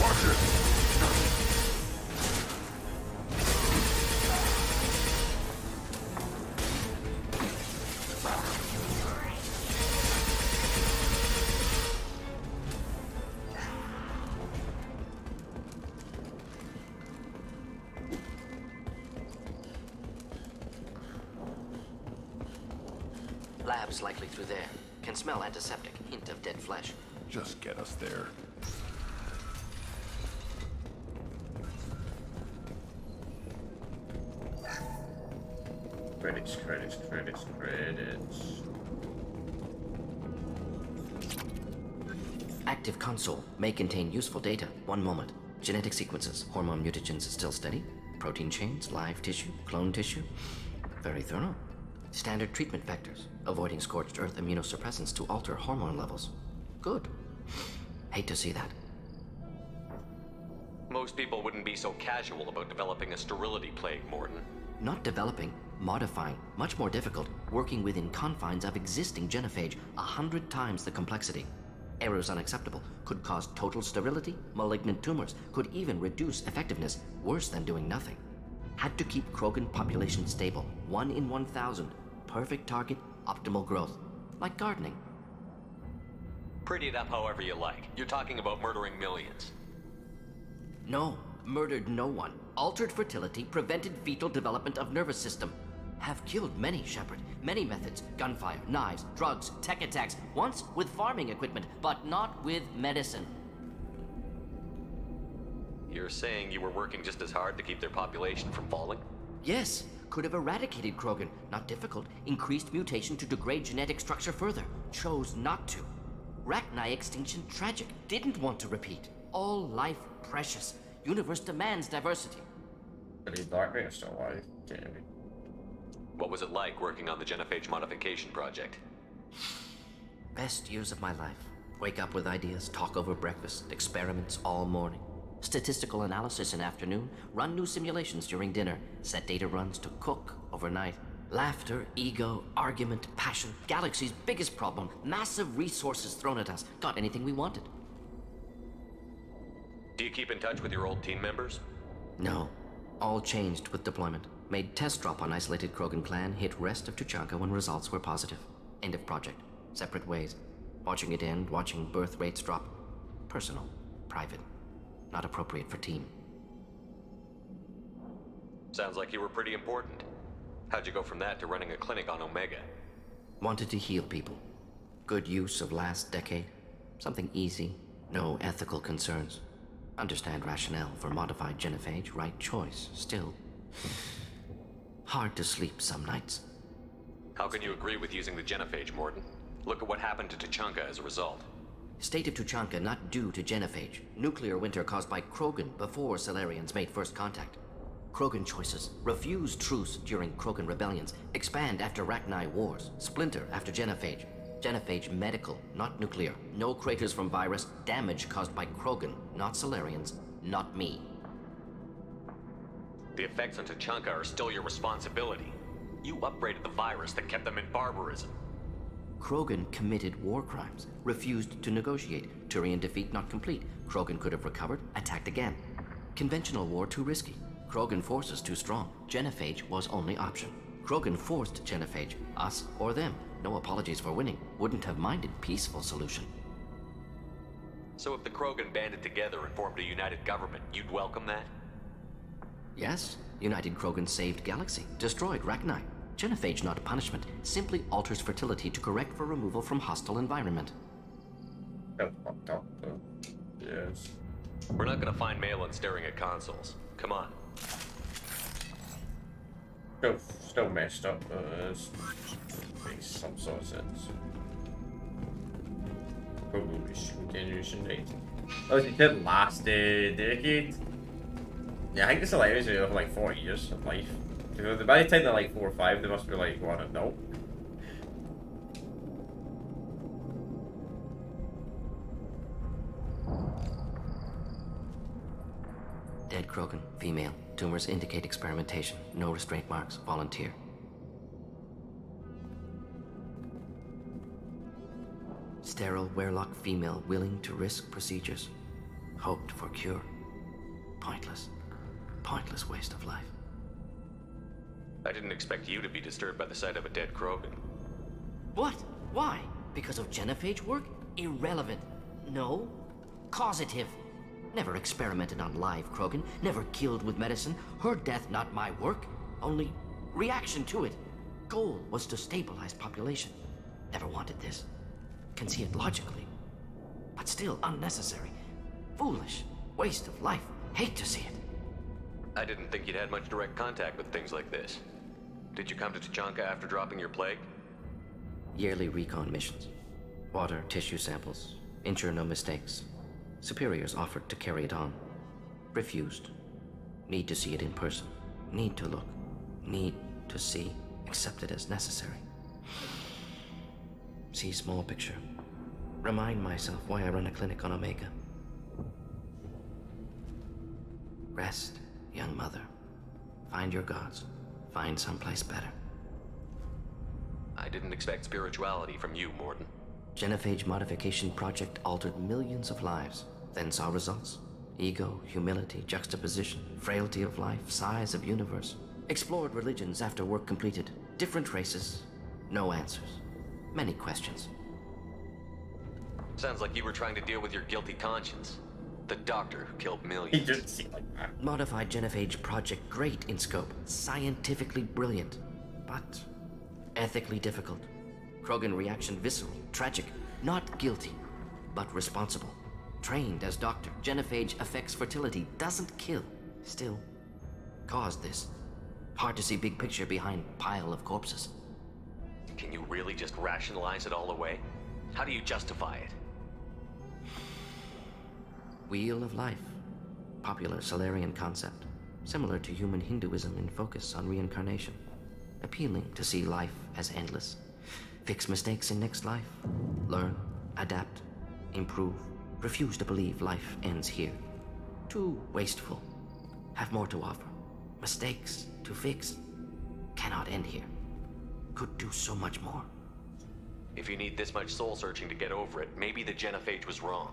Watch it! Lab's likely through there. Can smell antiseptic. Hint of dead flesh. Just get us there. Credits, credits, credits, credits. Active console may contain useful data. One moment. Genetic sequences. Hormone mutagens still steady. Protein chains, live tissue, clone tissue. Very thorough. Standard treatment vectors. Avoiding scorched earth immunosuppressants to alter hormone levels. Good. Hate to see that. Most people wouldn't be so casual about developing a sterility plague, Morton. Not developing, modifying, much more difficult, working within confines of existing genophage, 100 times the complexity. Errors unacceptable, could cause total sterility, malignant tumors, could even reduce effectiveness, worse than doing nothing. Had to keep Krogan population stable, 1 in 1,000. Perfect target, optimal growth. Like gardening. Pretty it up however you like. You're talking about murdering millions. No, murdered no one. Altered fertility, prevented fetal development of nervous system. Have killed many, Shepard. Many methods. Gunfire, knives, drugs, tech attacks. Once with farming equipment, but not with medicine. You're saying you were working just as hard to keep their population from falling? Yes, could have eradicated Krogan. Not difficult. Increased mutation to degrade genetic structure further. Chose not to. Rachni extinction tragic. Didn't want to repeat. All life precious. Universe demands diversity. Really Blackbeard is still alive. Damn it. What was it like working on the genophage modification project? Best years of my life. Wake up with ideas, talk over breakfast, experiments all morning. Statistical analysis in afternoon, run new simulations during dinner, set data runs to cook overnight. Laughter, ego, argument, passion, galaxy's biggest problem, massive resources thrown at us. Got anything we wanted. Do you keep in touch with your old team members? No. All changed with deployment. Made test drop on isolated Krogan clan, hit rest of Tuchanka when results were positive. End of project. Separate ways. Watching it end, watching birth rates drop. Personal. Private. Not appropriate for team. Sounds like you were pretty important. How'd you go from that to running a clinic on Omega? Wanted to heal people. Good use of last decade. Something easy. No ethical concerns. Understand rationale for modified genophage, right choice. Still, hard to sleep some nights. How can you agree with using the genophage, Morton? Look at what happened to Tuchanka as a result. State of Tuchanka not due to genophage. Nuclear winter caused by Krogan before Salarians made first contact. Krogan choices. Refuse truce during Krogan rebellions. Expand after Rachni wars. Splinter after genophage. Genophage medical, not nuclear. No craters from virus. Damage caused by Krogan, not Salarians, not me. The effects on Tuchanka are still your responsibility. You upgraded the virus that kept them in barbarism. Krogan committed war crimes. Refused to negotiate. Turian defeat not complete. Krogan could have recovered, attacked again. Conventional war too risky. Krogan forces too strong. Genophage was only option. Krogan forced genophage, us or them. No apologies for winning. Wouldn't have minded peaceful solution. So if the Krogan banded together and formed a united government, you'd welcome that? Yes, United Krogan saved Galaxy, destroyed Rachni. Genophage not punishment, simply alters fertility to correct for removal from hostile environment. That's fucked up, though. Yes. We're not gonna find Malin staring at consoles. Come on. Still messed up, but it makes some sort of sense. Probably continuation rate. Oh, it did last decade. Yeah, I think this allows you for like 40 years of life. Because by the time they're like 4 or 5, they must be like, what, no? Dead Krogan, female. Tumors indicate experimentation. No restraint marks. Volunteer. Sterile Werlock female willing to risk procedures. Hoped for cure. Pointless. Pointless waste of life. I didn't expect you to be disturbed by the sight of a dead Krogan. What? Why? Because of genophage work? Irrelevant. No. Causative. Never experimented on live Krogan. Never killed with medicine. Her death not my work. Only reaction to it. Goal was to stabilize population. Never wanted this. Can see it logically. But still unnecessary. Foolish. Waste of life. Hate to see it. I didn't think you'd had much direct contact with things like this. Did you come to Tuchanka after dropping your plague? Yearly recon missions. Water, tissue samples. Ensure no mistakes. Superiors offered to carry it on. Refused. Need to see it in person. Need to look. Need to see. Accept it as necessary. See small picture. Remind myself why I run a clinic on Omega. Rest, young mother. Find your gods. Find someplace better. I didn't expect spirituality from you, Morden. Genophage modification project altered millions of lives, then saw results. Ego, humility, juxtaposition, frailty of life, size of universe. Explored religions after work completed. Different races, no answers. Many questions. Sounds like you were trying to deal with your guilty conscience. The doctor who killed He millions. didn't seem like that. Modified genophage project great in scope, scientifically brilliant, but ethically difficult. Krogan reaction visceral, tragic, not guilty, but responsible. Trained as doctor, genophage affects fertility, doesn't kill, still caused this. Hard to see big picture behind pile of corpses. Can you really just rationalize it all away? How do you justify it? Wheel of life. Popular Solarian concept. Similar to human Hinduism in focus on reincarnation. Appealing to see life as endless. Fix mistakes in next life. Learn, adapt, improve. Refuse to believe life ends here. Too wasteful. Have more to offer. Mistakes to fix. Cannot end here. Could do so much more. If you need this much soul searching to get over it, maybe the genophage was wrong.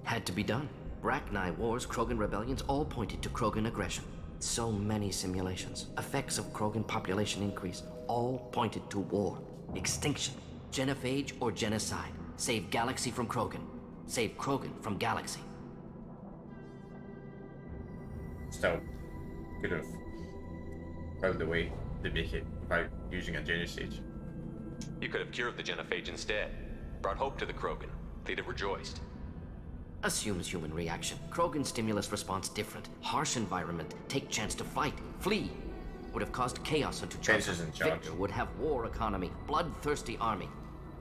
Had to be done. Rachni wars, Krogan rebellions, all pointed to Krogan aggression. So many simulations. Effects of Krogan population increase. All pointed to war. Extinction. Genophage or genocide. Save galaxy from Krogan. Save Krogan from galaxy. Still, could have found a way to make it without using a genocide. You could have cured the genophage instead. Brought hope to the Krogan. They'd have rejoiced. Assumes human reaction. Krogan stimulus response different. Harsh environment. Take chance to fight. Flee. Would have caused chaos into Chaos in charge. Victor would have war economy. Bloodthirsty army.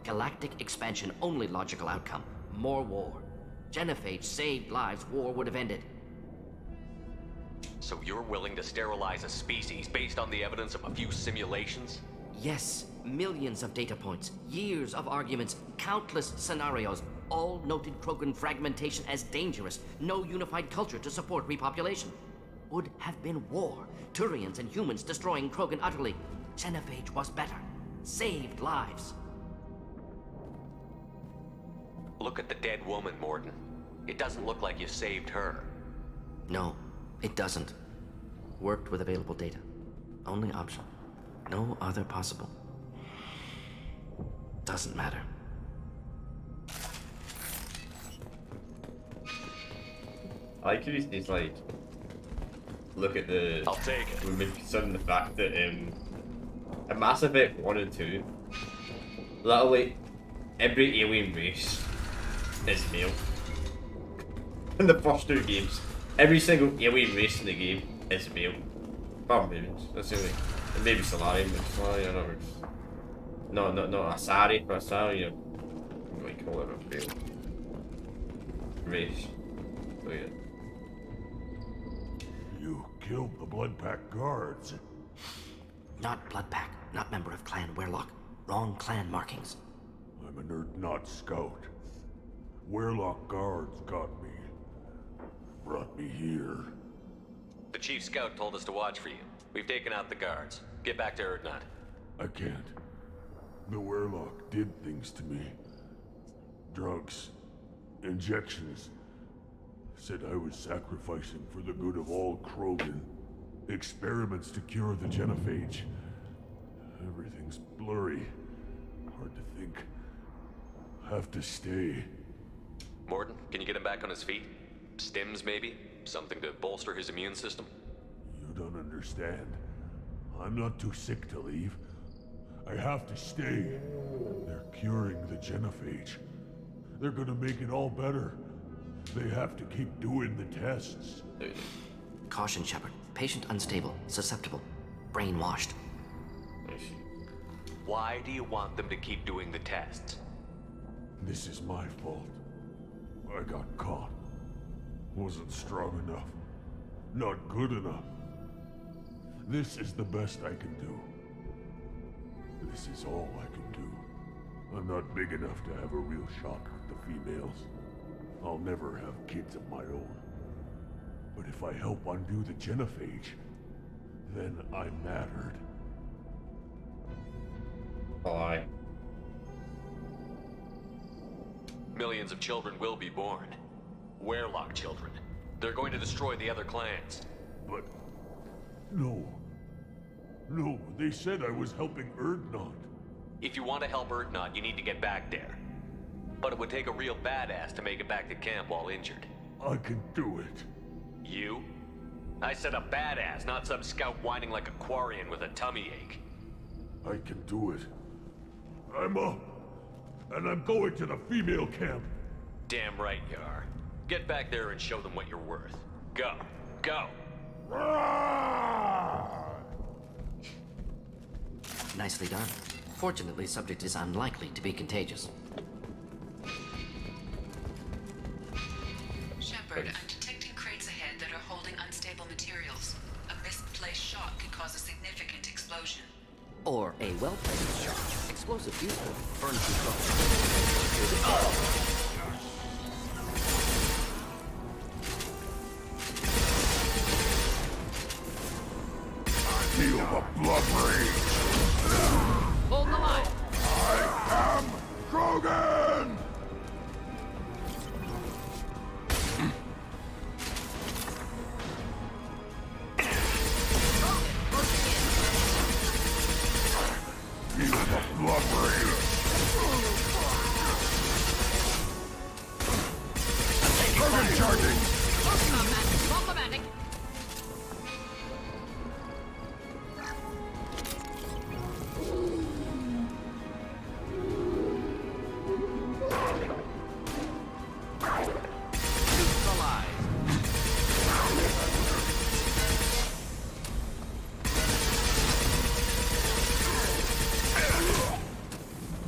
Galactic expansion only logical outcome. More war. Genophage saved lives. War would have ended. So you're willing to sterilize a species based on the evidence of a few simulations? Yes. Millions of data points. Years of arguments. Countless scenarios. All noted Krogan fragmentation as dangerous. No unified culture to support repopulation. Would have been war. Turians and humans destroying Krogan utterly. Genophage was better. Saved lives. Look at the dead woman, Morden. It doesn't look like you saved her. No, it doesn't. Worked with available data. Only option. No other possible. Doesn't matter. I like he's like, look at the. I'll take it. We've been considering the fact that in Mass Effect 1 and 2, literally every alien race is male. In the first two games, every single alien race in the game is male. Well, maybe that's the only. Maybe Solarian, but Solarian, I don't know. Not Asari, but Asari, you know, like call it a male race. So yeah. You killed the Blood Pack guards. Not Blood Pack, not member of Clan Werlock. Wrong clan markings. I'm an Urdnot scout. Werlock guards got me. Brought me here. The chief scout told us to watch for you. We've taken out the guards. Get back to Urdnot. I can't. The Werlock did things to me. drugs, injections. Said I was sacrificing for the good of all Krogan. Experiments to cure the genophage. Everything's blurry. Hard to think. Have to stay. Morton, can you get him back on his feet? Stims, maybe? Something to bolster his immune system? You don't understand. I'm not too sick to leave. I have to stay. They're curing the genophage. They're gonna make it all better. They have to keep doing the tests. Caution, Shepard. Patient unstable, susceptible, brainwashed. Why do you want them to keep doing the tests? This is my fault. I got caught. Wasn't strong enough. Not good enough. This is the best I can do. This is all I can do. I'm not big enough to have a real shot with the females. I'll never have kids of my own. But if I help undo the genophage, then I mattered. Why? Millions of children will be born. Werelock children. They're going to destroy the other clans. But... no. No, they said I was helping Erdnot. If you want to help Erdnot, you need to get back there. But it would take a real badass to make it back to camp while injured. I can do it. You? I said a badass, not some scout whining like a Quarian with a tummy ache. I can do it. I'm up. And I'm going to the female camp. Damn right you are. Get back there and show them what you're worth. Go. Go. Nicely done. Fortunately, subject is unlikely to be contagious. Shepard, I'm detecting crates ahead that are holding unstable materials. A misplaced shot could cause a significant explosion. Or a well-placed shot. Explosive useful. Burn Feel the blood rage. Hold the line. I am Krogan! Feel the blood rage. Krogan charging! Problematic.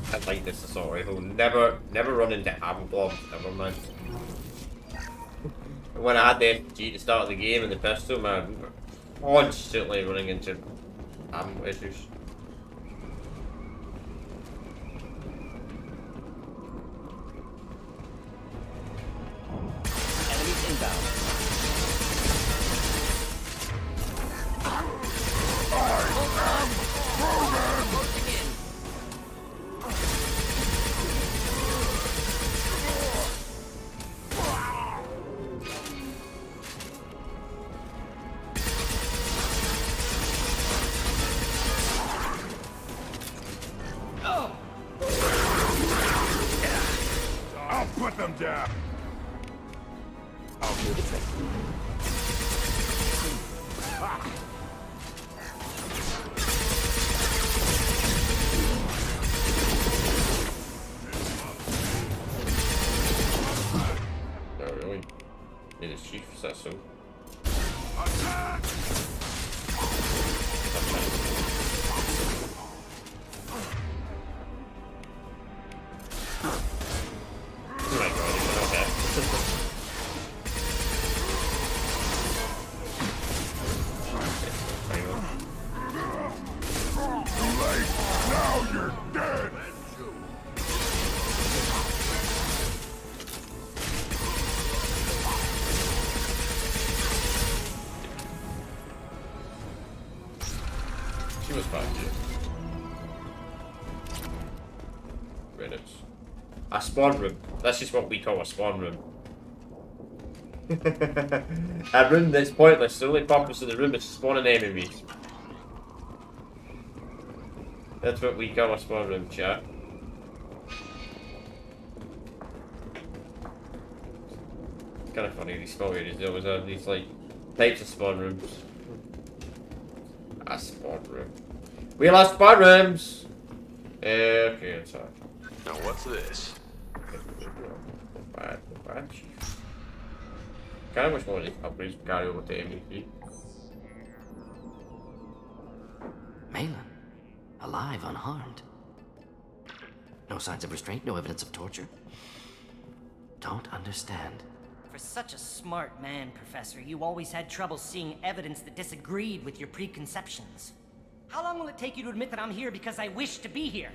I like this assault rifle. Never run into ammo bombs ever, man. When I had the FG to start the game and the pistol, man, constantly running into ammo issues. Enemies inbound. I'll put them down. I'll do the trick. Oh, really? Need his chief, is that so? Attack! Oh my god, he's okay. Hang on. Too late. Now you're dead. She was fine, too. Credits. A spawn room. This is what we call a spawn room. A room that's pointless. The only purpose of the room is spawning enemies. That's what we call a spawn room, chat. It's kind of funny, these spawn areas, they always have these, like, types of spawn rooms. A spawn room. We lost spawn rooms! Okay, it's alright. Now what's this? Bad. Kind of wish one of these companies would carry over to MVP. Malin, alive, unharmed. No signs of restraint, no evidence of torture. Don't understand. For such a smart man, Professor, you always had trouble seeing evidence that disagreed with your preconceptions. How long will it take you to admit that I'm here because I wish to be here?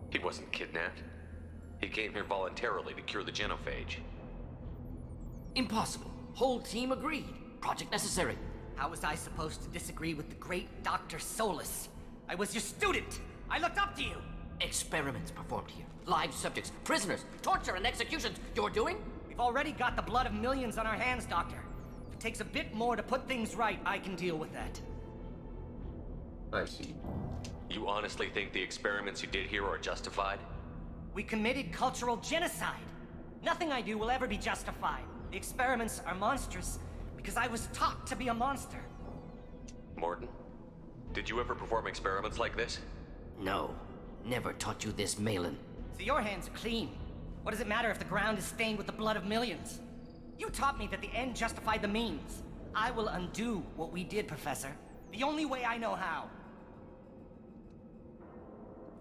He wasn't kidnapped. He came here voluntarily to cure the genophage. Impossible. Whole team agreed. Project necessary. How was I supposed to disagree with the great Dr. Solus? I was your student! I looked up to you! Experiments performed here. Live subjects, prisoners, torture and executions. You're doing? We've already got the blood of millions on our hands, Doctor. If it takes a bit more to put things right, I can deal with that. I see. You honestly think the experiments you did here are justified? We committed cultural genocide. Nothing I do will ever be justified. The experiments are monstrous because I was taught to be a monster. Morton, did you ever perform experiments like this? No. Never taught you this, Malin. So your hands are clean. What does it matter if the ground is stained with the blood of millions? You taught me that the end justified the means. I will undo what we did, Professor. The only way I know how.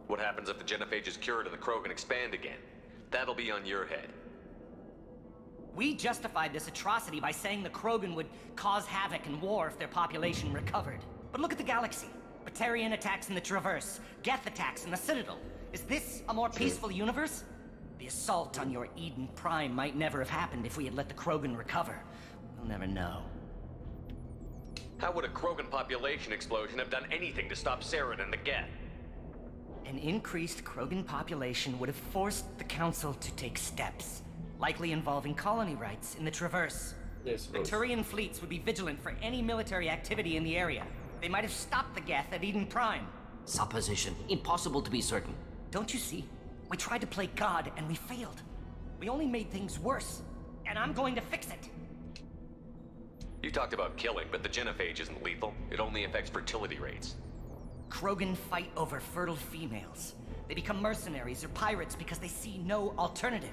What happens if the genophage is cured and the Krogan expand again? That'll be on your head. We justified this atrocity by saying the Krogan would cause havoc and war if their population recovered. But look at the galaxy. Batarian attacks in the Traverse, Geth attacks in the Citadel. Is this a more peaceful universe? The assault on your Eden Prime might never have happened if we had let the Krogan recover. We'll never know. How would a Krogan population explosion have done anything to stop Saren and the Geth? An increased Krogan population would have forced the Council to take steps, likely involving colony rights in the Traverse. Yes, the Turian fleets would be vigilant for any military activity in the area. They might have stopped the Geth at Eden Prime. Supposition. Impossible to be certain. Don't you see? We tried to play God and we failed. We only made things worse. And I'm going to fix it. You talked about killing, but the genophage isn't lethal. It only affects fertility rates. Krogan fight over fertile females. They become mercenaries or pirates because they see no alternative.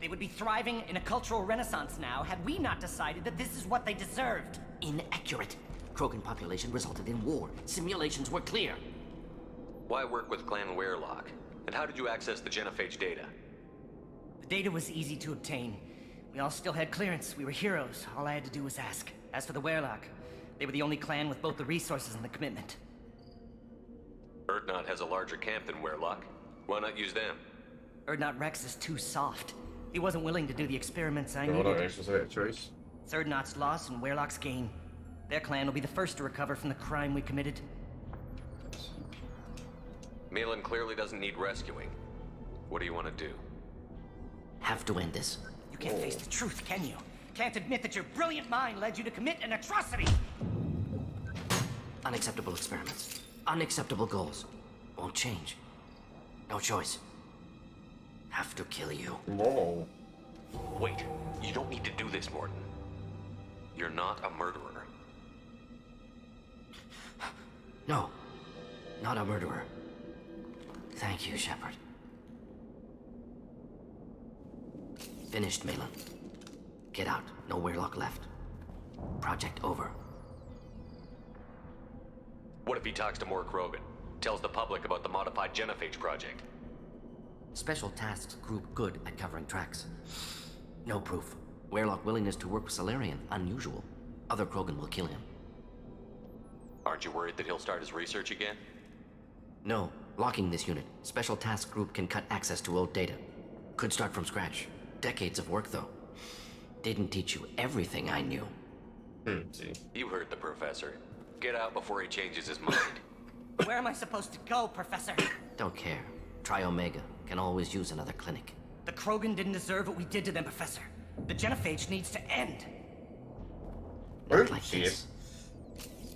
They would be thriving in a cultural renaissance now had we not decided that this is what they deserved. Inaccurate. Krogan population resulted in war. Simulations were clear. Why work with Clan Werelock? And how did you access the genophage data? The data was easy to obtain. We all still had clearance. We were heroes. All I had to do was ask. As for the Werelock, they were the only clan with both the resources and the commitment. Erdnot has a larger camp than Werelock. Why not use them? Erdnot Rex is too soft. He wasn't willing to do the experiments I Erdnot needed. Rex was a choice. It's Erdnot's loss and Werelock's gain. Their clan will be the first to recover from the crime we committed. Malin clearly doesn't need rescuing. What do you want to do? Have to end this. You can't face the truth, can you? Can't admit that your brilliant mind led you to commit an atrocity! Unacceptable experiments. Unacceptable goals. Won't change. No choice. Have to kill you. Whoa. Wait, you don't need to do this, Morton. You're not a murderer. No. Not a murderer. Thank you, Shepard. Finished, Malin. Get out. No Werelock left. Project over. What if he talks to more Krogan? Tells the public about the modified genophage project? Special Tasks Group good at covering tracks. No proof. Werelock willingness to work with Salarian, unusual. Other Krogan will kill him. Aren't you worried that he'll start his research again? No. Locking this unit. Special Task Group can cut access to old data. Could start from scratch. Decades of work, though. Didn't teach you everything I knew. See. You heard the professor. Get out before he changes his mind. Where am I supposed to go, Professor? Don't care. Try Omega. Can always use another clinic. The Krogan didn't deserve what we did to them, Professor. The genophage needs to end. Not like this.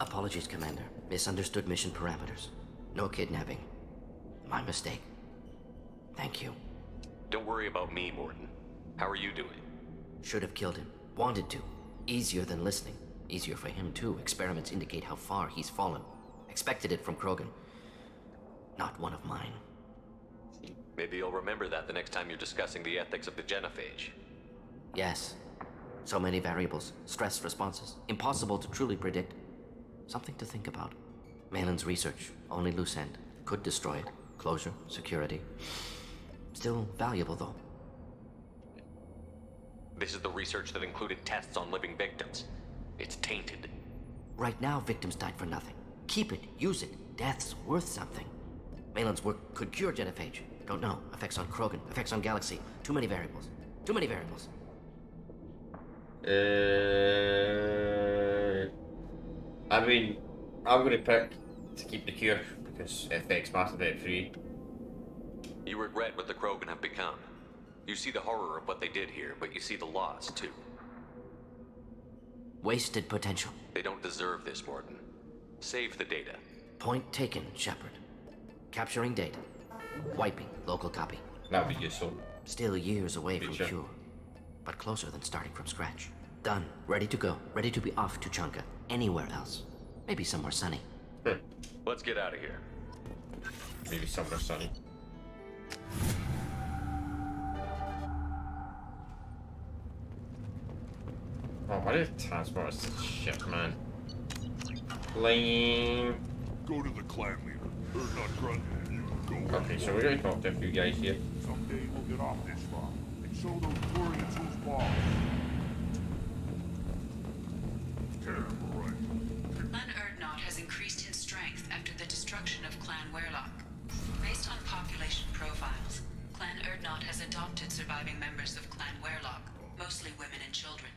Apologies, Commander. Misunderstood mission parameters. No kidnapping. My mistake. Thank you. Don't worry about me, Mordin. How are you doing? Should have killed him. Wanted to. Easier than listening. Easier for him, too. Experiments indicate how far he's fallen. Expected it from Krogan. Not one of mine. Maybe you'll remember that the next time you're discussing the ethics of the genophage. Yes. So many variables. Stress responses. Impossible to truly predict. Something to think about. Malin's research. Only loose end. Could destroy it. Closure. Security. Still valuable, though. This is the research that included tests on living victims. It's tainted. Right now, victims died for nothing. Keep it. Use it. Death's worth something. Malin's work could cure genophage. Don't know. Effects on Krogan. Effects on Galaxy. Too many variables. Too many variables. I mean, I'm going to pick to keep the cure because it affects Mass Effect 3. You regret what the Krogan have become. You see the horror of what they did here, but you see the loss, too. Wasted potential. They don't deserve this, Mordin. Save the data. Point taken, Shepard. Capturing data. Wiping local copy. That'd be useful. Still years away from cure. But closer than starting from scratch. Done. Ready to go. Ready to be off to Chunka. Anywhere else. Maybe somewhere sunny. Let's get out of here. Maybe somewhere sunny. Oh, why did transport us to shit, man? Lame. Go to the clan leader. Or not grunt. You go. Okay, so we're gonna talk to a few guys here. Someday we'll get off this farm and show those Quarians who's boss. Terrible, right? Clan Erdnot has increased in strength after the destruction of Clan Werlock. Based on population profiles, Clan Erdnot has adopted surviving members of Clan Werlock, mostly women and children.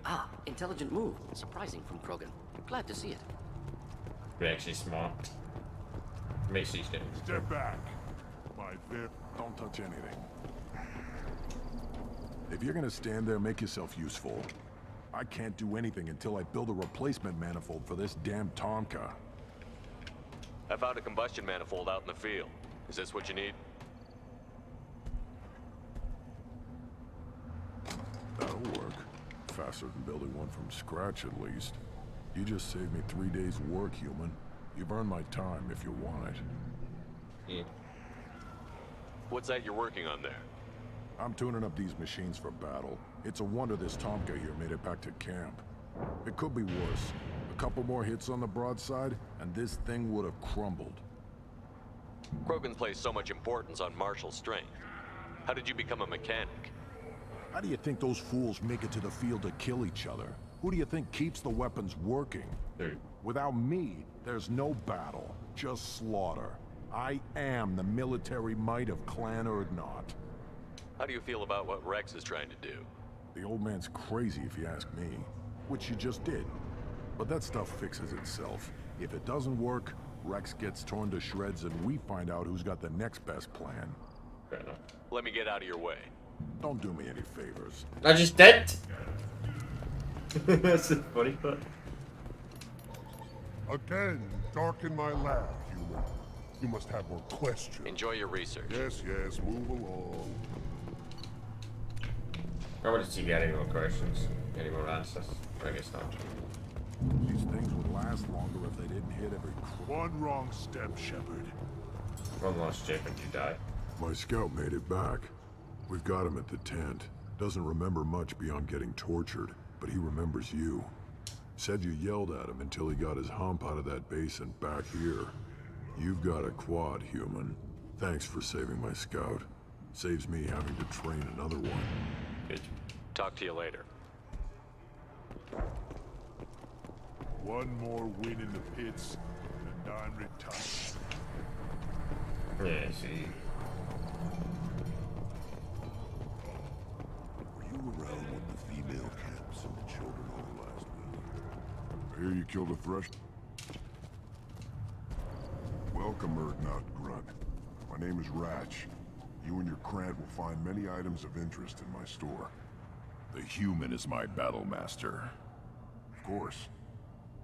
Ah, intelligent move. Surprising from Krogan. Glad to see it. We're actually smart. Makes these things. Step back. Don't touch anything. If you're gonna stand there, make yourself useful. I can't do anything until I build a replacement manifold for this damn Tomka. I found a combustion manifold out in the field. Is this what you need? That'll work. Faster than building one from scratch, at least. You just saved me 3 days' work, human. You've earned my time if you want it. Yeah. What's that you're working on there? I'm tuning up these machines for battle. It's a wonder this Tomka here made it back to camp. It could be worse. A couple more hits on the broadside, and this thing would have crumbled. Krogan place so much importance on martial strength. How did you become a mechanic? How do you think those fools make it to the field to kill each other? Who do you think keeps the weapons working? Without me, there's no battle, just slaughter. I am the military might of Clan Erdnot. How do you feel about what Rex is trying to do? The old man's crazy if you ask me, which you just did. But that stuff fixes itself. If it doesn't work, Rex gets torn to shreds and we find out who's got the next best plan. Fair enough. Let me get out of your way. Don't do me any favors. I just did. That's a funny part. Again, darken my lab, human. You must have more questions. Enjoy your research. Yes, yes, move along. I wanted to see if you had any more questions, any more answers. I guess not. These things would last longer if they didn't hit every... One wrong step, Shepard. One last step and you die. My scout made it back. We've got him at the tent. Doesn't remember much beyond getting tortured, but he remembers you. Said you yelled at him until he got his hump out of that base and back here. You've got a quad, human. Thanks for saving my scout. Saves me having to train another one. Good. Talk to you later. One more win in the pits, and I'm retired. Yeah, see. Were you around when the female camps and the children home last week? I hear you killed a thresh. Welcome, Erdnot Grunt. My name is Ratch. You and your Krant will find many items of interest in my store. The human is my battle master. Of course.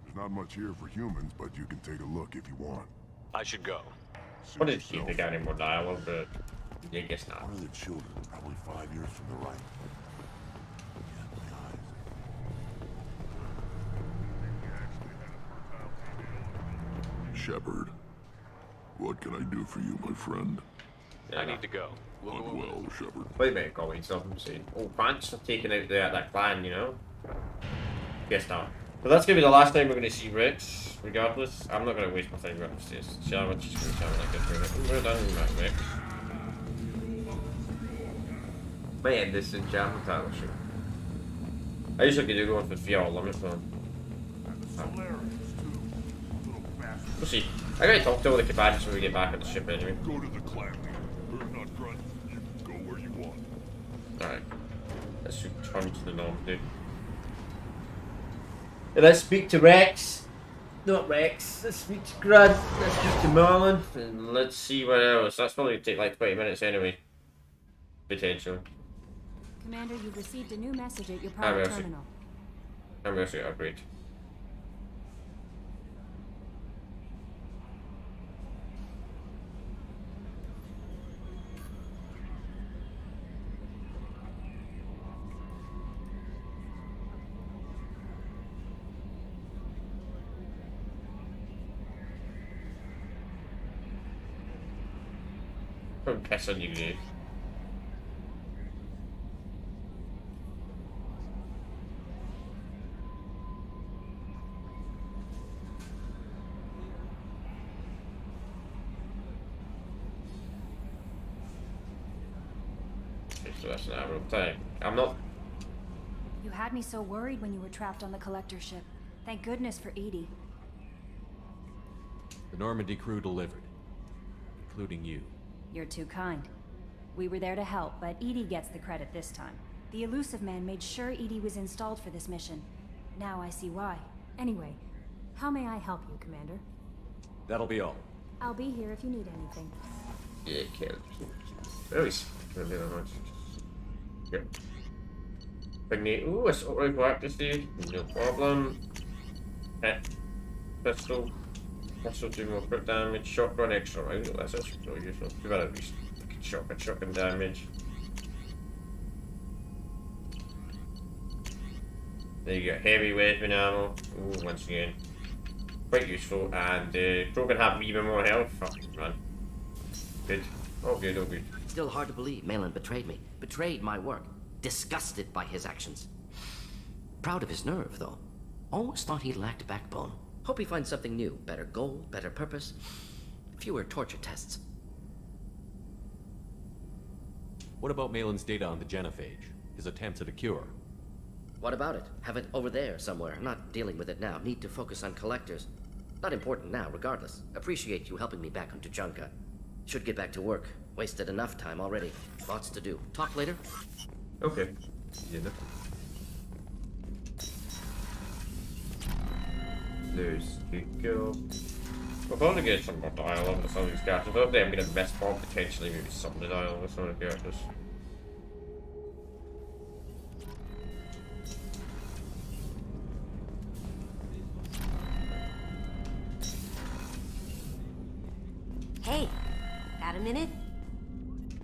There's not much here for humans, but you can take a look if you want. I should go. What did he think? Any more dialogue, but I guess not. One of the children, probably 5 years from the right. Shepard, what can I do for you, my friend? I need to go. Well, Shepard. Wait a minute, going something saying, oh, thanks for taking out that clan, you know? Guess not. But that's gonna be the last time we're gonna see Rex, regardless. I'm not gonna waste my time going upstairs. Sharon, she's gonna sound like this. We're done with that, Rex. Might end this in jam title show. I usually could do going for 3 hour limit, man. We'll see. I gotta talk to all the companions when we get back on the ship anyway. Go to the clan leader. Heard not grunt. You can go where you want. Alright. Let's return to the norm, dude. And let's speak to Rex. Not Rex. Let's speak to Grud. Let's speak to Merlin. And let's see what else. That's probably gonna take like 20 minutes anyway. Potentially. Commander, you've received a new message at your private terminal. I'm going to upgrade. Don't piss on you, dude. So that's an hour of time. I'm not. You had me so worried when you were trapped on the collector ship. Thank goodness for Edie. The Normandy crew delivered, including you. You're too kind. We were there to help, but Edie gets the credit this time. The Elusive Man made sure Edie was installed for this mission. Now I see why. Anyway, how may I help you, Commander? That'll be all. I'll be here if you need anything. Yeah, can't. Really, can't do that much. Yep. Ignite. Ooh, assault rifle accuracy. No problem. Pistol. Pistol do more crit damage. Shotgun extra round. That's actually really useful. Too bad at least shotgun damage. There you go. Heavy weapon ammo. Ooh, once again. Quite useful. And Crow can have even more health. Fucking run. Good. Oh good, oh good. Still hard to believe Malin betrayed me. Betrayed my work. Disgusted by his actions. Proud of his nerve, though. Always thought he lacked backbone. Hope he finds something new. Better goal, better purpose. Fewer torture tests. What about Malin's data on the genophage? His attempts at a cure? What about it? Have it over there somewhere. Not dealing with it now. Need to focus on collectors. Not important now, regardless. Appreciate you helping me back on Tuchanka. Should get back to work. Wasted enough time already. Lots to do. Talk later? Okay. Yeah. There's you go. We'll probably get some more dialogue with some of these characters. I don't think I'm gonna miss part potentially maybe some of the dialogue with some of the characters. Hey, got a minute?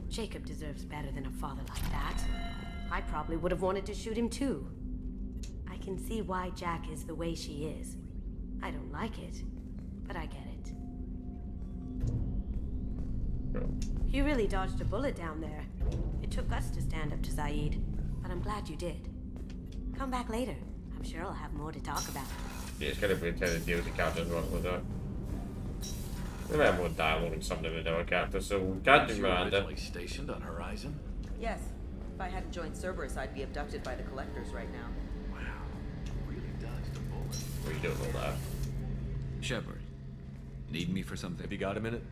Jacob deserves better than a father like that. I probably would have wanted to shoot him too. I can see why Jack is the way she is. I don't like it, but I get it. You really dodged a bullet down there. It took us to stand up to Zaid, but I'm glad you did. Come back later. I'm sure I'll have more to talk about. Yeah, it's gonna be intended to deal with the characters well with that. We might have more dialogue and something with our characters, so we can't do Miranda. Originally stationed on Horizon? Yes. If I hadn't joined Cerberus, I'd be abducted by the Collectors right now. Wow. Really dodged a bullet. Well, you don't know that. Shepard, need me for something? Have you got a minute?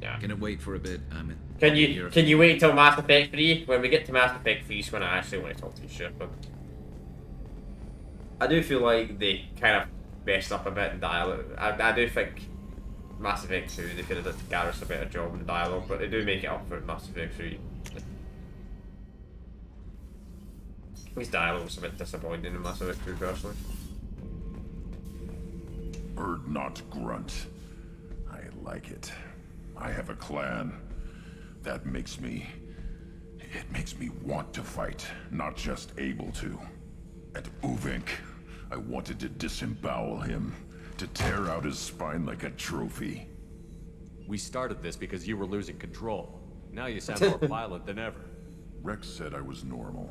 Yeah. Can it wait for a bit? I'm in. Can you wait till Mass Effect 3? When we get to Mass Effect 3 is when I actually want to talk to you, Shepard. I do feel like they kind of messed up a bit in dialogue. I do think Mass Effect 2, they could have done Garrus a better job in the dialogue, but they do make it up for it in Mass Effect 3. His dialogue was a bit disappointing in Mass Effect 2, personally. Bird not grunt. I like it. I have a clan. That makes me... It makes me want to fight, not just able to. At Uvink, I wanted to disembowel him, to tear out his spine like a trophy. We started this because you were losing control. Now you sound more violent than ever. Rex said I was normal.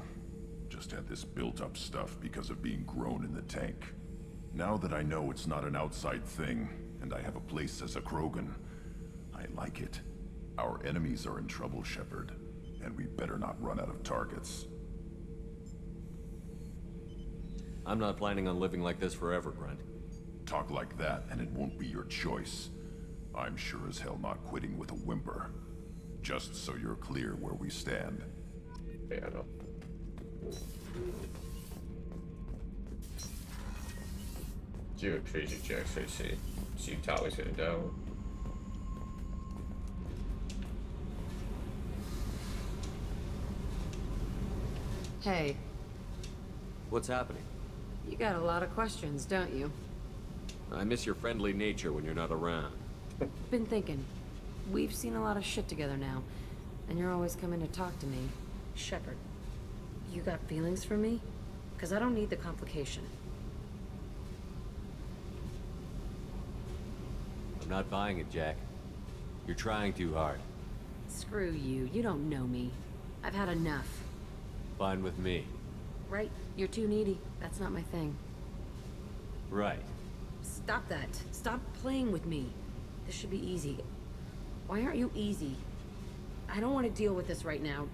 Just had this built-up stuff because of being grown in the tank. Now that I know it's not an outside thing, and I have a place as a Krogan, I like it. Our enemies are in trouble, Shepard, and we better not run out of targets. I'm not planning on living like this forever, Grunt. Talk like that, and it won't be your choice. I'm sure as hell not quitting with a whimper. Just so you're clear where we stand. Fair enough. Do a crazy check, so see tallies it down. Hey. What's happening? You got a lot of questions, don't you? I miss your friendly nature when you're not around. Been thinking. We've seen a lot of shit together now, and you're always coming to talk to me. Shepard, you got feelings for me? Because I don't need the complication. I'm not buying it, Jack. You're trying too hard. Screw you. You don't know me. I've had enough. Fine with me. Right? You're too needy. That's not my thing. Right. Stop that. Stop playing with me. This should be easy. Why aren't you easy? I don't want to deal with this right now.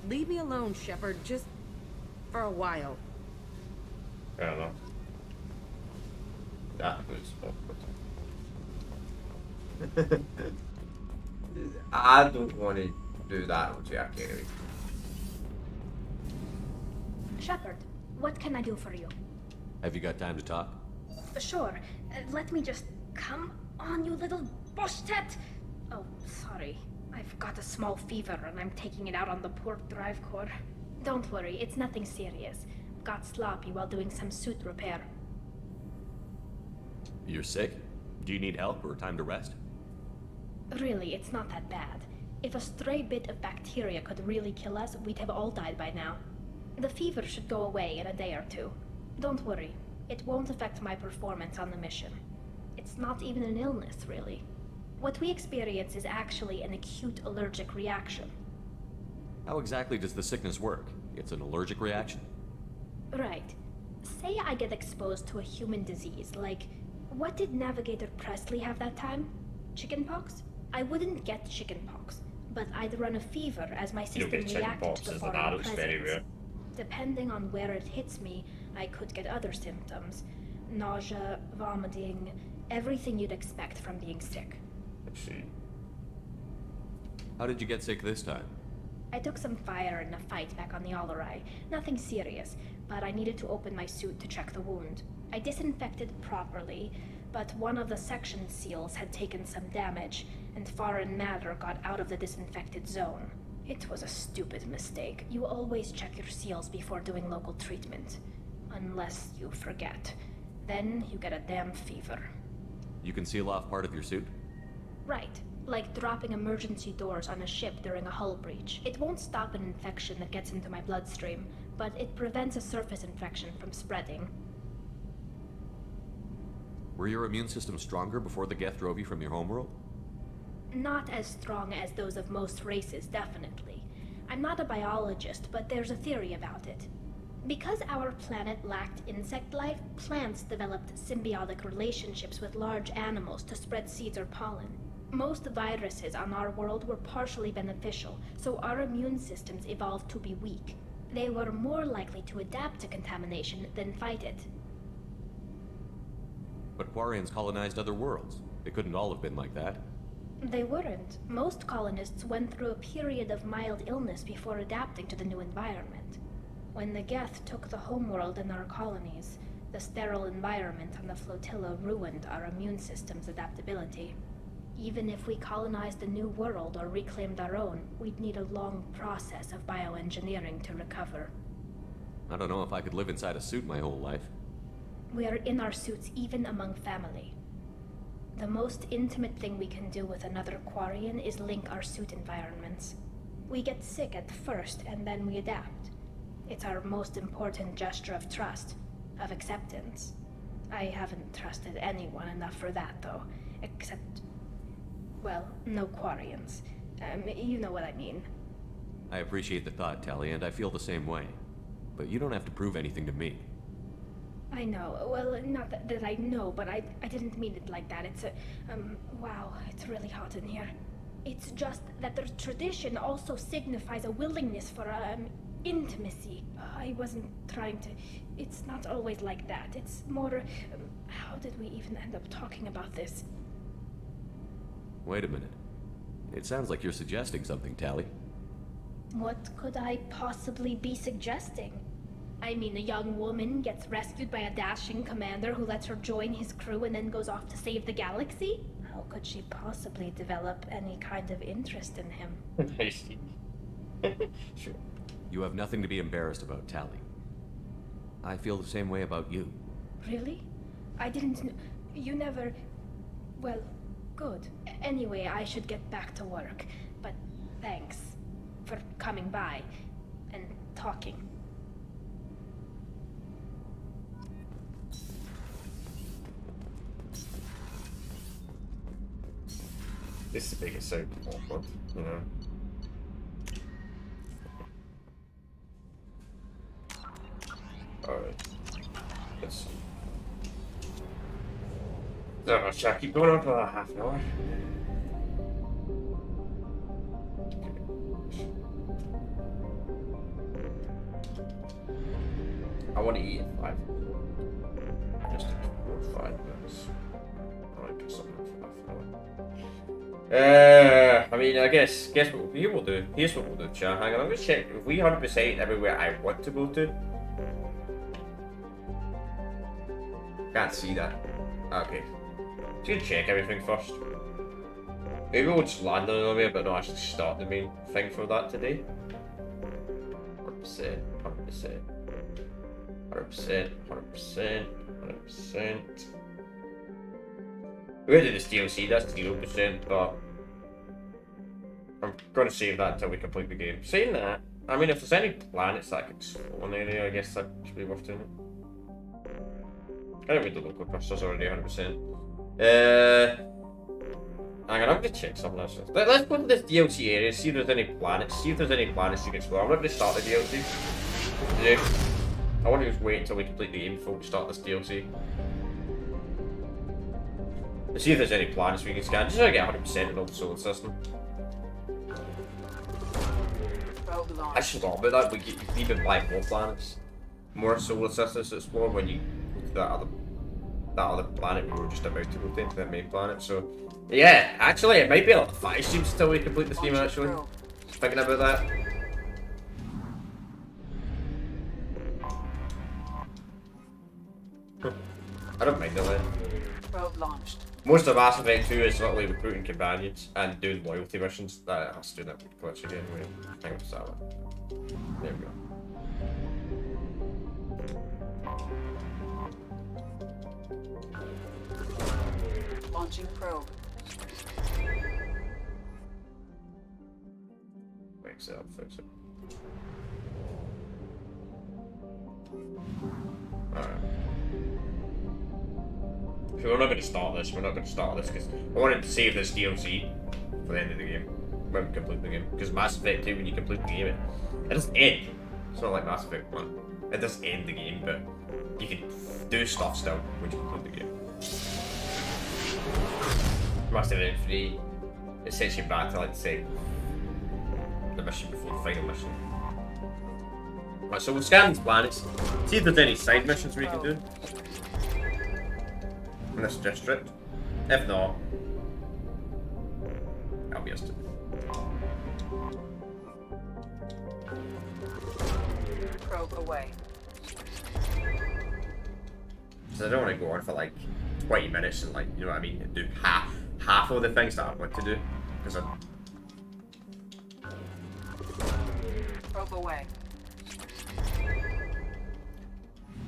Leave me alone, Shepard. Just for a while. I don't know. That was awkward. I don't want to do that with Jack anyway. Shepard, what can I do for you? Have you got time to talk? Sure. Let me just... Come on, you little bush-tet! Oh, sorry. I've got a small fever and I'm taking it out on the port drive core. Don't worry, it's nothing serious. Got sloppy while doing some suit repair. You're sick? Do you need help or time to rest? Really, it's not that bad. If a stray bit of bacteria could really kill us, we'd have all died by now. The fever should go away in a day or two. Don't worry, it won't affect my performance on the mission. It's not even an illness, really. What we experience is actually an acute allergic reaction. How exactly does the sickness work? It's an allergic reaction? Right. Say I get exposed to a human disease, like... What did Navigator Presley have that time? Chickenpox? I wouldn't get chickenpox, but I'd run a fever as my system reacted to the foreign presence. Depending on where it hits me, I could get other symptoms. Nausea, vomiting, everything you'd expect from being sick. Let's see. How did you get sick this time? I took some fire in a fight back on the Allerai. Nothing serious, but I needed to open my suit to check the wound. I disinfected properly, but one of the section seals had taken some damage, and foreign matter got out of the disinfected zone. It was a stupid mistake. You always check your seals before doing local treatment. Unless you forget. Then you get a damn fever. You can seal off part of your suit? Right. Like dropping emergency doors on a ship during a hull breach. It won't stop an infection that gets into my bloodstream, but it prevents a surface infection from spreading. Were your immune system stronger before the Geth drove you from your homeworld? Not as strong as those of most races, definitely. I'm not a biologist, but there's a theory about it. Because our planet lacked insect life, plants developed symbiotic relationships with large animals to spread seeds or pollen. Most viruses on our world were partially beneficial, so our immune systems evolved to be weak. They were more likely to adapt to contamination than fight it. But Quarians colonized other worlds. They couldn't all have been like that. They weren't. Most colonists went through a period of mild illness before adapting to the new environment. When the Geth took the homeworld and our colonies, the sterile environment on the flotilla ruined our immune system's adaptability. Even if we colonized a new world or reclaimed our own, we'd need a long process of bioengineering to recover. I don't know if I could live inside a suit my whole life. We are in our suits even among family. The most intimate thing we can do with another Quarian is link our suit environments. We get sick at first, and then we adapt. It's our most important gesture of trust, of acceptance. I haven't trusted anyone enough for that, though. Except, well, no Quarians. You know what I mean. I appreciate the thought, Tally, and I feel the same way. But you don't have to prove anything to me. I know. Well, not that I know, but I didn't mean it like that. It's a, wow, it's really hot in here. It's just that the tradition also signifies a willingness for, intimacy. I wasn't trying to... It's not always like that. It's more... how did we even end up talking about this? Wait a minute. It sounds like you're suggesting something, Tally. What could I possibly be suggesting? I mean, a young woman gets rescued by a dashing commander who lets her join his crew and then goes off to save the galaxy? How could she possibly develop any kind of interest in him? I see. Sure. You have nothing to be embarrassed about, Tally. I feel the same way about you. Really? I didn't know... You never... Well, good. Anyway, I should get back to work. But thanks for coming by and talking. This is the biggest sound awkward, you know. Alright. Let's see. So, shall I keep going on for about half an hour? I want to eat at 5. Just for 5 minutes. I might do something for half an hour. I mean, I guess what we will do. Here's what we'll do, chat. Hang on, I'm gonna check if we 100% everywhere I want to go to. Can't see that. Okay. Just gonna check everything first. Maybe we'll just land on another way, but not actually start the main thing for that today. 100%, 100%. 100%, 100%, 100%. We're gonna do this DLC, that's 0%, but I'm gonna save that until we complete the game. Saying that, I mean, if there's any planets that I can explore in the area, I guess that should be worth doing it. I don't read the local clusters already 100%. Hang on, I'm gonna check something else. Let's go to this DLC area, see if there's any planets. See if there's any planets you can explore. I'm not gonna start the DLC. Yeah. I want to just wait until we complete the game before we start this DLC. Let's see if there's any planets we can scan. Just so I get 100% of the solar system. I just forgot about that. We can even buy more planets. More solar systems to explore when you go to that other planet we were just about to go to, that main planet. So, yeah, actually, it might be like 5 streams until we complete this game, actually. Just thinking about that. I don't mind that. Probe launched. Most of Mass Effect 2 is literally recruiting companions and doing loyalty missions. That has to do that with glitch again. Wait, I think it's that one. There we go. Launching probe. Fix it up, fix it. Alright. So we're not going to start this, because I wanted to save this DLC for the end of the game, when we complete the game. Because Mass Effect 2, when you complete the game, it doesn't end. It's not like Mass Effect 1. It doesn't end the game, but you can do stuff still when you complete the game. Mass Effect 3, it sets you back to like say the mission before the final mission. Right, so we'll scan these planets, see if there's any side missions we can do in this district. If not, I'll be us to. Probe away. So I don't want to go on for like 20 minutes and like, you know what I mean, and do half of the things that I want to do. Because Probe away.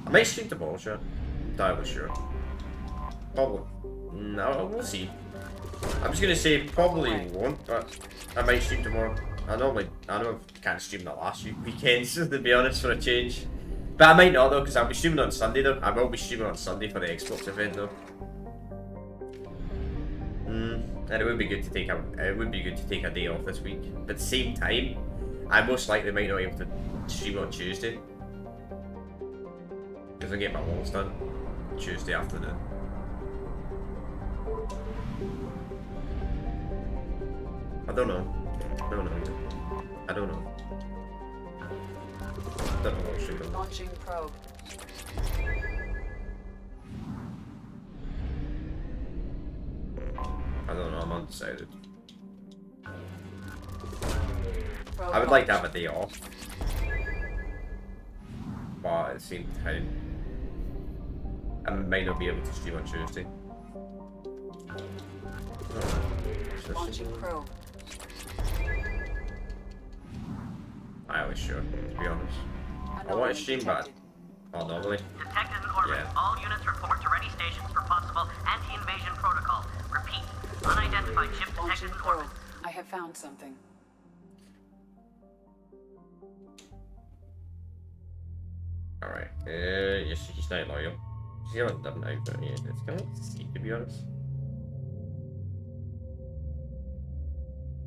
I might stream tomorrow, sure. I'm entirely sure. Probably. No, we'll see. I'm just gonna say probably won't, but I might stream tomorrow. I know I can't stream the last few weekends, to be honest, for a change. But I might not though, because I'll be streaming on Sunday though. I will be streaming on Sunday for the Xbox event though. And it would be good to take a day off this week. But at the same time, I most likely might not be able to stream on Tuesday. Because I get my walls done Tuesday afternoon. I don't know. I don't know. I don't know. I don't know what should go. Launching probe. I don't know, I'm undecided. Probe I would like to have a day off. But at the same time, I might not be able to stream on Tuesday. Launching probe. I was sure, to be honest. I want to stream, but oh, normally. Detected in orbit. Yeah. All units report to ready stations for possible anti-invasion protocol. Repeat. Unidentified ship detected in orbit. I have found something. Alright. Yes, he's not loyal. He's not done now, but yeah, it's kind of see, to be honest.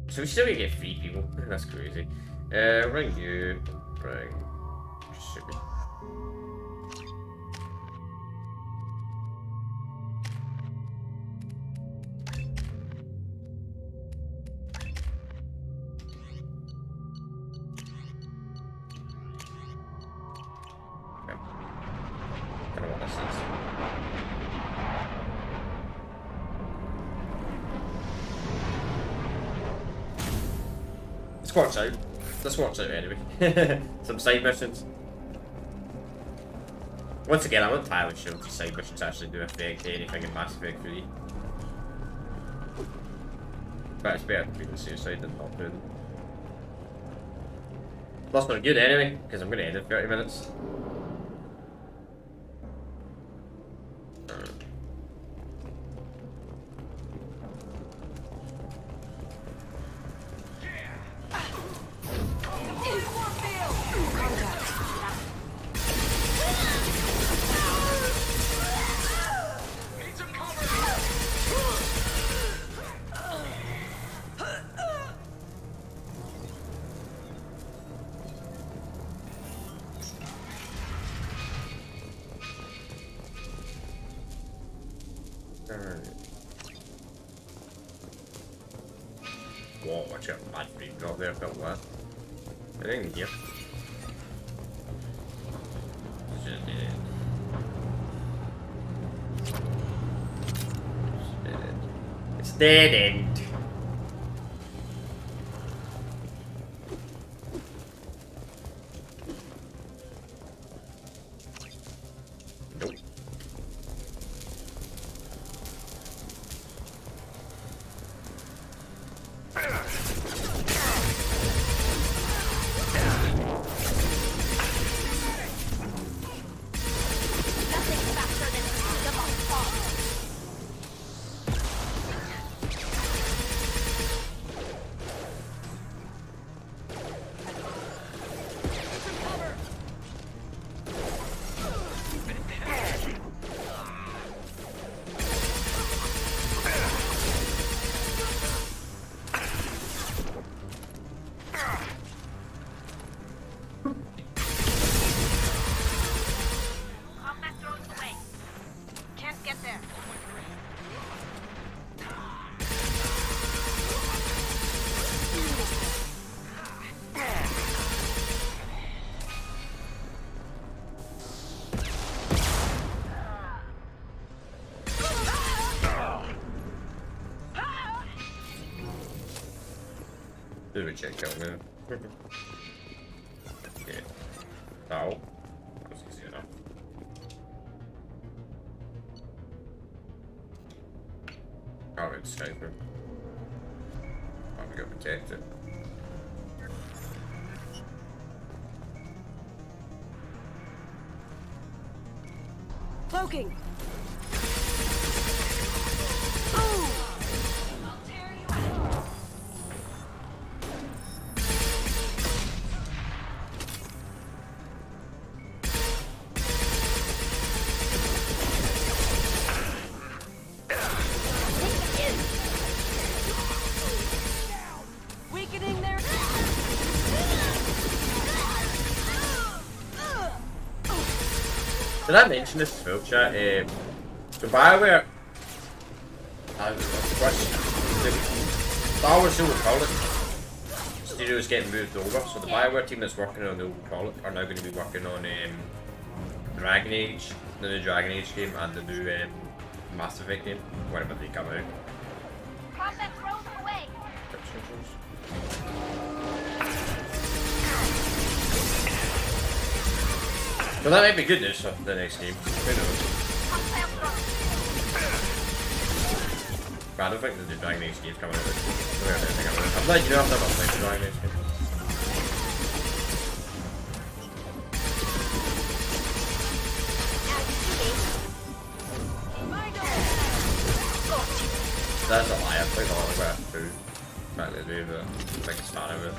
So we still gonna get 3 people. That's crazy. Bring you. Bring. Should be. This works out. This works out anyway. Some side missions. Once again, I'm not entirely sure if these side missions actually do affect anything in Mass Effect 3. But it's better to be on the safe side than not doing them. That's not good anyway, because I'm going to end in 30 minutes. Whoa, watch out, mad free drop there, felt that. Anything here? It's dead end. Nope. Bit of a check out there. Okay. Ow. That was easy enough. Oh, it's sniper. I'm gonna protect it. Cloaking! Weakening their... Did I mention this as well, chat? So Bioware... Star Wars Old Republic studio is getting moved over, so the Bioware team that's working on the Old Republic are now going to be working on Dragon Age, the new Dragon Age game, and the new Mass Effect game, whenever they come out. Process rolls away. So that might be good news for the next game. Who knows? But I don't think the Dragon Age game's coming out. I'm letting you know I've never played the Dragon Age game. That's a lie, I played all of that too. Back in the day, but I think it's not of it.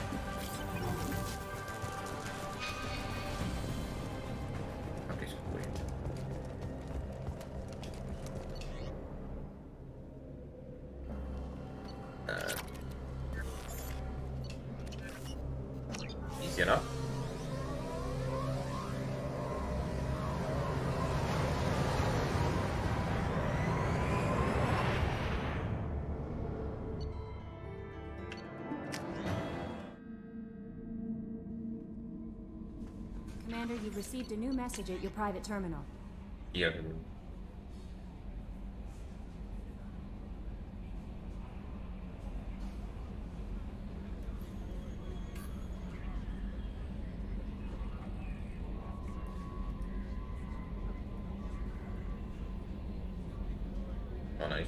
Okay, so wait. Easy enough. Commander, you've received a new message at your private terminal. Yeah. Oh, nice.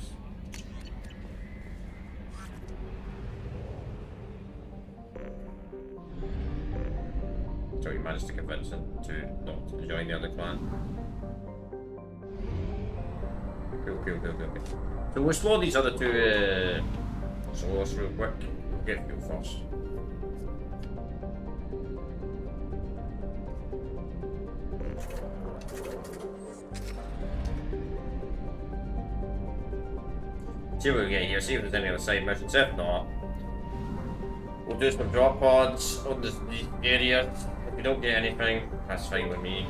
So you managed to convince him to not to join the other clan. Cool. So we'll explore these other two solos real quick. Get fuel first. See what we get here, see if there's any other side missions. If not, we'll do some drop pods on this area. If we don't get anything, that's fine with me.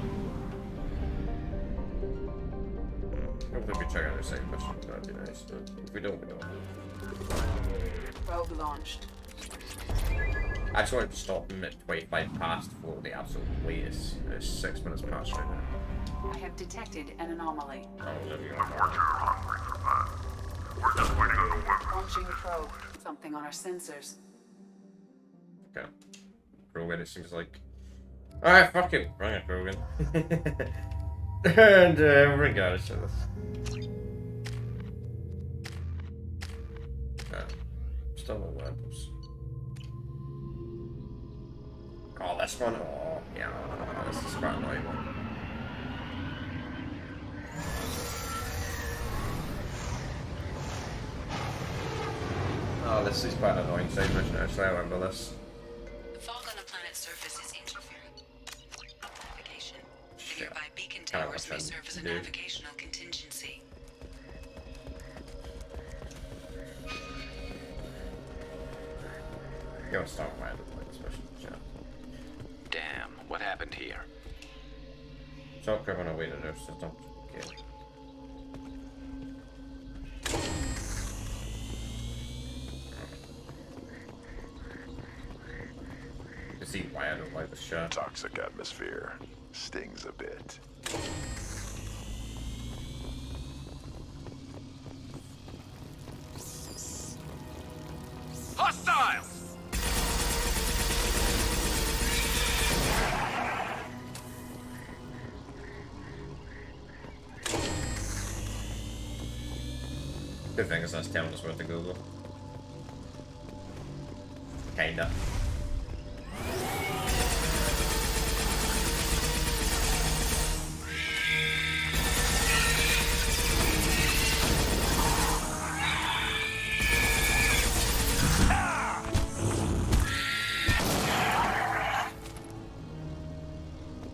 Hopefully we check out the side missions, that'd be nice. But if we don't, we don't. Probe launched. I just wanted to stop him at 25 past for the absolute latest. It's 6 minutes past right now. I have detected an anomaly. Oh, there we go. Hungry for that. We're just waiting on the weapon. Launching probe. Something on our sensors. Okay. Krogan, it seems like. Alright, fuck it. Bring it, Krogan. And regardless of this. Still no weapons. Oh, this one? Oh, yeah. This is quite annoying one. Oh, this is quite an annoying side mission, actually. I remember this. The fog on the planet's surface is interfering with navigation. The nearby beacon Kinda towers what may I'm serve as a doing. navigational contingency. You gotta start with my other play this mission, yeah. Damn, what happened here? Stop grabbing away to this, so don't get it. You see why I don't like this shot. Toxic atmosphere. Stings a bit. Hostiles! Good thing is that's telling us where to go though. Kinda.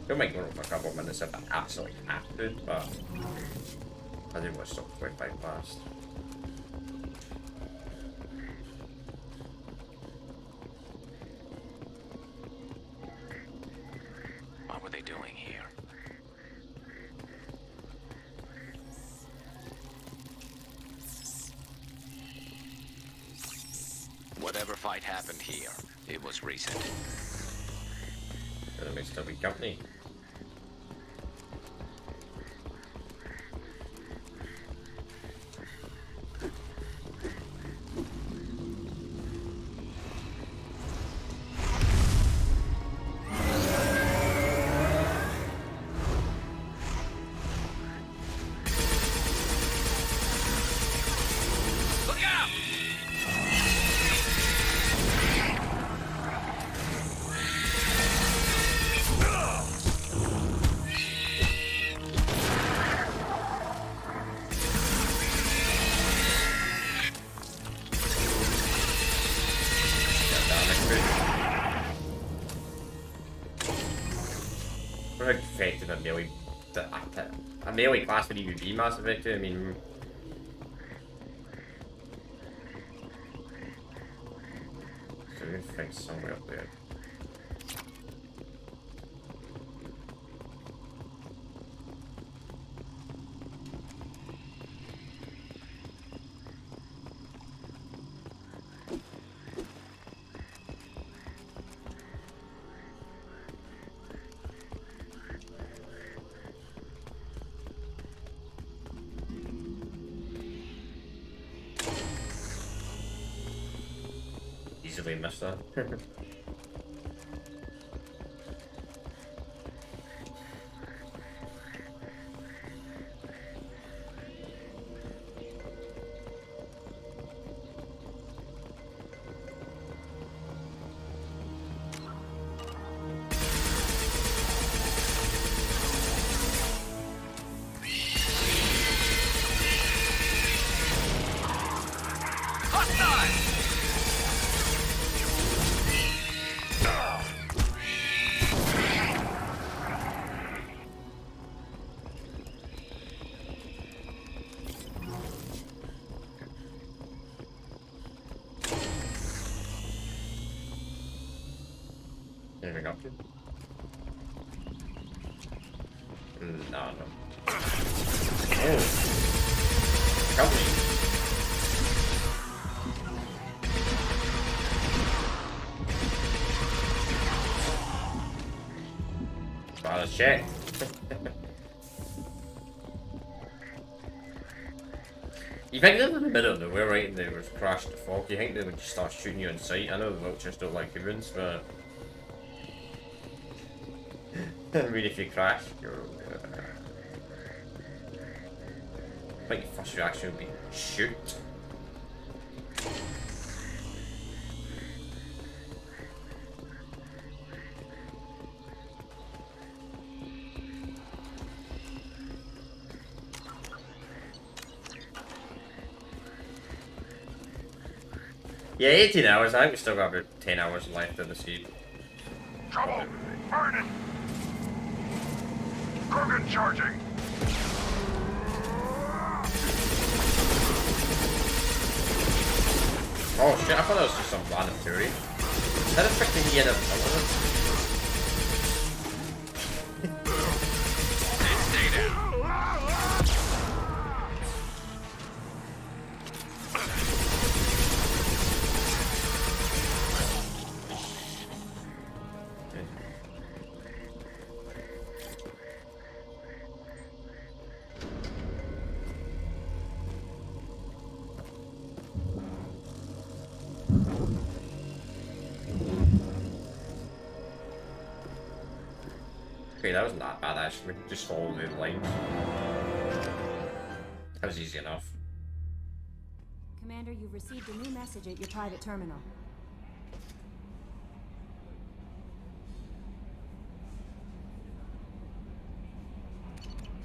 Don't make room for a couple of minutes if I absolutely have to, but I think we'll stop quite fast. What were they doing here? Whatever fight happened here, it was recent. Gonna make still be company. How effective a melee class would even be Mass Effect 2? I mean, so we can find somewhere up there. Easily missed that. Anything up to? No. Oh! Help me! Wow, that's shit. You think they're in the middle of nowhere, right? And they were crashed the fog. You think they would just start shooting you on sight? I know the vultures don't like humans, but I mean, if you crash, you're. I think your first reaction would be shoot. Yeah, 18 hours. I think we still got about 10 hours left in the seed. Trouble! Burning! Krogan charging! Oh shit, I thought that was just some random theory. Is that a freaking yet of Stay down! Okay, that wasn't that bad actually. We could just follow the lines. That was easy enough. Commander, you've received a new message at your private terminal.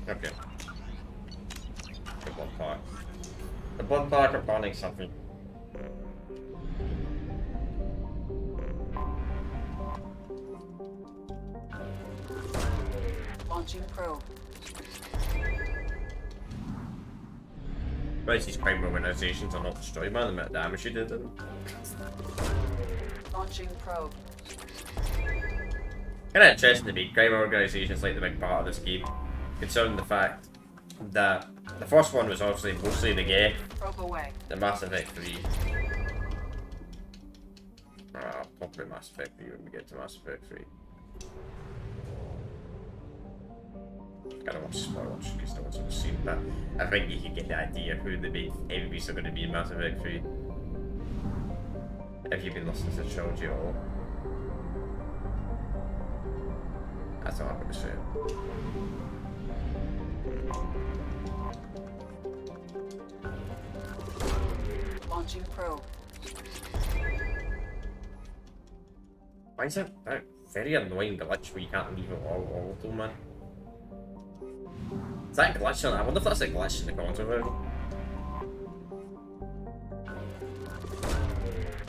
Okay. The blood pack. The blood pack are planning something. Launching probe. But these crime organizations are not destroyed by the amount of damage you did to them. Launching probe. Kinda interesting to me, crime organizations like the big part of this game, considering the fact that the first one was obviously mostly the gay, Probe away. the Mass Effect 3. I'll talk about Mass Effect 3 when we get to Mass Effect 3. I don't want to spoil it because no one's ever seen it, but I think you can get the idea who the main enemies are going to be in Mass Effect 3. If you've been listening to the trilogy at all. That's all I'm going to say. Launching probe. Why is that very annoying glitch where you can't leave it all auto, man? Is that a glitch on? I wonder if that's a glitch in the console version.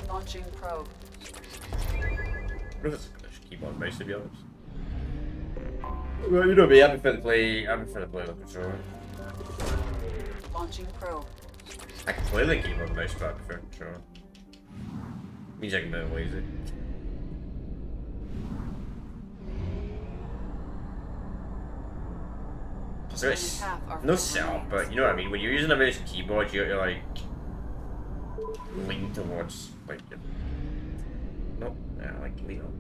Launching probe. I wonder if it's a glitch keyboard and mouse, to be honest. Well, you know me, I prefer to play with the controller. Launching probe. I can play the keyboard and mouse, but I prefer controller. Means I can move lazy. So it's no setup, but you know what I mean. When you're using a mouse and keyboard, you're like lean towards like no, yeah, like lean on.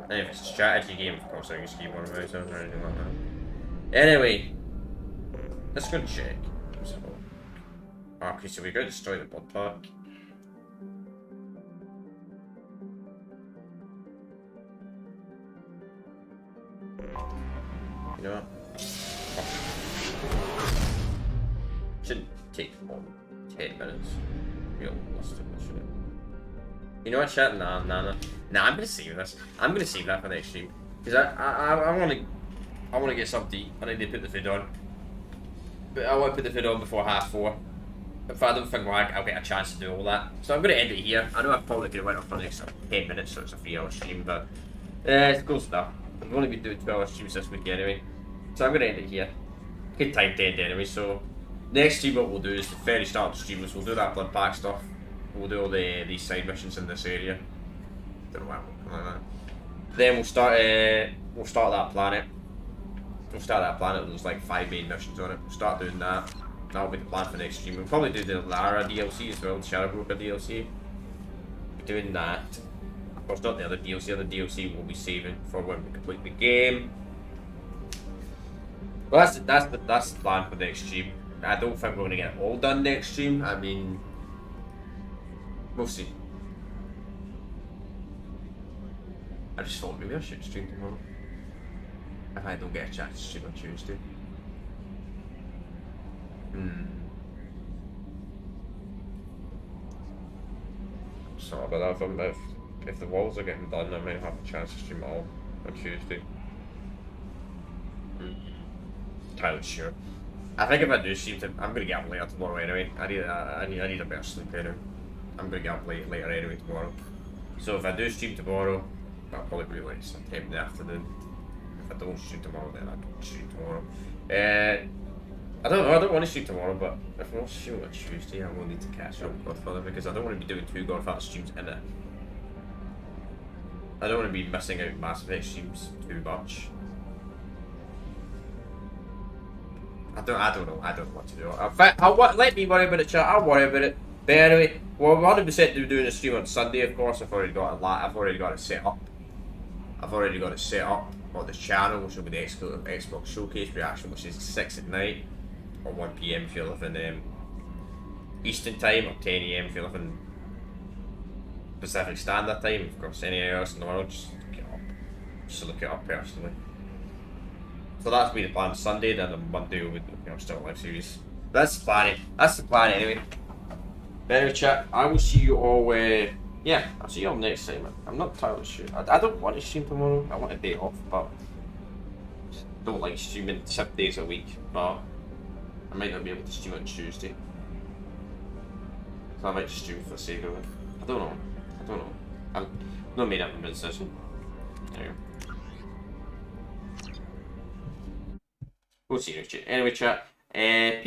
And if it's a strategy game, of course, I use keyboard and mouse or anything like that. Anyway, let's go and check. Okay, so we go destroy the blood pack. You know what? Shouldn't take more than 10 minutes. Realistically, should it? You know what, chat? Nah, I'm gonna save this. I'm gonna save that for next stream. Because I wanna get something to eat. I need to put the food on. But I want to put the food on before 4:30. If I don't think I'll get a chance to do all that. So I'm gonna end it here. I know I probably could have went on for the next 10 minutes, so it's a 3-hour stream, but it's close enough. I've only been doing 12-hour streams this week anyway. So I'm gonna end it here. Good time to end anyway, so next stream what we'll do is the very start of the stream is we'll do that blood pack stuff. We'll do all these side missions in this area. Don't know why I'm looking like that. Then we'll start that planet. We'll start that planet with like 5 main missions on it. We'll start doing that. That'll be the plan for next stream. We'll probably do the Lara DLC as well, the Shadow Broker DLC. We're doing that. Of course, not the other DLC. The other DLC we'll be saving for when we complete the game. Well, that's the plan for next stream. I don't think we're gonna get it all done next stream. I mean, we'll see. I just thought maybe I should stream tomorrow. If I don't get a chance to stream on Tuesday. Sorry about that. If the walls are getting done, I might have a chance to stream it all on Tuesday. Entirely sure. I think if I do stream, I'm gonna get up later tomorrow anyway. I need a better sleep anyway. I'm gonna get up later anyway tomorrow. So if I do stream tomorrow, I'll probably be like sometime in the afternoon. If I don't stream tomorrow, then I don't stream tomorrow. I don't know, I don't want to stream tomorrow, but if I'm not streaming on Tuesday, I will need to catch up with Godfather because I don't want to be doing 2 Godfather streams in it. I don't want to be missing out Mass Effect streams too much. I don't know what to do. In fact, let me worry about it, chat. I'll worry about it. But anyway, we're 100% doing a stream on Sunday, of course. I've already got it set up. On this channel, which will be the Xbox Showcase reaction, which is 6 at night, or 1 PM if you live in Eastern Time, or 10 AM if you live in Pacific Standard Time. Of course, anywhere else in the world, just look it up. Just look it up personally. So that's been the plan. Sunday, then on Monday we'll start a live series. That's the plan. That's the plan anyway. But anyway, chat, I will see you all. Yeah, I'll see you all next time. I'm not entirely sure. I don't want to stream tomorrow. I want a day off, but I don't like streaming 7 days a week. But I might not be able to stream on Tuesday, so I might just stream for the sake of it. I don't know. I'm not made up my decision. Anyway. We'll see you, chat. Anyway, chat.